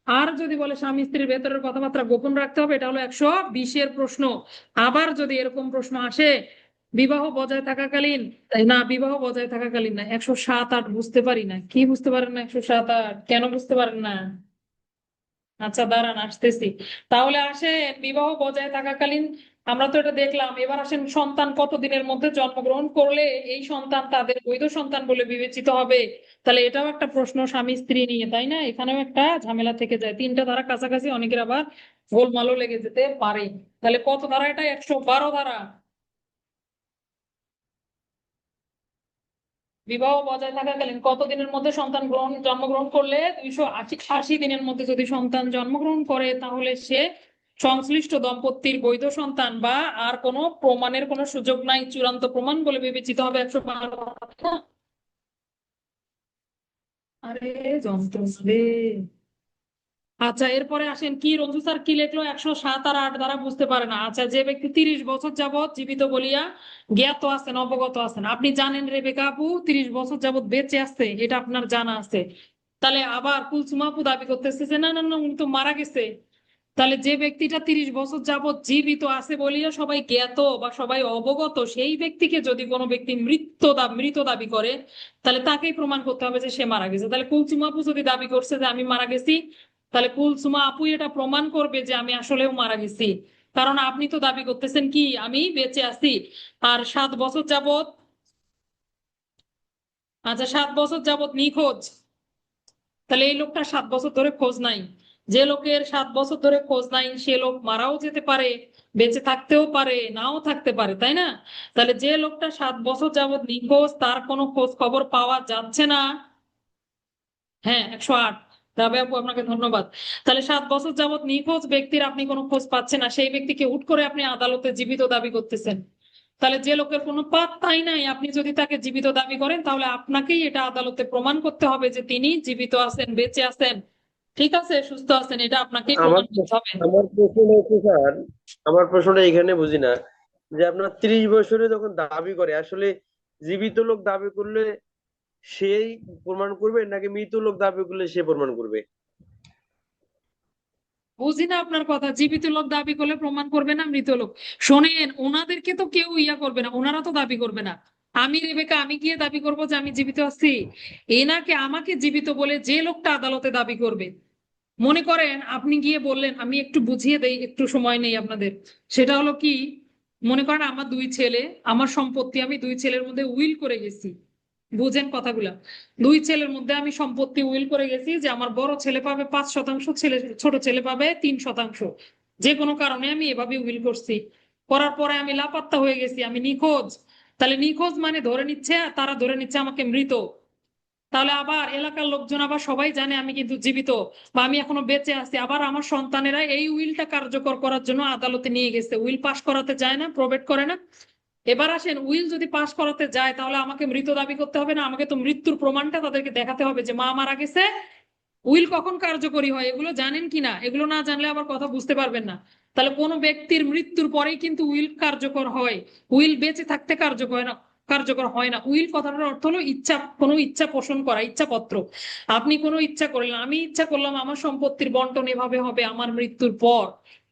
আর যদি বলে স্বামী স্ত্রীর ভেতরের কথাবার্তা গোপন রাখতে হবে, এটা হলো 120-এর প্রশ্ন। আবার যদি এরকম প্রশ্ন আসে বিবাহ বজায় থাকাকালীন, না বিবাহ বজায় থাকাকালীন না, 107-8 বুঝতে পারি না, কি বুঝতে পারেন না? 107-8 কেন বুঝতে পারেন না? আচ্ছা দাঁড়ান, আসতেছি। তাহলে আসেন বিবাহ বজায় থাকাকালীন, আমরা তো এটা দেখলাম, এবার আসেন সন্তান কতদিনের মধ্যে জন্মগ্রহণ করলে এই সন্তান তাদের বৈধ সন্তান বলে বিবেচিত হবে। তাহলে এটাও একটা প্রশ্ন স্বামী স্ত্রী নিয়ে, তাই না? এখানেও একটা ঝামেলা থেকে যায়, তিনটা ধারা কাছাকাছি, অনেকের আবার গোলমালও লেগে যেতে পারে। তাহলে কত ধারা এটা? 112 ধারা। বিবাহ বজায় থাকাকালীন কতদিনের মধ্যে সন্তান জন্মগ্রহণ করলে, 280 দিনের মধ্যে যদি সন্তান জন্মগ্রহণ করে তাহলে সে সংশ্লিষ্ট দম্পতির বৈধ সন্তান, বা আর কোনো প্রমাণের কোনো সুযোগ নাই, চূড়ান্ত প্রমাণ বলে বিবেচিত হবে। 112। আরে যন্ত্রণা রে। আচ্ছা এরপরে আসেন, কি রঞ্জু স্যার কি লিখলো 107 আর 8 দ্বারা বুঝতে পারে না। আচ্ছা, যে ব্যক্তি 30 বছর যাবত জীবিত বলিয়া জ্ঞাত আছেন, অবগত আছেন, আপনি জানেন রেবেকা আপু 30 বছর যাবত বেঁচে আছে, এটা আপনার জানা আছে। তাহলে আবার কুলসুমা আপু দাবি করতেছে যে না না না, উনি তো মারা গেছে। তাহলে যে ব্যক্তিটা 30 বছর যাবত জীবিত আছে বলিয়া সবাই জ্ঞাত বা সবাই অবগত, সেই ব্যক্তিকে যদি কোনো ব্যক্তি মৃত দাবি করে, তাহলে তাকেই প্রমাণ করতে হবে যে সে মারা গেছে। তাহলে কুলসুমা আপু যদি দাবি করছে যে আমি মারা গেছি, তাহলে কুলসুমা আপু এটা প্রমাণ করবে যে আমি আসলেও মারা গেছি। কারণ আপনি তো দাবি করতেছেন কি আমি বেঁচে আছি। আর 7 বছর যাবত, আচ্ছা 7 বছর যাবত নিখোঁজ, তাহলে এই লোকটা 7 বছর ধরে খোঁজ নাই। যে লোকের 7 বছর ধরে খোঁজ নাই সে লোক মারাও যেতে পারে, বেঁচে থাকতেও পারে, নাও থাকতে পারে, তাই না? তাহলে যে লোকটা 7 বছর যাবত নিখোঁজ, তার কোনো খোঁজ খবর পাওয়া যাচ্ছে না। হ্যাঁ, 108। রাবে আপু আপনাকে ধন্যবাদ। তাহলে 7 বছর যাবত নিখোঁজ ব্যক্তির আপনি কোনো খোঁজ পাচ্ছেন না, সেই ব্যক্তিকে হুট করে আপনি আদালতে জীবিত দাবি করতেছেন। তাহলে যে লোকের কোনো পাত্তাই নাই, আপনি যদি তাকে জীবিত দাবি করেন তাহলে আপনাকেই এটা আদালতে প্রমাণ করতে হবে যে তিনি জীবিত আছেন, বেঁচে আছেন, ঠিক আছে, সুস্থ আছেন, এটা আপনাকেই আমার প্রমাণ করতে হবে। আমার প্রশ্ন হচ্ছে স্যার, আমার প্রশ্নটা এখানে বুঝি না যে আপনার 30 বছরে যখন দাবি করে আসলে জীবিত লোক দাবি করলে সেই প্রমাণ করবে নাকি মৃত লোক দাবি করলে সে প্রমাণ করবে? বুঝি না আপনার কথা, জীবিত লোক দাবি করলে প্রমাণ করবে না মৃত লোক? শোনেন, ওনাদেরকে তো কেউ ইয়া করবে না, ওনারা তো দাবি করবে না। আমি রেবেকা, আমি গিয়ে দাবি করবো যে আমি জীবিত আছি? এনাকে আমাকে জীবিত বলে যে লোকটা আদালতে দাবি করবে, মনে করেন আপনি গিয়ে বললেন, আমি একটু বুঝিয়ে দেই, একটু সময় নেই আপনাদের। সেটা হলো কি, মনে করেন আমার 2 ছেলে, আমার সম্পত্তি আমি 2 ছেলের মধ্যে উইল করে গেছি। বুঝেন কথাগুলা? 2 ছেলের মধ্যে আমি সম্পত্তি উইল করে গেছি যে আমার বড় ছেলে পাবে 5%, ছোট ছেলে পাবে 3%। যে কোনো কারণে আমি এভাবে উইল করছি, করার পরে আমি লাপাত্তা হয়ে গেছি, আমি নিখোঁজ। তাহলে নিখোঁজ মানে ধরে নিচ্ছে, তারা ধরে নিচ্ছে আমাকে মৃত। তাহলে আবার এলাকার লোকজন আবার সবাই জানে আমি কিন্তু জীবিত বা আমি এখনো বেঁচে আছি। আবার আমার সন্তানেরা এই উইলটা কার্যকর করার জন্য আদালতে নিয়ে গেছে, উইল পাশ করাতে যায় না, প্রবেট করে না। এবার আসেন, উইল যদি পাশ করাতে যায় তাহলে আমাকে মৃত দাবি করতে হবে না? আমাকে তো মৃত্যুর প্রমাণটা তাদেরকে দেখাতে হবে যে মা মারা গেছে। উইল কখন কার্যকরী হয় এগুলো জানেন কিনা? এগুলো না জানলে আবার কথা বুঝতে পারবেন না। তাহলে কোনো ব্যক্তির মৃত্যুর পরেই কিন্তু উইল কার্যকর হয়, উইল বেঁচে থাকতে কার্যকর হয় না। উইল কথাটার অর্থ হলো ইচ্ছা, কোনো ইচ্ছা পোষণ করা, ইচ্ছাপত্র। আপনি কোনো ইচ্ছা করলেন, আমি ইচ্ছা করলাম আমার সম্পত্তির বন্টন এভাবে হবে আমার মৃত্যুর পর,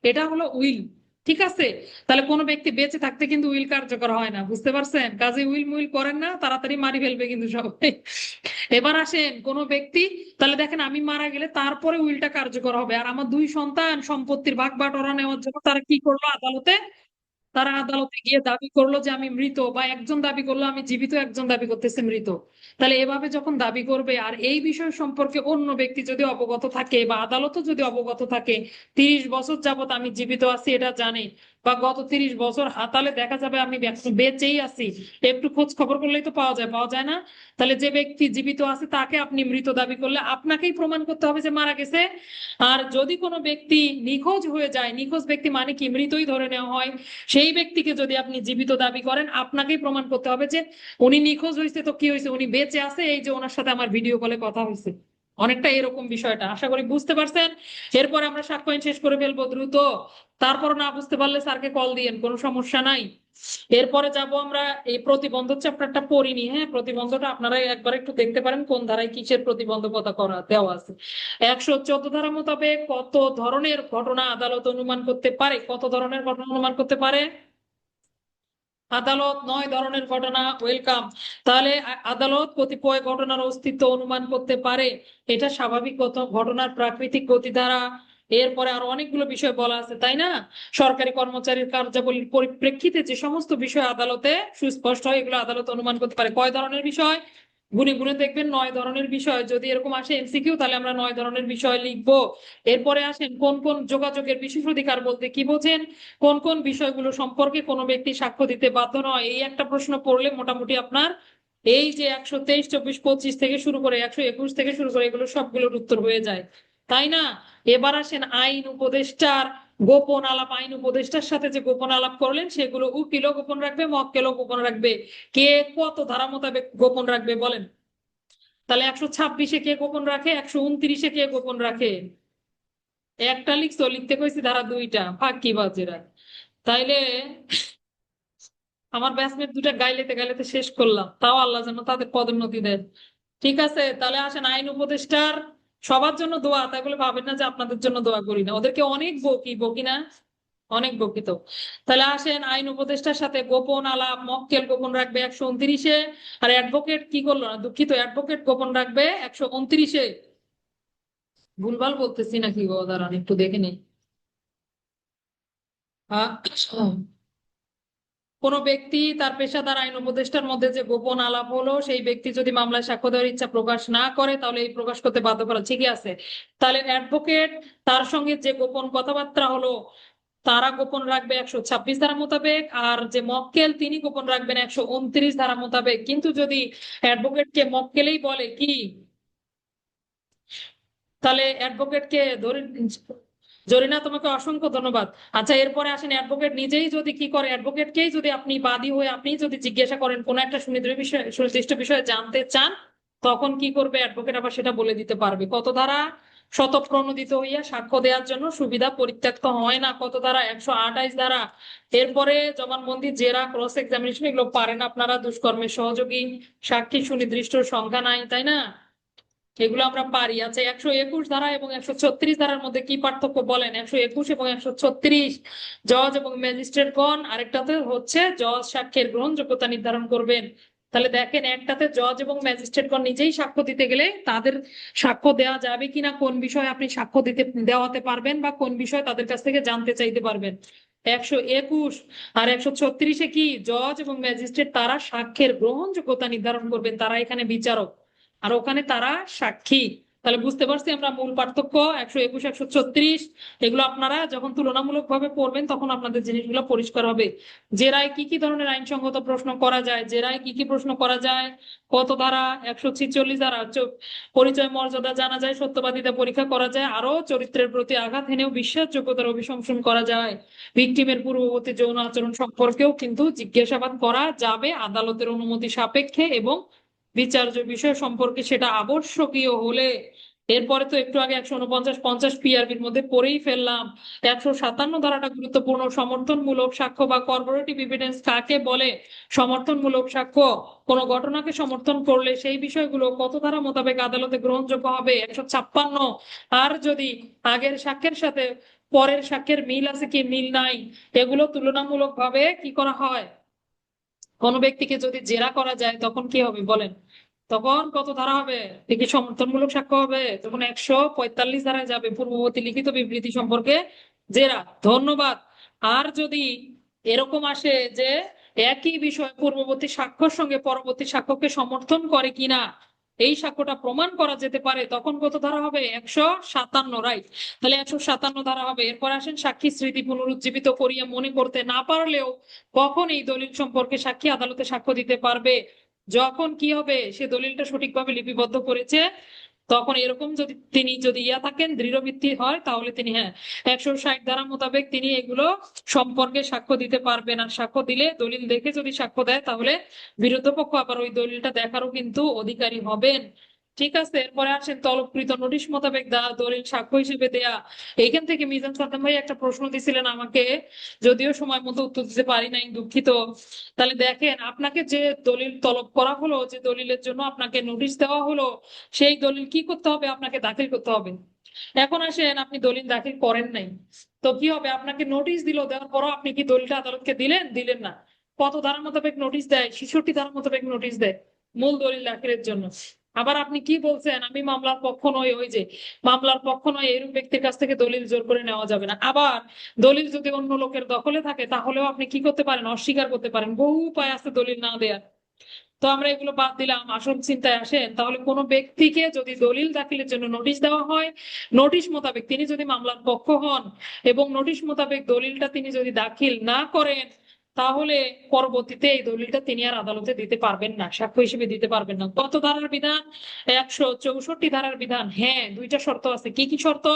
এটা হলো উইল, ঠিক আছে? তাহলে কোনো ব্যক্তি বেঁচে থাকতে কিন্তু উইল কার্যকর হয় না, বুঝতে পারছেন? কাজে উইল মুইল করেন না, তাড়াতাড়ি মারি ফেলবে কিন্তু সবাই। এবার আসেন কোন ব্যক্তি, তাহলে দেখেন আমি মারা গেলে তারপরে উইলটা কার্যকর হবে, আর আমার 2 সন্তান সম্পত্তির ভাগ বাটোয়ারা নেওয়ার জন্য তারা কি করলো আদালতে? তারা আদালতে গিয়ে দাবি করলো যে আমি মৃত, বা একজন দাবি করলো আমি জীবিত, একজন দাবি করতেছে মৃত। তাহলে এভাবে যখন দাবি করবে, আর এই বিষয় সম্পর্কে অন্য ব্যক্তি যদি অবগত থাকে বা আদালতও যদি অবগত থাকে, 30 বছর যাবত আমি জীবিত আছি এটা জানে, বা গত 30 বছর হাতালে দেখা যাবে আমি বেঁচেই আছি, একটু খোঁজ খবর করলেই তো পাওয়া যায়, পাওয়া যায় না? তাহলে যে ব্যক্তি জীবিত আছে তাকে আপনি মৃত দাবি করলে আপনাকেই প্রমাণ করতে হবে যে মারা গেছে। আর যদি কোনো ব্যক্তি নিখোঁজ হয়ে যায়, নিখোঁজ ব্যক্তি মানে কি, মৃতই ধরে নেওয়া হয়, সেই ব্যক্তিকে যদি আপনি জীবিত দাবি করেন আপনাকেই প্রমাণ করতে হবে যে উনি নিখোঁজ হয়েছে তো কি হয়েছে, উনি বেঁচে আছে, এই যে ওনার সাথে আমার ভিডিও কলে কথা হয়েছে। অনেকটা এরকম বিষয়টা, আশা করি বুঝতে পারছেন। এরপর আমরা সাক্ষ্য শেষ করে ফেলবো দ্রুত। তারপর না বুঝতে পারলে স্যারকে কল দিয়েন, কোনো সমস্যা নাই। এরপরে যাব আমরা এই প্রতিবন্ধক চ্যাপ্টারটা পড়িনি, হ্যাঁ, প্রতিবন্ধকটা আপনারা একবার একটু দেখতে পারেন কোন ধারায় কিসের প্রতিবন্ধকতা করা দেওয়া আছে। 114 ধারা মোতাবেক কত ধরনের ঘটনা আদালত অনুমান করতে পারে, কত ধরনের ঘটনা অনুমান করতে পারে? আদালত 9 ধরনের ঘটনা, ওয়েলকাম। তাহলে আদালত কতিপয় ঘটনার অস্তিত্ব অনুমান করতে পারে, এটা স্বাভাবিক ঘটনার প্রাকৃতিক গতিধারা। এরপরে আরো অনেকগুলো বিষয় বলা আছে, তাই না? সরকারি কর্মচারীর কার্যাবলীর পরিপ্রেক্ষিতে যে সমস্ত বিষয় আদালতে সুস্পষ্ট হয়, এগুলো আদালত অনুমান করতে পারে। কয় ধরনের বিষয়? গুনে গুনে দেখবেন, 9 ধরনের বিষয়। যদি এরকম আসে এমসিকিউ, তাহলে আমরা 9 ধরনের বিষয় লিখবো। এরপরে আসেন, কোন কোন যোগাযোগের বিশেষ অধিকার বলতে কি বোঝেন, কোন কোন বিষয়গুলো সম্পর্কে কোনো ব্যক্তি সাক্ষ্য দিতে বাধ্য নয়, এই একটা প্রশ্ন পড়লে মোটামুটি আপনার এই যে 123, 24, 25 থেকে শুরু করে 121 থেকে শুরু করে এগুলো সবগুলোর উত্তর হয়ে যায়, তাই না? এবার আসেন আইন উপদেষ্টার গোপন আলাপ। আইন উপদেষ্টার সাথে যে গোপন আলাপ করলেন সেগুলো উকিলও গোপন রাখবে, মক্কেলও গোপন রাখবে। কে কত ধারা মোতাবেক গোপন রাখবে বলেন? তাহলে 126-এ কে গোপন রাখে, 129-এ কে গোপন রাখে? একটা লিখছো, লিখতে কইছি ধারা 2টা, ফাঁকিবাজেরা। তাইলে আমার ব্যাচমেট দুটা গাইলেতে গাইলেতে শেষ করলাম, তাও আল্লাহ যেন তাদের পদোন্নতি দেন। ঠিক আছে, তাহলে আসেন আইন উপদেষ্টার সবার জন্য দোয়া, তাই বলে ভাবেন না যে আপনাদের জন্য দোয়া করি না, ওদেরকে অনেক বকি, বকি না? অনেক বকিত। তাহলে আসেন আইন উপদেষ্টার সাথে গোপন আলাপ মক্কেল গোপন রাখবে 129-এ। আর অ্যাডভোকেট কি করলো না, দুঃখিত, অ্যাডভোকেট গোপন রাখবে 129-এ। ভুলভাল বলতেছি নাকি গো, দাঁড়ান একটু দেখে নিই। আহ কোনো ব্যক্তি তার পেশাদার আইন উপদেষ্টার মধ্যে যে গোপন আলাপ হলো, সেই ব্যক্তি যদি মামলায় সাক্ষ্য দেওয়ার ইচ্ছা প্রকাশ না করে তাহলে এই প্রকাশ করতে বাধ্য করা, ঠিকই আছে। তাহলে অ্যাডভোকেট তার সঙ্গে যে গোপন কথাবার্তা হলো তারা গোপন রাখবে 126 ধারা মোতাবেক, আর যে মক্কেল তিনি গোপন রাখবেন 129 ধারা মোতাবেক। কিন্তু যদি অ্যাডভোকেটকে মক্কেলেই বলে কি, তাহলে অ্যাডভোকেটকে ধরে, জরিনা তোমাকে অসংখ্য ধন্যবাদ। আচ্ছা, এরপরে আসেন অ্যাডভোকেট নিজেই যদি কি করে, অ্যাডভোকেটকেই যদি আপনি বাদী হয়ে আপনি যদি জিজ্ঞাসা করেন কোন একটা সুনির্দিষ্ট বিষয়ে জানতে চান, তখন কি করবে অ্যাডভোকেট, আবার সেটা বলে দিতে পারবে। কত ধারা? শতপ্রণোদিত হইয়া সাক্ষ্য দেওয়ার জন্য সুবিধা পরিত্যক্ত হয় না, কত ধারা? 128 ধারা। এরপরে জবানবন্দি, জেরা, ক্রস এক্সামিনেশন এগুলো পারেন আপনারা, দুষ্কর্মের সহযোগী, সাক্ষী সুনির্দিষ্ট সংখ্যা নাই, তাই না? এগুলো আমরা পারি। আচ্ছা, 121 ধারা এবং 136 ধারার মধ্যে কি পার্থক্য বলেন? 121 এবং 136, জজ এবং ম্যাজিস্ট্রেটগণ, আরেকটাতে হচ্ছে জজ সাক্ষ্যের গ্রহণযোগ্যতা নির্ধারণ করবেন। তাহলে দেখেন, একটাতে জজ এবং ম্যাজিস্ট্রেটগণ নিজেই সাক্ষ্য দিতে গেলে তাদের সাক্ষ্য দেওয়া যাবে কিনা, কোন বিষয়ে আপনি সাক্ষ্য দিতে দেওয়াতে পারবেন বা কোন বিষয়ে তাদের কাছ থেকে জানতে চাইতে পারবেন। 121 আর 136-এ কি, জজ এবং ম্যাজিস্ট্রেট তারা সাক্ষ্যের গ্রহণযোগ্যতা নির্ধারণ করবেন, তারা এখানে বিচারক, আর ওখানে তারা সাক্ষী। তাহলে বুঝতে পারছি আমরা মূল পার্থক্য। 121, 136 এগুলো আপনারা যখন তুলনামূলক ভাবে পড়বেন তখন আপনাদের জিনিসগুলো পরিষ্কার হবে। জেরায় কি কি ধরনের আইনসঙ্গত প্রশ্ন করা যায়, জেরায় কি কি প্রশ্ন করা যায়, কত ধারা? 146 ধারা। পরিচয় মর্যাদা জানা যায়, সত্যবাদিতা পরীক্ষা করা যায়, আরো চরিত্রের প্রতি আঘাত হেনেও বিশ্বাসযোগ্যতার অভিশংসন করা যায়, ভিকটিমের পূর্ববর্তী যৌন আচরণ সম্পর্কেও কিন্তু জিজ্ঞাসাবাদ করা যাবে আদালতের অনুমতি সাপেক্ষে এবং বিচার্য বিষয় সম্পর্কে সেটা আবশ্যকীয় হলে। এরপরে তো একটু আগে 149, 50 পিআরবির মধ্যে পড়েই ফেললাম। 157 ধারাটা গুরুত্বপূর্ণ, সমর্থনমূলক সাক্ষ্য বা কর্পোরেটিভ এভিডেন্স কাকে বলে? সমর্থনমূলক সাক্ষ্য কোনো ঘটনাকে সমর্থন করলে সেই বিষয়গুলো কত ধারা মোতাবেক আদালতে গ্রহণযোগ্য হবে? 156। আর যদি আগের সাক্ষ্যের সাথে পরের সাক্ষ্যের মিল আছে কি মিল নাই, এগুলো তুলনামূলক ভাবে কি করা হয়? কোনো ব্যক্তিকে যদি জেরা করা যায় তখন কি হবে বলেন? তখন কত ধারা হবে? কি সমর্থনমূলক সাক্ষ্য হবে? তখন 145 ধারায় যাবে, পূর্ববর্তী লিখিত বিবৃতি সম্পর্কে জেরা। ধন্যবাদ। আর যদি এরকম আসে যে একই বিষয় পূর্ববর্তী সাক্ষ্যের সঙ্গে পরবর্তী সাক্ষ্যকে সমর্থন করে কিনা এই সাক্ষ্যটা প্রমাণ করা যেতে পারে, তখন কত ধারা হবে? 157, রাইট? তাহলে 157 ধারা হবে। এরপর আসেন, সাক্ষী স্মৃতি পুনরুজ্জীবিত করিয়া মনে করতে না পারলেও কখন এই দলিল সম্পর্কে সাক্ষী আদালতে সাক্ষ্য দিতে পারবে? যখন কি হবে, সে দলিলটা সঠিকভাবে লিপিবদ্ধ করেছে, তখন এরকম যদি তিনি যদি থাকেন, দৃঢ় ভিত্তি হয়, তাহলে তিনি, হ্যাঁ, 160 ধারা মোতাবেক তিনি এগুলো সম্পর্কে সাক্ষ্য দিতে পারবেন। আর সাক্ষ্য দিলে, দলিল দেখে যদি সাক্ষ্য দেয়, তাহলে বিরুদ্ধ পক্ষ আবার ওই দলিলটা দেখারও কিন্তু অধিকারী হবেন। ঠিক আছে, এরপরে আসেন তলবকৃত নোটিশ মোতাবেক দলিল সাক্ষ্য হিসেবে দেয়া। এইখান থেকে মিজান সাদ্দাম ভাই একটা প্রশ্ন দিছিলেন আমাকে, যদিও সময় মতো উত্তর দিতে পারি নাই, দুঃখিত। তাহলে দেখেন, আপনাকে যে দলিল তলব করা হলো, যে দলিলের জন্য আপনাকে নোটিশ দেওয়া হলো, সেই দলিল কি করতে হবে? আপনাকে দাখিল করতে হবে। এখন আসেন, আপনি দলিল দাখিল করেন নাই, তো কি হবে? আপনাকে নোটিশ দিল, দেওয়ার পরও আপনি কি দলিলটা আদালতকে দিলেন? দিলেন না। কত ধারা মোতাবেক নোটিশ দেয়? 66 ধারা মোতাবেক নোটিশ দেয় মূল দলিল দাখিলের জন্য। আবার আপনি কি বলছেন, আমি মামলার পক্ষ নই, ওই যে মামলার পক্ষ নয়, এরূপ ব্যক্তির কাছ থেকে দলিল জোর করে নেওয়া যাবে না। আবার দলিল যদি অন্য লোকের দখলে থাকে, তাহলেও আপনি কি করতে পারেন? অস্বীকার করতে পারেন। বহু উপায় আছে দলিল না দেওয়ার। তো আমরা এগুলো বাদ দিলাম। আসল চিন্তায় আসেন, তাহলে কোনো ব্যক্তিকে যদি দলিল দাখিলের জন্য নোটিশ দেওয়া হয়, নোটিশ মোতাবেক তিনি যদি মামলার পক্ষ হন এবং নোটিশ মোতাবেক দলিলটা তিনি যদি দাখিল না করেন, তাহলে পরবর্তীতে এই দলিলটা তিনি আর আদালতে দিতে পারবেন না, সাক্ষ্য হিসেবে দিতে পারবেন না। কত ধারার বিধান? 164 ধারার বিধান। হ্যাঁ, দুইটা শর্ত আছে। কি কি শর্ত?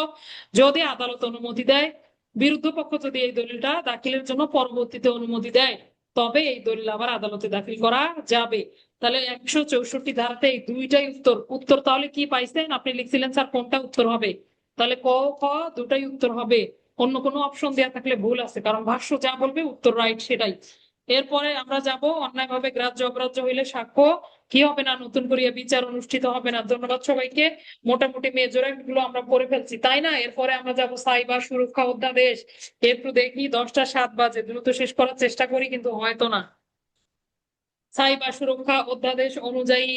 যদি আদালত অনুমতি দেয়, বিরুদ্ধ পক্ষ যদি এই দলিলটা দাখিলের জন্য পরবর্তীতে অনুমতি দেয়, তবে এই দলিল আবার আদালতে দাখিল করা যাবে। তাহলে 164 ধারাতে এই দুইটাই উত্তর। উত্তর তাহলে কি পাইছেন? আপনি লিখছিলেন স্যার কোনটা উত্তর হবে, তাহলে ক খ দুটাই উত্তর হবে। অন্য কোনো অপশন দেওয়া থাকলে ভুল আছে, কারণ ভাষ্য যা বলবে উত্তর রাইট সেটাই। এরপরে আমরা যাব, অন্যায়ভাবে গ্রাহ্য অগ্রাহ্য হইলে সাক্ষ্য কি হবে না? নতুন করিয়া বিচার অনুষ্ঠিত হবে না। ধন্যবাদ সবাইকে। মোটামুটি মেজর গুলো আমরা পড়ে ফেলছি, তাই না? এরপরে আমরা যাব সাইবার সুরক্ষা অধ্যাদেশ। একটু দেখি, 10টা 7 বাজে, দ্রুত শেষ করার চেষ্টা করি, কিন্তু হয়তো না। সাইবার সুরক্ষা অধ্যাদেশ অনুযায়ী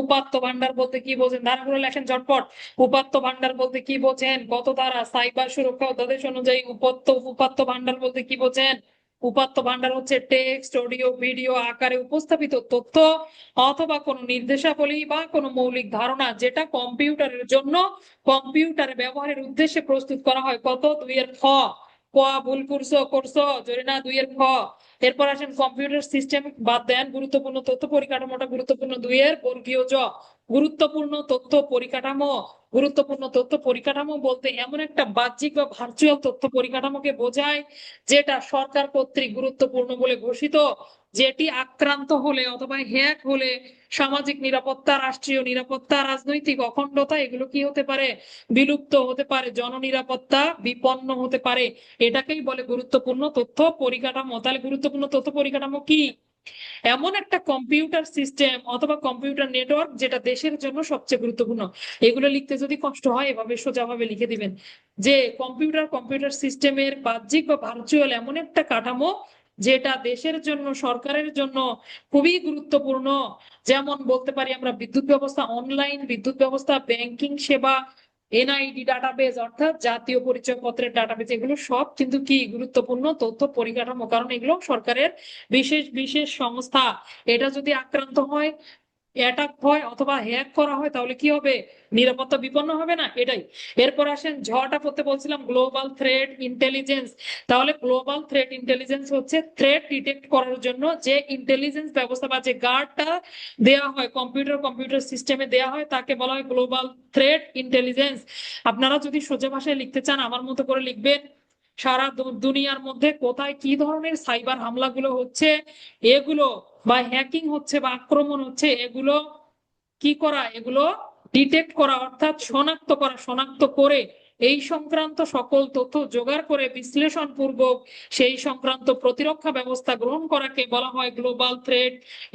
উপাত্ত ভান্ডার বলতে কি বোঝেন? ধারাগুলো লেখেন ঝটপট। উপাত্ত ভান্ডার বলতে কি বোঝেন? কত ধারা? সাইবার সুরক্ষা অধ্যাদেশ অনুযায়ী উপাত্ত ভান্ডার বলতে কি বোঝেন? উপাত্ত ভান্ডার হচ্ছে টেক্সট, অডিও, ভিডিও আকারে উপস্থাপিত তথ্য অথবা কোনো নির্দেশাবলী বা কোনো মৌলিক ধারণা, যেটা কম্পিউটারের জন্য কম্পিউটারে ব্যবহারের উদ্দেশ্যে প্রস্তুত করা হয়। কত? 2 এর খ। ক ভুল করছো করছো, জরিনা 2 এর খ। এরপর আসেন, কম্পিউটার সিস্টেম বাদ দেন, গুরুত্বপূর্ণ তথ্য পরিকাঠামোটা গুরুত্বপূর্ণ 2-এর বর্গীয় জ। গুরুত্বপূর্ণ তথ্য পরিকাঠামো। গুরুত্বপূর্ণ তথ্য পরিকাঠামো বলতে এমন একটা বাহ্যিক বা ভার্চুয়াল তথ্য পরিকাঠামোকে বোঝায় যেটা সরকার কর্তৃক গুরুত্বপূর্ণ বলে ঘোষিত, যেটি আক্রান্ত হলে অথবা হ্যাক হলে সামাজিক নিরাপত্তা, রাষ্ট্রীয় নিরাপত্তা, রাজনৈতিক অখণ্ডতা এগুলো কি হতে পারে? বিলুপ্ত হতে পারে, জননিরাপত্তা বিপন্ন হতে পারে। এটাকেই বলে গুরুত্বপূর্ণ তথ্য পরিকাঠামো। তাহলে গুরুত্বপূর্ণ তথ্য পরিকাঠামো কি? এমন একটা কম্পিউটার সিস্টেম অথবা কম্পিউটার নেটওয়ার্ক যেটা দেশের জন্য সবচেয়ে গুরুত্বপূর্ণ। এগুলো লিখতে যদি কষ্ট হয়, এভাবে সোজাভাবে লিখে দিবেন যে কম্পিউটার সিস্টেমের বাহ্যিক বা ভার্চুয়াল এমন একটা কাঠামো যেটা দেশের জন্য, সরকারের জন্য খুবই গুরুত্বপূর্ণ। যেমন বলতে পারি আমরা বিদ্যুৎ ব্যবস্থা, অনলাইন বিদ্যুৎ ব্যবস্থা, ব্যাংকিং সেবা, এনআইডি ডাটাবেজ অর্থাৎ জাতীয় পরিচয়পত্রের ডাটাবেজ, এগুলো সব কিন্তু কি গুরুত্বপূর্ণ তথ্য পরিকাঠামো, কারণ এগুলো সরকারের বিশেষ বিশেষ সংস্থা। এটা যদি আক্রান্ত হয়, অ্যাটাক হয় অথবা হ্যাক করা হয়, তাহলে কি হবে? নিরাপত্তা বিপন্ন হবে না? এটাই। এরপর আসেন, ঝটা পড়তে বলছিলাম, গ্লোবাল থ্রেট ইন্টেলিজেন্স। তাহলে গ্লোবাল থ্রেট ইন্টেলিজেন্স হচ্ছে থ্রেট ডিটেক্ট করার জন্য যে ইন্টেলিজেন্স ব্যবস্থা বা যে গার্ডটা দেয়া হয় কম্পিউটার সিস্টেমে দেয়া হয়, তাকে বলা হয় গ্লোবাল থ্রেট ইন্টেলিজেন্স। আপনারা যদি সোজা ভাষায় লিখতে চান, আমার মতো করে লিখবেন, সারা দুনিয়ার মধ্যে কোথায় কি ধরনের সাইবার হামলাগুলো হচ্ছে, এগুলো বা হ্যাকিং হচ্ছে বা আক্রমণ হচ্ছে, এগুলো কি করা? এগুলো ডিটেক্ট করা অর্থাৎ শনাক্ত করা, শনাক্ত করে এই সংক্রান্ত সকল তথ্য জোগাড় করে বিশ্লেষণ পূর্বক সেই সংক্রান্ত প্রতিরক্ষা ব্যবস্থা গ্রহণ করাকে বলা হয় গ্লোবাল থ্রেট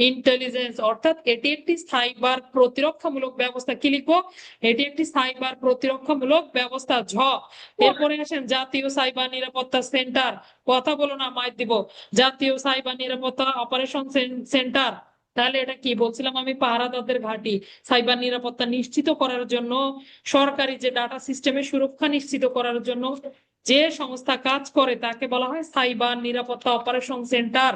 ইন্টেলিজেন্স। অর্থাৎ এটি একটি সাইবার প্রতিরক্ষামূলক ব্যবস্থা। কি লিখবো? এটি একটি সাইবার প্রতিরক্ষামূলক ব্যবস্থা, ঝ। এরপরে আসেন, জাতীয় সাইবার নিরাপত্তা সেন্টার। কথা বলো না, মাইক দিব। জাতীয় সাইবার নিরাপত্তা অপারেশন সেন্টার। তাহলে এটা কি বলছিলাম আমি? পাহারাদারদের ঘাঁটি। সাইবার নিরাপত্তা নিশ্চিত করার জন্য, সরকারি যে ডাটা সিস্টেমের সুরক্ষা নিশ্চিত করার জন্য যে সংস্থা কাজ করে তাকে বলা হয় সাইবার নিরাপত্তা অপারেশন সেন্টার।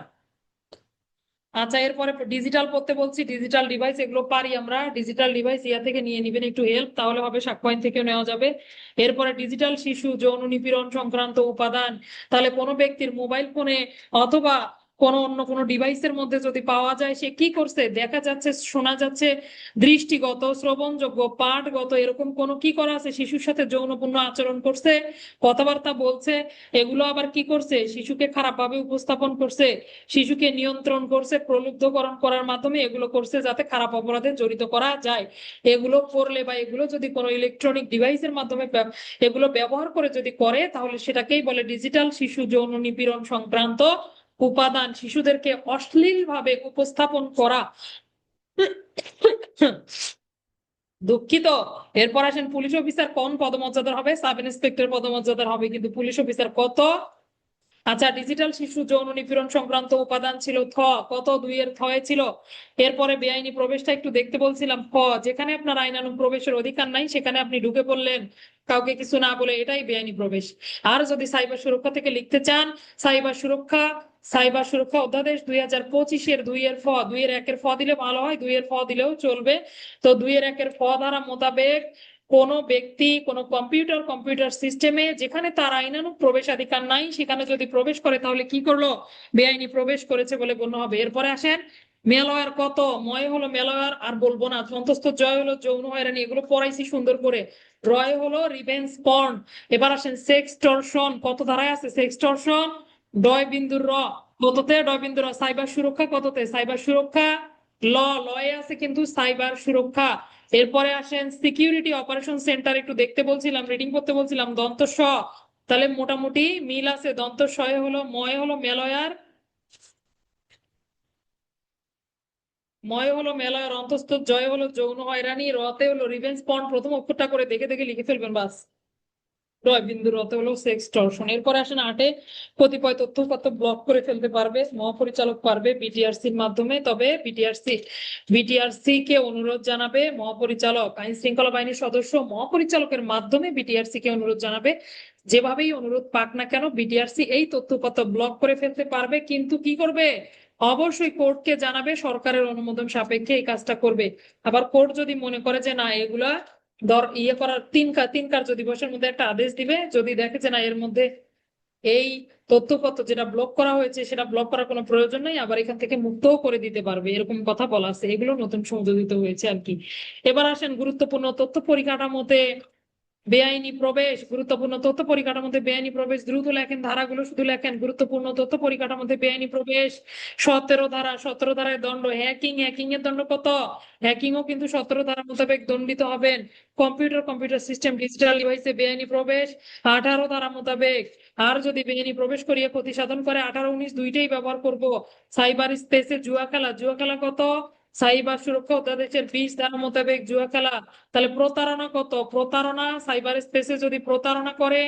আচ্ছা, এরপরে ডিজিটাল পড়তে বলছি, ডিজিটাল ডিভাইস এগুলো পারি আমরা, ডিজিটাল ডিভাইস ইয়া থেকে নিয়ে নিবেন একটু হেল্প, তাহলে হবে, সাক্ষ্য আইন থেকেও নেওয়া যাবে। এরপরে ডিজিটাল শিশু যৌন নিপীড়ন সংক্রান্ত উপাদান, তাহলে কোনো ব্যক্তির মোবাইল ফোনে অথবা কোনো অন্য কোনো ডিভাইসের মধ্যে যদি পাওয়া যায় সে কি করছে, দেখা যাচ্ছে, শোনা যাচ্ছে, দৃষ্টিগত, শ্রবণযোগ্য, পাঠগত এরকম কোনো কি করা আছে, শিশুর সাথে যৌনপূর্ণ আচরণ করছে, কথাবার্তা বলছে, এগুলো আবার কি করছে, শিশুকে খারাপভাবে উপস্থাপন করছে, শিশুকে নিয়ন্ত্রণ করছে, প্রলুব্ধকরণ করার মাধ্যমে এগুলো করছে যাতে খারাপ অপরাধে জড়িত করা যায়। এগুলো করলে বা এগুলো যদি কোনো ইলেকট্রনিক ডিভাইসের মাধ্যমে এগুলো ব্যবহার করে যদি করে, তাহলে সেটাকেই বলে ডিজিটাল শিশু যৌন নিপীড়ন সংক্রান্ত উপাদান, শিশুদেরকে অশ্লীল ভাবে উপস্থাপন করা। দুঃখিত। এরপর আসেন পুলিশ অফিসার কোন পদমর্যাদার হবে, সাব ইন্সপেক্টর পদমর্যাদার হবে, কিন্তু পুলিশ অফিসার কত? আচ্ছা, ডিজিটাল শিশু যৌন নিপীড়ন সংক্রান্ত উপাদান ছিল থ, কত? 2 এর থয়ে ছিল। এরপরে বেআইনি প্রবেশটা একটু দেখতে বলছিলাম, খ, যেখানে আপনার আইনানুগ প্রবেশের অধিকার নাই সেখানে আপনি ঢুকে পড়লেন কাউকে কিছু না বলে, এটাই বেআইনি প্রবেশ। আর যদি সাইবার সুরক্ষা থেকে লিখতে চান, সাইবার সুরক্ষা অধ্যাদেশ 2025-এর 2-এর ফ, 2-এর 1-এর ফ দিলে ভালো হয়, 2-এর ফ দিলেও চলবে। তো 2-এর 1-এর ফ ধারা মোতাবেক কোন ব্যক্তি কোন কম্পিউটার সিস্টেমে যেখানে তার আইনানুগ প্রবেশাধিকার নাই সেখানে যদি প্রবেশ করে তাহলে কি করলো, বেআইনি প্রবেশ করেছে বলে গণ্য হবে। এরপরে আসেন মেলওয়্যার কত, ময় হলো মেলওয়্যার, আর বলবো না, অন্তস্থ জয় হলো যৌন হয়রানি, এগুলো পড়াইছি সুন্দর করে, রয় হলো রিভেঞ্জ পর্ন। এবার আসেন সেক্সটর্শন, কত ধারায় আছে সেক্সটর্শন, ডয় বিন্দুর র, কততে, ডয় বিন্দুর র। সাইবার সুরক্ষা কততে, সাইবার সুরক্ষা ল, লয়ে আছে কিন্তু সাইবার সুরক্ষা। এরপরে আসেন সিকিউরিটি অপারেশন সেন্টার, একটু দেখতে বলছিলাম, রিডিং করতে বলছিলাম, দন্ত স, তাহলে মোটামুটি মিল আছে, দন্ত সয়ে হলো, ময় হলো মেলয়ার, ময় হলো মেলয়ার, অন্তস্থ জয় হলো যৌন হয়রানি, রতে হলো রিভেঞ্জ পর্ন, প্রথম অক্ষরটা করে দেখে দেখে লিখে ফেলবেন বাস। রয় বিন্দু রতে হলো সেক্সটর্শন। এরপরে আসেন 8-এ, কতিপয় তথ্যপত্র ব্লক করে ফেলতে পারবে মহাপরিচালক, পারবে বিটিআরসির মাধ্যমে, তবে বিটিআরসি কে অনুরোধ জানাবে মহাপরিচালক, আইন শৃঙ্খলা বাহিনীর সদস্য মহাপরিচালকের মাধ্যমে বিটিআরসি কে অনুরোধ জানাবে, যেভাবেই অনুরোধ পাক না কেন বিটিআরসি এই তথ্যপত্র ব্লক করে ফেলতে পারবে, কিন্তু কি করবে, অবশ্যই কোর্টকে জানাবে, সরকারের অনুমোদন সাপেক্ষে এই কাজটা করবে। আবার কোর্ট যদি মনে করে যে না এগুলা ইয়ে করার, তিন কার্য দিবসের মধ্যে একটা আদেশ দিবে, যদি দেখে যে না এর মধ্যে এই তথ্যপত্র যেটা ব্লক করা হয়েছে সেটা ব্লক করার কোনো প্রয়োজন নেই, আবার এখান থেকে মুক্তও করে দিতে পারবে, এরকম কথা বলা আছে, এগুলো নতুন সংযোজিত হয়েছে আর কি। এবার আসেন গুরুত্বপূর্ণ তথ্য পরিকাঠামোতে বেআইনি প্রবেশ, গুরুত্বপূর্ণ তথ্য পরিকাঠামোতে বেআইনি প্রবেশ, দ্রুত লেখেন, ধারাগুলো শুধু লেখেন, গুরুত্বপূর্ণ তথ্য পরিকাঠামোতে বেআইনি প্রবেশ, 17 ধারা, 17 ধারায় দণ্ড, হ্যাকিং এর দণ্ড কত, হ্যাকিংও কিন্তু 17 ধারা মোতাবেক দণ্ডিত হবেন। কম্পিউটার সিস্টেম ডিজিটাল ডিভাইসে বেআইনি প্রবেশ 18 ধারা মোতাবেক। আর যদি বেআইনি প্রবেশ করিয়ে ক্ষতি সাধন করে, 18-19 দুইটাই ব্যবহার করব। সাইবার স্পেসে জুয়া খেলা কত, সাইবার সুরক্ষা অধ্যাদেশের 20 ধারা মোতাবেক জুয়া খেলা। তাহলে প্রতারণা কত, প্রতারণা সাইবার স্পেসে যদি প্রতারণা করে,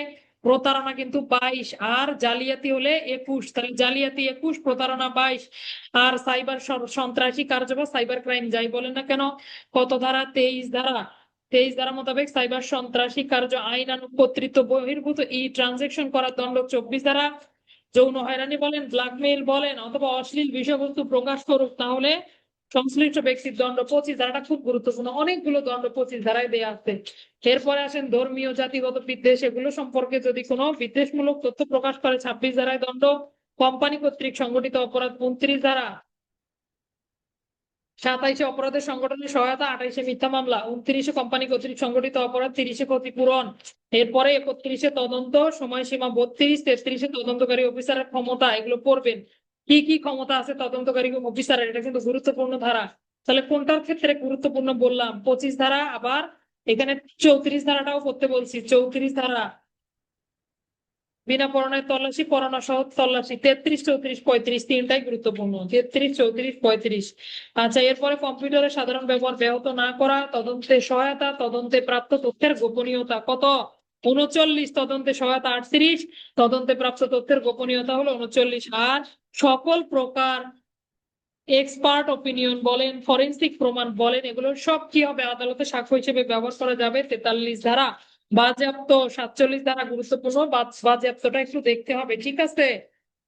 প্রতারণা কিন্তু 22, আর জালিয়াতি হলে 21, তাহলে জালিয়াতি 21, প্রতারণা 22। আর সাইবার সন্ত্রাসী কার্য বা সাইবার ক্রাইম যাই বলেন না কেন, কত ধারা, 23 ধারা। 23 ধারা মোতাবেক সাইবার সন্ত্রাসী কার্য আইনানুগ কর্তৃত্ব বহির্ভূত ট্রানজেকশন করার দণ্ড 24 ধারা। যৌন হয়রানি বলেন, ব্ল্যাকমেইল বলেন, অথবা অশ্লীল বিষয়বস্তু প্রকাশ করুক, তাহলে সংশ্লিষ্ট ব্যক্তির দণ্ড 25 ধারাটা খুব গুরুত্বপূর্ণ, অনেকগুলো দণ্ড 25 ধারায় দেয়া আছে। এরপরে আসেন ধর্মীয় জাতিগত বিদ্বেষ, এগুলো সম্পর্কে যদি কোনো বিদ্বেষমূলক তথ্য প্রকাশ করে 26 ধারায় দণ্ড। কোম্পানি কর্তৃক সংগঠিত অপরাধ 29 ধারা। 27-এ অপরাধের সংগঠনের সহায়তা, 28-এ মিথ্যা মামলা, 29-এ কোম্পানি কর্তৃক সংগঠিত অপরাধ, 30-এ ক্ষতিপূরণ। এরপরে 31-এ তদন্ত সময়সীমা, 32, 33-এ তদন্তকারী অফিসারের ক্ষমতা, এগুলো পড়বেন, কি কি ক্ষমতা আছে তদন্তকারী অফিসারের, এটা কিন্তু গুরুত্বপূর্ণ ধারা। তাহলে কোনটার ক্ষেত্রে গুরুত্বপূর্ণ বললাম, 25 ধারা, আবার এখানে 34 ধারাটাও করতে বলছি, 34 ধারা, বিনা পরোয়ানায় তল্লাশি, পরোয়ানা সহ তল্লাশি, 33, 34, 35 তিনটাই গুরুত্বপূর্ণ, 33, 34, 35। আচ্ছা, এরপরে কম্পিউটারের সাধারণ ব্যবহার ব্যাহত না করা, তদন্তে সহায়তা, তদন্তে প্রাপ্ত তথ্যের গোপনীয়তা কত, 39, তদন্তে সহায়তা 38, তদন্তে প্রাপ্ত তথ্যের গোপনীয়তা হলো 39। আর সকল প্রকার এক্সপার্ট ওপিনিয়ন বলেন, ফরেন্সিক প্রমাণ বলেন, এগুলো সব কি হবে, আদালতে সাক্ষ্য হিসেবে ব্যবহার করা যাবে 43 ধারা। বাজেয়াপ্ত 47 ধারা গুরুত্বপূর্ণ, বাজেয়াপ্তটা একটু দেখতে হবে, ঠিক আছে।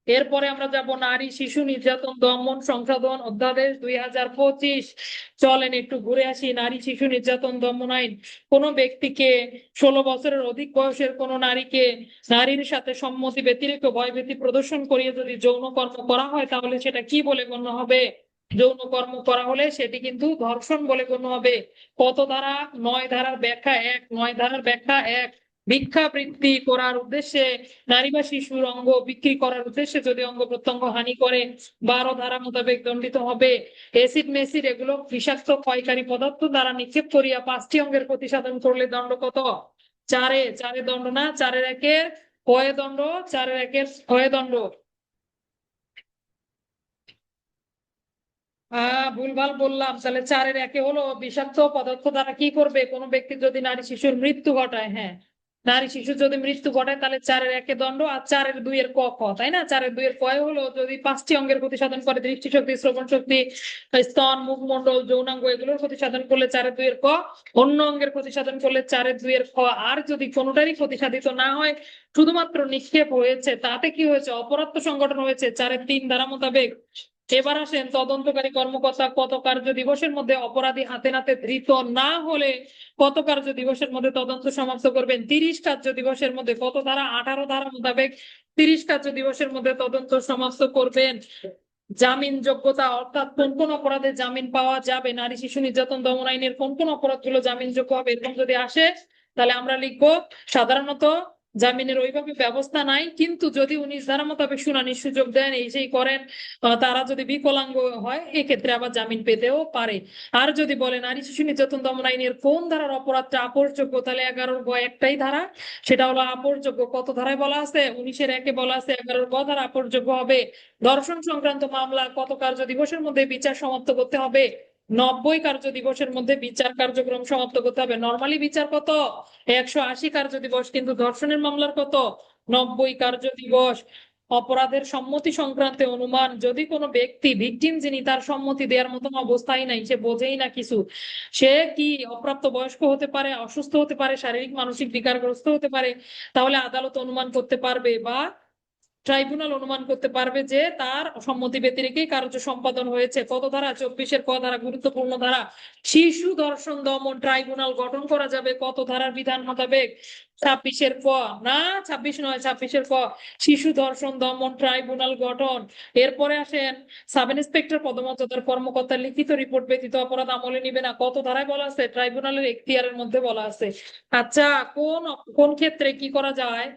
এরপরে আমরা যাব নারী শিশু নির্যাতন দমন সংশোধন অধ্যাদেশ 2025। চলেন একটু ঘুরে আসি। নারী শিশু নির্যাতন দমন আইন, কোনো ব্যক্তিকে 16 বছরের অধিক বয়সের কোনো নারীকে নারীর সাথে সম্মতি ব্যতিরেকে ভয়ভীতি প্রদর্শন করিয়ে যদি যৌন কর্ম করা হয় তাহলে সেটা কি বলে গণ্য হবে? যৌন কর্ম করা হলে সেটি কিন্তু ধর্ষণ বলে গণ্য হবে। কত ধারা? 9 ধারার ব্যাখ্যা 1, 9 ধারার ব্যাখ্যা 1। ভিক্ষাবৃত্তি করার উদ্দেশ্যে নারী বা শিশুর অঙ্গ বিক্রি করার উদ্দেশ্যে যদি অঙ্গ প্রত্যঙ্গ হানি করে 12 ধারা মোতাবেক দণ্ডিত হবে। এসিড মেসিড এগুলো বিষাক্ত ক্ষয়কারী পদার্থ দ্বারা নিক্ষেপ করিয়া 5টি অঙ্গের ক্ষতি সাধন করলে দণ্ড কত? 4-এ। 4-এ দণ্ড না, 4-এর 1-এর কয়ে দণ্ড, 4-এর 1-এর কয়ে দণ্ড। ভুলভাল বললাম, তাহলে 4-এর 1-এ হলো বিষাক্ত পদার্থ দ্বারা কি করবে কোনো ব্যক্তি যদি নারী শিশুর মৃত্যু ঘটায়। হ্যাঁ, নারী শিশুর যদি মৃত্যু ঘটায় তাহলে 4-এর 1-এ দণ্ড, আর 4-এর 2-এর ক খ, তাই না? 4-এর 2-এর ক হলো যদি 5টি অঙ্গের ক্ষতি সাধন করে, দৃষ্টিশক্তি, শ্রবণ শক্তি, স্তন, মুখমণ্ডল, যৌনাঙ্গ এগুলোর ক্ষতি সাধন করলে 4-এর 2-এর ক, অন্য অঙ্গের ক্ষতি সাধন করলে 4-এর 2-এর খ। আর যদি কোনোটারই ক্ষতি সাধিত না হয়, শুধুমাত্র নিক্ষেপ হয়েছে, তাতে কি হয়েছে? অপরাধ সংগঠন হয়েছে 4-এর 3 ধারা মোতাবেক। এবার আসেন, তদন্তকারী কর্মকর্তা কত কার্য দিবসের মধ্যে অপরাধী হাতে নাতে ধৃত না হলে কত কার্য দিবসের মধ্যে তদন্ত সমাপ্ত করবেন? 30 কার্য দিবসের মধ্যে। কত ধারা? 18 ধারা মোতাবেক 30 কার্য দিবসের মধ্যে তদন্ত সমাপ্ত করবেন। জামিন যোগ্যতা, অর্থাৎ কোন কোন অপরাধে জামিন পাওয়া যাবে, নারী শিশু নির্যাতন দমন আইনের কোন কোন অপরাধগুলো জামিনযোগ্য হবে, এরকম যদি আসে তাহলে আমরা লিখবো সাধারণত জামিনের ওইভাবে ব্যবস্থা নাই, কিন্তু যদি 19 ধারা মোতাবেক শুনানির সুযোগ দেন, এই সেই করেন, তারা যদি বিকলাঙ্গ হয় এক্ষেত্রে আবার জামিন পেতেও পারে। আর যদি বলে নারী শিশু নির্যাতন দমন আইনের কোন ধারার অপরাধটা আপোষযোগ্য, তাহলে 11-র গ একটাই ধারা, সেটা হলো আপোষযোগ্য। কত ধারায় বলা আছে? 19-এর 1-এ বলা আছে 11-র গ ধারা আপোষযোগ্য হবে। ধর্ষণ সংক্রান্ত মামলা কত কার্য দিবসের মধ্যে বিচার সমাপ্ত করতে হবে? 90 কার্য দিবসের মধ্যে বিচার কার্যক্রম সমাপ্ত করতে হবে। নর্মালি বিচার কত? 180 কার্য দিবস, কিন্তু ধর্ষণের মামলার কত? 90 কার্য দিবস। অপরাধের সম্মতি সংক্রান্তে অনুমান, যদি কোনো ব্যক্তি ভিকটিম যিনি তার সম্মতি দেওয়ার মতন অবস্থায় নাই, সে বোঝেই না কিছু, সে কি অপ্রাপ্ত বয়স্ক হতে পারে, অসুস্থ হতে পারে, শারীরিক মানসিক বিকারগ্রস্ত হতে পারে, তাহলে আদালত অনুমান করতে পারবে বা ট্রাইব্যুনাল অনুমান করতে পারবে যে তার সম্মতি ব্যতিরেকেই কার্য সম্পাদন হয়েছে। কত ধারা? 24-এর ক ধারা গুরুত্বপূর্ণ ধারা। শিশু ধর্ষণ দমন ট্রাইব্যুনাল গঠন করা যাবে কত ধারার বিধান মোতাবেক? 26-এর ক না, 26 নয়, 26-এর ক, শিশু ধর্ষণ দমন ট্রাইব্যুনাল গঠন। এরপরে আসেন, সাব ইন্সপেক্টর পদমর্যাদার কর্মকর্তার লিখিত রিপোর্ট ব্যতীত অপরাধ আমলে নিবে না, কত ধারায় বলা আছে? ট্রাইব্যুনালের এখতিয়ারের মধ্যে বলা আছে। আচ্ছা, কোন কোন ক্ষেত্রে কি করা যায়?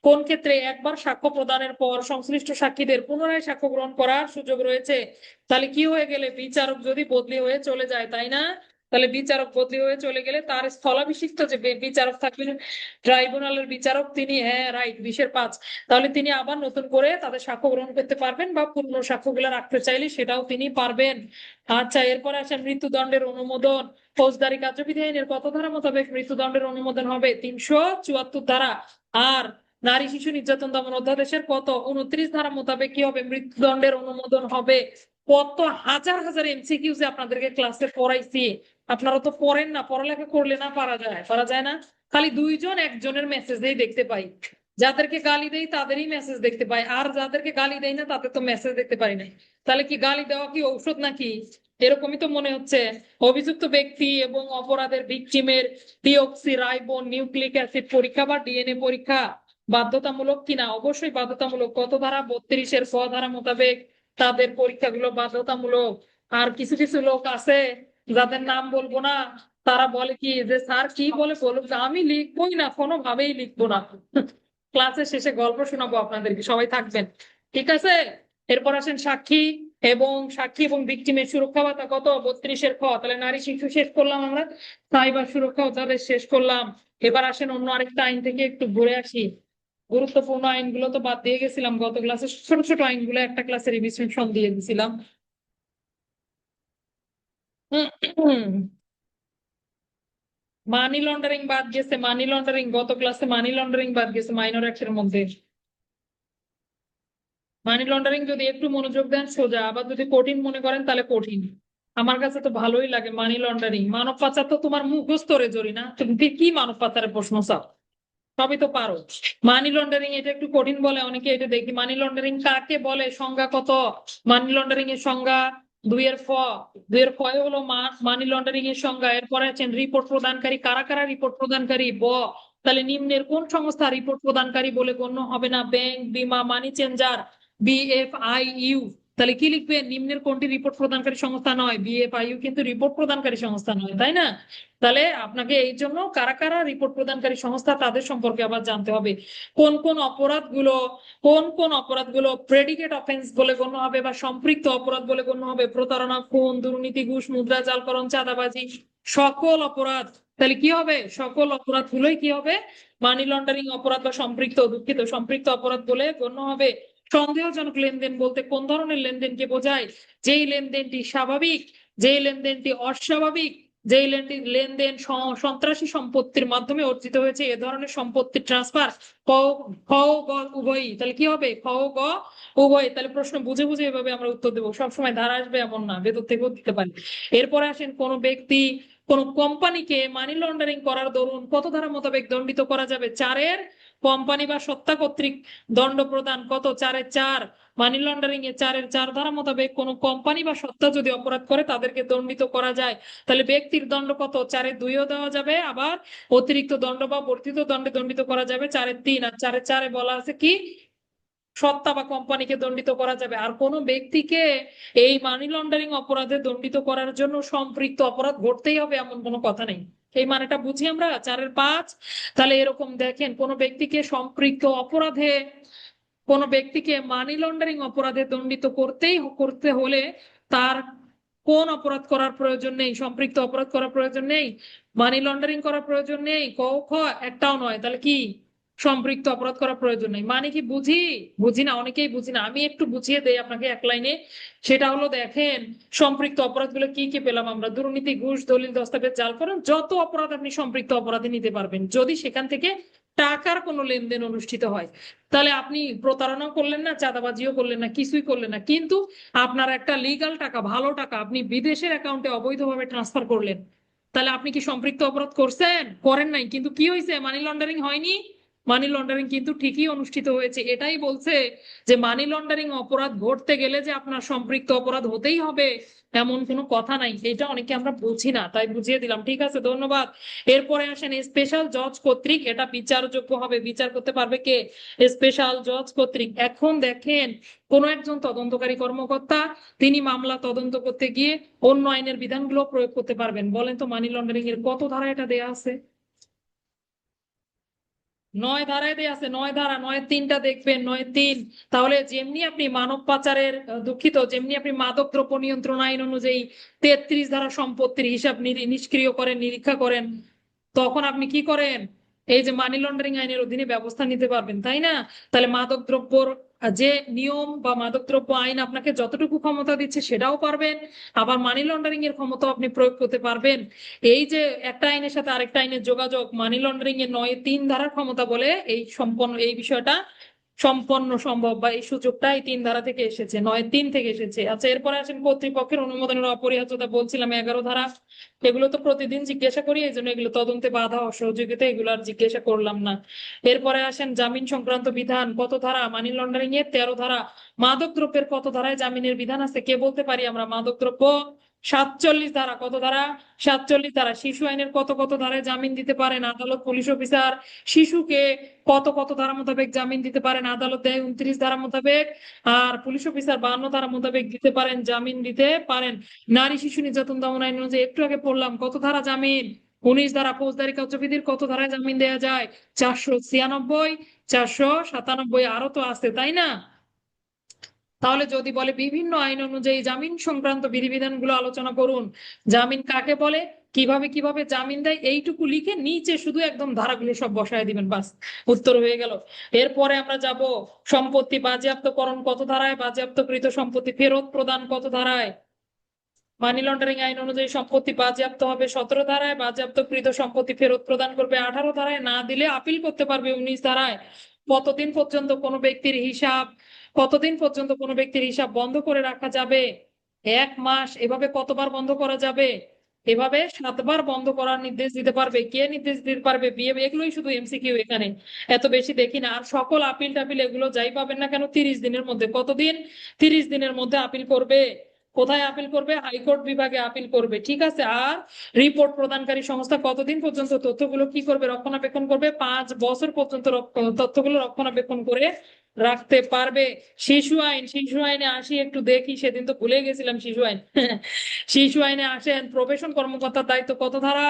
কোন ক্ষেত্রে একবার সাক্ষ্য প্রদানের পর সংশ্লিষ্ট সাক্ষীদের পুনরায় সাক্ষ্য গ্রহণ করার সুযোগ রয়েছে? তাহলে কি হয়ে গেলে বিচারক যদি বদলি হয়ে চলে যায়, তাই না? তাহলে বিচারক বদলি হয়ে চলে গেলে তার স্থলাভিষিক্ত যে বিচারক থাকবেন, ট্রাইব্যুনালের বিচারক, তিনি, হ্যাঁ রাইট, 20-এর 5, তাহলে তিনি আবার নতুন করে তাদের সাক্ষ্য গ্রহণ করতে পারবেন বা পূর্ণ সাক্ষ্যগুলো রাখতে চাইলে সেটাও তিনি পারবেন। আচ্ছা, এরপরে আসেন মৃত্যুদণ্ডের অনুমোদন। ফৌজদারি কার্যবিধি আইনের কত ধারা মোতাবেক মৃত্যুদণ্ডের অনুমোদন হবে? 374 ধারা। আর নারী শিশু নির্যাতন দমন অধ্যাদেশের কত? 29 ধারা মোতাবেক কি হবে? মৃত্যুদণ্ডের অনুমোদন হবে। কত হাজার হাজার এমসিকিউ যে আপনাদেরকে ক্লাসে পড়াইছি, আপনারা তো পড়েন না, পড়ালেখা করলে না পারা যায়? পারা যায় না? খালি দুইজন একজনের মেসেজেই দেখতে পাই, যাদেরকে গালি দেই তাদেরই মেসেজ দেখতে পাই, আর যাদেরকে গালি দেই না তাদের তো মেসেজ দেখতে পারি না। তাহলে কি গালি দেওয়া কি ঔষধ নাকি? এরকমই তো মনে হচ্ছে। অভিযুক্ত ব্যক্তি এবং অপরাধের ভিকটিমের ডিঅক্সি রাইবোন নিউক্লিক অ্যাসিড পরীক্ষা বা ডিএনএ পরীক্ষা বাধ্যতামূলক কিনা? অবশ্যই বাধ্যতামূলক। কত ধারা? 32-এর ক ধারা মোতাবেক তাদের পরীক্ষাগুলো বাধ্যতামূলক। আর কিছু কিছু লোক আছে যাদের নাম বলবো না, তারা বলে কি যে স্যার কি বলে বলুক, আমি লিখবোই না, কোনোভাবেই লিখবো না। ক্লাসের শেষে গল্প শোনাবো আপনাদেরকে, সবাই থাকবেন, ঠিক আছে? এরপর আসেন সাক্ষী এবং ভিকটিমের সুরক্ষা ভাতা কত? 32-এর খ। তাহলে নারী শিশু শেষ করলাম আমরা, সাইবার সুরক্ষা অধ্যাদেশ শেষ করলাম। এবার আসেন অন্য আরেকটা আইন থেকে একটু ঘুরে আসি। গুরুত্বপূর্ণ আইনগুলো তো বাদ দিয়ে গেছিলাম গত ক্লাসে, ছোট ছোট আইনগুলো একটা ক্লাসে রিভিশন দিয়ে দিছিলাম। মানি লন্ডারিং বাদ গেছে, মানি লন্ডারিং গত ক্লাসে মানি লন্ডারিং বাদ গেছে মাইনর অ্যাক্টের মধ্যে। মানি লন্ডারিং যদি একটু মনোযোগ দেন সোজা, আবার যদি কঠিন মনে করেন তাহলে কঠিন। আমার কাছে তো ভালোই লাগে মানি লন্ডারিং। মানব পাচার তো তোমার মুখস্থরে জড়ি না, তুমি কি মানব পাচারের প্রশ্ন চাও? সবই তো পারো। মানি লন্ডারিং এটা একটু কঠিন বলে অনেকে, এটা দেখি মানি লন্ডারিং কাকে বলে, সংজ্ঞা কত? মানি লন্ডারিং এর সংজ্ঞা দুইয়ের ফ, দুইয়ের ফয় হলো মানি লন্ডারিং এর সংজ্ঞা। এরপরে আছেন রিপোর্ট প্রদানকারী, কারা কারা রিপোর্ট প্রদানকারী, ব। তাহলে নিম্নের কোন সংস্থা রিপোর্ট প্রদানকারী বলে গণ্য হবে না? ব্যাংক, বীমা, মানি চেঞ্জার, বিএফআইইউ। তাহলে কি লিখবেন? নিম্নের কোনটি রিপোর্ট প্রদানকারী সংস্থা নয়? বিএফআইইউ কিন্তু রিপোর্ট প্রদানকারী সংস্থা নয়, তাই না? তাহলে আপনাকে এই জন্য কারা কারা রিপোর্ট প্রদানকারী সংস্থা তাদের সম্পর্কে আবার জানতে হবে। কোন কোন অপরাধগুলো প্রেডিকেট অফেন্স বলে গণ্য হবে বা সম্পৃক্ত অপরাধ বলে গণ্য হবে? প্রতারণা, খুন, দুর্নীতি, ঘুষ, মুদ্রা জালকরণ, চাঁদাবাজি, সকল অপরাধ। তাহলে কি হবে? সকল অপরাধ গুলোই কি হবে? মানি লন্ডারিং অপরাধ বা সম্পৃক্ত অপরাধ বলে গণ্য হবে। সন্দেহজনক লেনদেন বলতে কোন ধরনের লেনদেনকে বোঝায়? যেই লেনদেনটি স্বাভাবিক, যেই লেনদেনটি অস্বাভাবিক, যেই লেনদেন সন্ত্রাসী সম্পত্তির মাধ্যমে অর্জিত হয়েছে, এ ধরনের সম্পত্তি ট্রান্সফার। ক, খ, গ উভয়ই। তাহলে কি হবে? খ, গ উভয়। তাহলে প্রশ্ন বুঝে বুঝে এভাবে আমরা উত্তর দেবো, সবসময় ধারা আসবে এমন না, ভেতর থেকেও দিতে পারি। এরপরে আসেন, কোন ব্যক্তি কোন কোম্পানিকে মানি লন্ডারিং করার দরুন কত ধারা মোতাবেক দণ্ডিত করা যাবে? চারের, কোম্পানি বা সত্তা কর্তৃক দণ্ড প্রদান কত? চারের চার। মানি লন্ডারিং এ চারের চার ধারা মোতাবেক কোন কোম্পানি বা সত্তা যদি অপরাধ করে তাদেরকে দণ্ডিত করা যায়। তাহলে ব্যক্তির দণ্ড কত? চারের দুইও দেওয়া যাবে, আবার অতিরিক্ত দণ্ড বা বর্ধিত দণ্ডে দণ্ডিত করা যাবে চারের তিন। আর চারের চারে বলা আছে কি? সত্তা বা কোম্পানিকে দণ্ডিত করা যাবে। আর কোন ব্যক্তিকে এই মানি লন্ডারিং অপরাধে দণ্ডিত করার জন্য সম্পৃক্ত অপরাধ ঘটতেই হবে এমন কোনো কথা নেই। এই মানেটা বুঝি আমরা চারের পাঁচ। তাহলে এরকম দেখেন, কোন ব্যক্তিকে সম্পৃক্ত অপরাধে, কোন ব্যক্তিকে মানি লন্ডারিং অপরাধে দণ্ডিত করতে হলে তার কোন অপরাধ করার প্রয়োজন নেই? সম্পৃক্ত অপরাধ করার প্রয়োজন নেই, মানি লন্ডারিং করার প্রয়োজন নেই, ক খ একটাও নয়। তাহলে কি? সম্পৃক্ত অপরাধ করার প্রয়োজন নেই মানে কি? বুঝি? বুঝি না, অনেকেই বুঝি না। আমি একটু বুঝিয়ে দেই আপনাকে এক লাইনে। সেটা হলো, দেখেন সম্পৃক্ত অপরাধগুলো কি কি পেলাম আমরা: দুর্নীতি, ঘুষ, দলিল দস্তাবেজ জালকরণ, যত অপরাধ আপনি সম্পৃক্ত অপরাধে নিতে পারবেন যদি সেখান থেকে টাকার কোনো লেনদেন অনুষ্ঠিত হয়। তাহলে আপনি প্রতারণাও করলেন না, চাঁদাবাজিও করলেন না, কিছুই করলেন না, কিন্তু আপনার একটা লিগাল টাকা, ভালো টাকা আপনি বিদেশের অ্যাকাউন্টে অবৈধভাবে ট্রান্সফার করলেন। তাহলে আপনি কি সম্পৃক্ত অপরাধ করছেন? করেন নাই, কিন্তু কি হয়েছে? মানি লন্ডারিং হয়নি? মানি লন্ডারিং কিন্তু ঠিকই অনুষ্ঠিত হয়েছে। এটাই বলছে যে মানি লন্ডারিং অপরাধ ঘটতে গেলে যে আপনার সম্পৃক্ত অপরাধ হতেই হবে এমন কোনো কথা নাই। এটা অনেকে আমরা বুঝি না, তাই বুঝিয়ে দিলাম। ঠিক আছে, ধন্যবাদ। এরপরে আসেন স্পেশাল জজ কর্তৃক এটা বিচারযোগ্য হবে। বিচার করতে পারবে কে? স্পেশাল জজ কর্তৃক। এখন দেখেন, কোন একজন তদন্তকারী কর্মকর্তা তিনি মামলা তদন্ত করতে গিয়ে অন্য আইনের বিধানগুলো প্রয়োগ করতে পারবেন। বলেন তো মানি লন্ডারিং এর কত ধারা এটা দেয়া আছে? 9 ধারায় দেয়া আছে, 9 ধারা, 9-3টা দেখবেন, 9-3। তাহলে যেমনি আপনি মানব পাচারের দুঃখিত, যেমনি আপনি মাদক দ্রব্য নিয়ন্ত্রণ আইন অনুযায়ী 33 ধারা সম্পত্তির হিসাব নিষ্ক্রিয় করেন, নিরীক্ষা করেন, তখন আপনি কি করেন? এই যে মানি লন্ডারিং আইনের অধীনে ব্যবস্থা নিতে পারবেন, তাই না? তাহলে মাদক দ্রব্যর যে নিয়ম বা মাদক দ্রব্য আইন আপনাকে যতটুকু ক্ষমতা দিচ্ছে সেটাও পারবেন, আবার মানি লন্ডারিং এর ক্ষমতা আপনি প্রয়োগ করতে পারবেন। এই যে একটা আইনের সাথে আরেকটা আইনের যোগাযোগ, মানি লন্ডারিং এর 9-3 ধারার ক্ষমতা বলে এই বিষয়টা সম্পন্ন সম্ভব, বা এই সুযোগটা এই 3 ধারা থেকে এসেছে, 9-3 থেকে এসেছে। আচ্ছা, এরপরে আসেন কর্তৃপক্ষের অনুমোদনের অপরিহার্যতা, বলছিলাম 11 ধারা। এগুলো তো প্রতিদিন জিজ্ঞাসা করি, এই জন্য এগুলো তদন্তে বাধা অসহযোগিতা, এগুলো আর জিজ্ঞাসা করলাম না। এরপরে আসেন জামিন সংক্রান্ত বিধান, কত ধারা? মানি লন্ডারিং এর 13 ধারা। মাদক দ্রব্যের কত ধারায় জামিনের বিধান আছে কে বলতে পারি আমরা? মাদক দ্রব্য 47 ধারা। কত ধারা? 47 ধারা। শিশু আইনের কত কত ধারায় জামিন দিতে পারেন আদালত, পুলিশ অফিসার? শিশুকে কত কত ধারা মোতাবেক জামিন দিতে পারেন আদালত? দেয় 29 ধারা মোতাবেক। আর পুলিশ অফিসার 52 ধারা মোতাবেক দিতে পারেন, জামিন দিতে পারেন। নারী শিশু নির্যাতন দমন আইন অনুযায়ী একটু আগে পড়লাম, কত ধারা জামিন? 19 ধারা। ফৌজদারি কার্যবিধির কত ধারায় জামিন দেওয়া যায়? 496, 497, আরো তো আছে, তাই না? তাহলে যদি বলে বিভিন্ন আইন অনুযায়ী জামিন সংক্রান্ত বিধিবিধান গুলো আলোচনা করুন, জামিন কাকে বলে, কিভাবে কিভাবে জামিন দেয়, এইটুকু লিখে নিচে শুধু একদম ধারাগুলো সব বসায় দিবেন, বাস উত্তর হয়ে গেল। এরপরে আমরা যাব সম্পত্তি বাজেয়াপ্তকরণ কত ধারায়, বাজেয়াপ্তকৃত সম্পত্তি ফেরত প্রদান কত ধারায়? মানি লন্ডারিং আইন অনুযায়ী সম্পত্তি বাজেয়াপ্ত হবে 17 ধারায়, বাজেয়াপ্তকৃত সম্পত্তি ফেরত প্রদান করবে 18 ধারায়, না দিলে আপিল করতে পারবে 19 ধারায়। কতদিন পর্যন্ত কোনো ব্যক্তির হিসাব বন্ধ করে রাখা যাবে? 1 মাস এভাবে কতবার বন্ধ করা যাবে? এভাবে 7বার বন্ধ করার নির্দেশ দিতে পারবে। কে নির্দেশ দিতে পারবে? বিয়ে, এগুলোই শুধু এমসিকিউ এখানে, এত বেশি দেখি না। আর সকল আপিল টাপিল এগুলো যাই পাবেন না কেন 30 দিনের মধ্যে, কতদিন? 30 দিনের মধ্যে আপিল করবে। কোথায় আপিল করবে? হাইকোর্ট বিভাগে আপিল করবে, ঠিক আছে। আর রিপোর্ট প্রদানকারী সংস্থা কতদিন পর্যন্ত তথ্যগুলো কি করবে? রক্ষণাবেক্ষণ করবে। 5 বছর পর্যন্ত তথ্যগুলো রক্ষণাবেক্ষণ করে রাখতে পারবে। শিশু আইন, শিশু আইনে আসি, একটু দেখি, সেদিন তো ভুলে গেছিলাম শিশু আইন। শিশু আইনে আসেন, প্রবেশন কর্মকর্তার দায়িত্ব কত ধারা?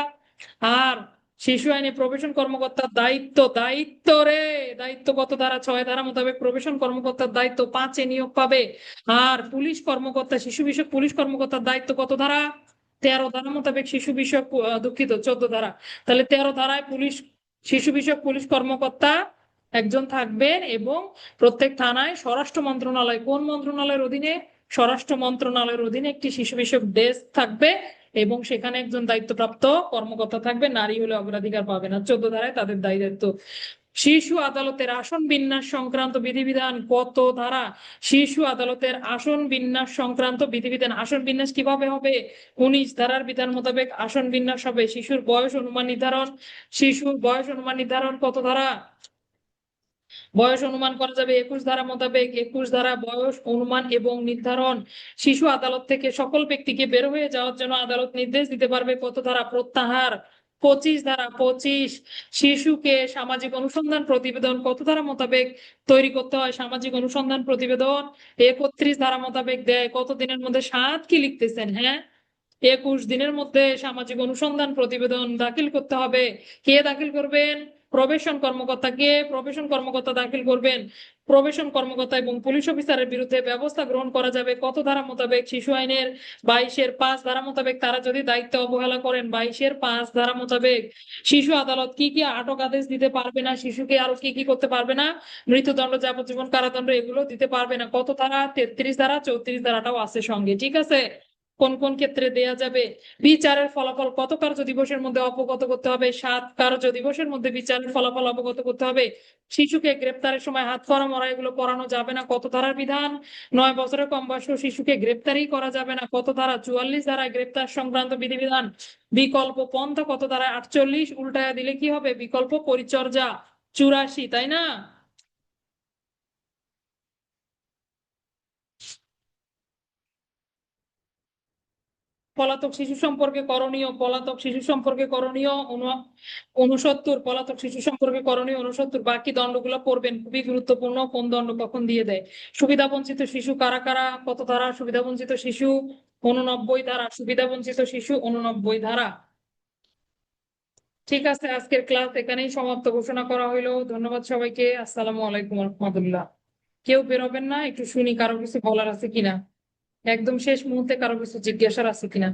আর শিশু আইনে প্রবেশন কর্মকর্তার দায়িত্ব, দায়িত্ব রে, দায়িত্ব কত ধারা? 6 ধারা মোতাবেক প্রবেশন কর্মকর্তার দায়িত্ব 5-এ নিয়োগ পাবে। আর পুলিশ কর্মকর্তা, শিশু বিষয়ক পুলিশ কর্মকর্তার দায়িত্ব কত ধারা? 13 ধারা মোতাবেক শিশু বিষয়ক, দুঃখিত, 14 ধারা। তাহলে 13 ধারায় পুলিশ, শিশু বিষয়ক পুলিশ কর্মকর্তা একজন থাকবেন। এবং প্রত্যেক থানায় স্বরাষ্ট্র মন্ত্রণালয়, কোন মন্ত্রণালয়ের অধীনে? স্বরাষ্ট্র মন্ত্রণালয়ের অধীনে একটি শিশু বিষয়ক ডেস্ক থাকবে, এবং সেখানে একজন দায়িত্বপ্রাপ্ত কর্মকর্তা থাকবে। নারী হলে অগ্রাধিকার পাবে না। 14 ধারায় তাদের দায়িত্ব। শিশু আদালতের আসন বিন্যাস সংক্রান্ত বিধিবিধান কত ধারা? শিশু আদালতের আসন বিন্যাস সংক্রান্ত বিধিবিধান, আসন বিন্যাস কিভাবে হবে? 19 ধারার বিধান মোতাবেক আসন বিন্যাস হবে। শিশুর বয়স অনুমান নির্ধারণ, শিশুর বয়স অনুমান নির্ধারণ কত ধারা? বয়স অনুমান করা যাবে 21 ধারা মোতাবেক। 21 ধারা বয়স অনুমান এবং নির্ধারণ। শিশু আদালত থেকে সকল ব্যক্তিকে বের হয়ে যাওয়ার জন্য আদালত নির্দেশ দিতে পারবে কত ধারা? প্রত্যাহার। 25 ধারা 25। শিশুকে সামাজিক অনুসন্ধান প্রতিবেদন কত ধারা মোতাবেক তৈরি করতে হয়? সামাজিক অনুসন্ধান প্রতিবেদন 31 ধারা মোতাবেক দেয়। কত দিনের মধ্যে? 7 কি লিখতেছেন, হ্যাঁ? 21 দিনের মধ্যে সামাজিক অনুসন্ধান প্রতিবেদন দাখিল করতে হবে। কে দাখিল করবেন? প্রবেশন কর্মকর্তা। কে? প্রবেশন কর্মকর্তা দাখিল করবেন। প্রবেশন কর্মকর্তা এবং পুলিশ অফিসারের বিরুদ্ধে ব্যবস্থা গ্রহণ করা যাবে কত ধারা মোতাবেক? শিশু আইনের 22-এর 5 ধারা মোতাবেক। তারা যদি দায়িত্ব অবহেলা করেন 22-এর 5 ধারা মোতাবেক। শিশু আদালত কি কি আটক আদেশ দিতে পারবে না? শিশুকে আরো কি কি করতে পারবে না? মৃত্যুদণ্ড, যাবজ্জীবন কারাদণ্ড এগুলো দিতে পারবে না। কত ধারা? 33 ধারা। 34 ধারাটাও আছে সঙ্গে, ঠিক আছে। কোন কোন ক্ষেত্রে দেয়া যাবে? বিচারের ফলাফল কত কার্য দিবসের মধ্যে অবগত করতে হবে? 7 কার্য দিবসের মধ্যে বিচারের ফলাফল অবগত করতে হবে। শিশুকে গ্রেপ্তারের সময় হাত করা, মরা এগুলো পড়ানো যাবে না। কত ধারার বিধান? 9 বছরের কম বয়স্ক শিশুকে গ্রেপ্তারই করা যাবে না। কত ধারা? 44 ধারায় গ্রেপ্তার সংক্রান্ত বিধিবিধান। বিকল্প পন্থা কত ধারায়? 48। উল্টায়া দিলে কি হবে? বিকল্প পরিচর্যা 84, তাই না? পলাতক শিশু সম্পর্কে করণীয়, পলাতক শিশু সম্পর্কে করণীয় 69। পলাতক শিশু সম্পর্কে করণীয় 69। বাকি দণ্ডগুলো পড়বেন, খুবই গুরুত্বপূর্ণ, কোন দণ্ড কখন দিয়ে দেয়। সুবিধা বঞ্চিত শিশু কারা কারা? কত ধারা? সুবিধা বঞ্চিত শিশু 89 ধারা। সুবিধা বঞ্চিত শিশু 89 ধারা। ঠিক আছে, আজকের ক্লাস এখানেই সমাপ্ত ঘোষণা করা হইলো। ধন্যবাদ সবাইকে। আসসালামু আলাইকুম রহমতুল্লাহ। কেউ বেরোবেন না, একটু শুনি কারো কিছু বলার আছে কিনা, একদম শেষ মুহূর্তে কারো কিছু জিজ্ঞাসার আছে কিনা।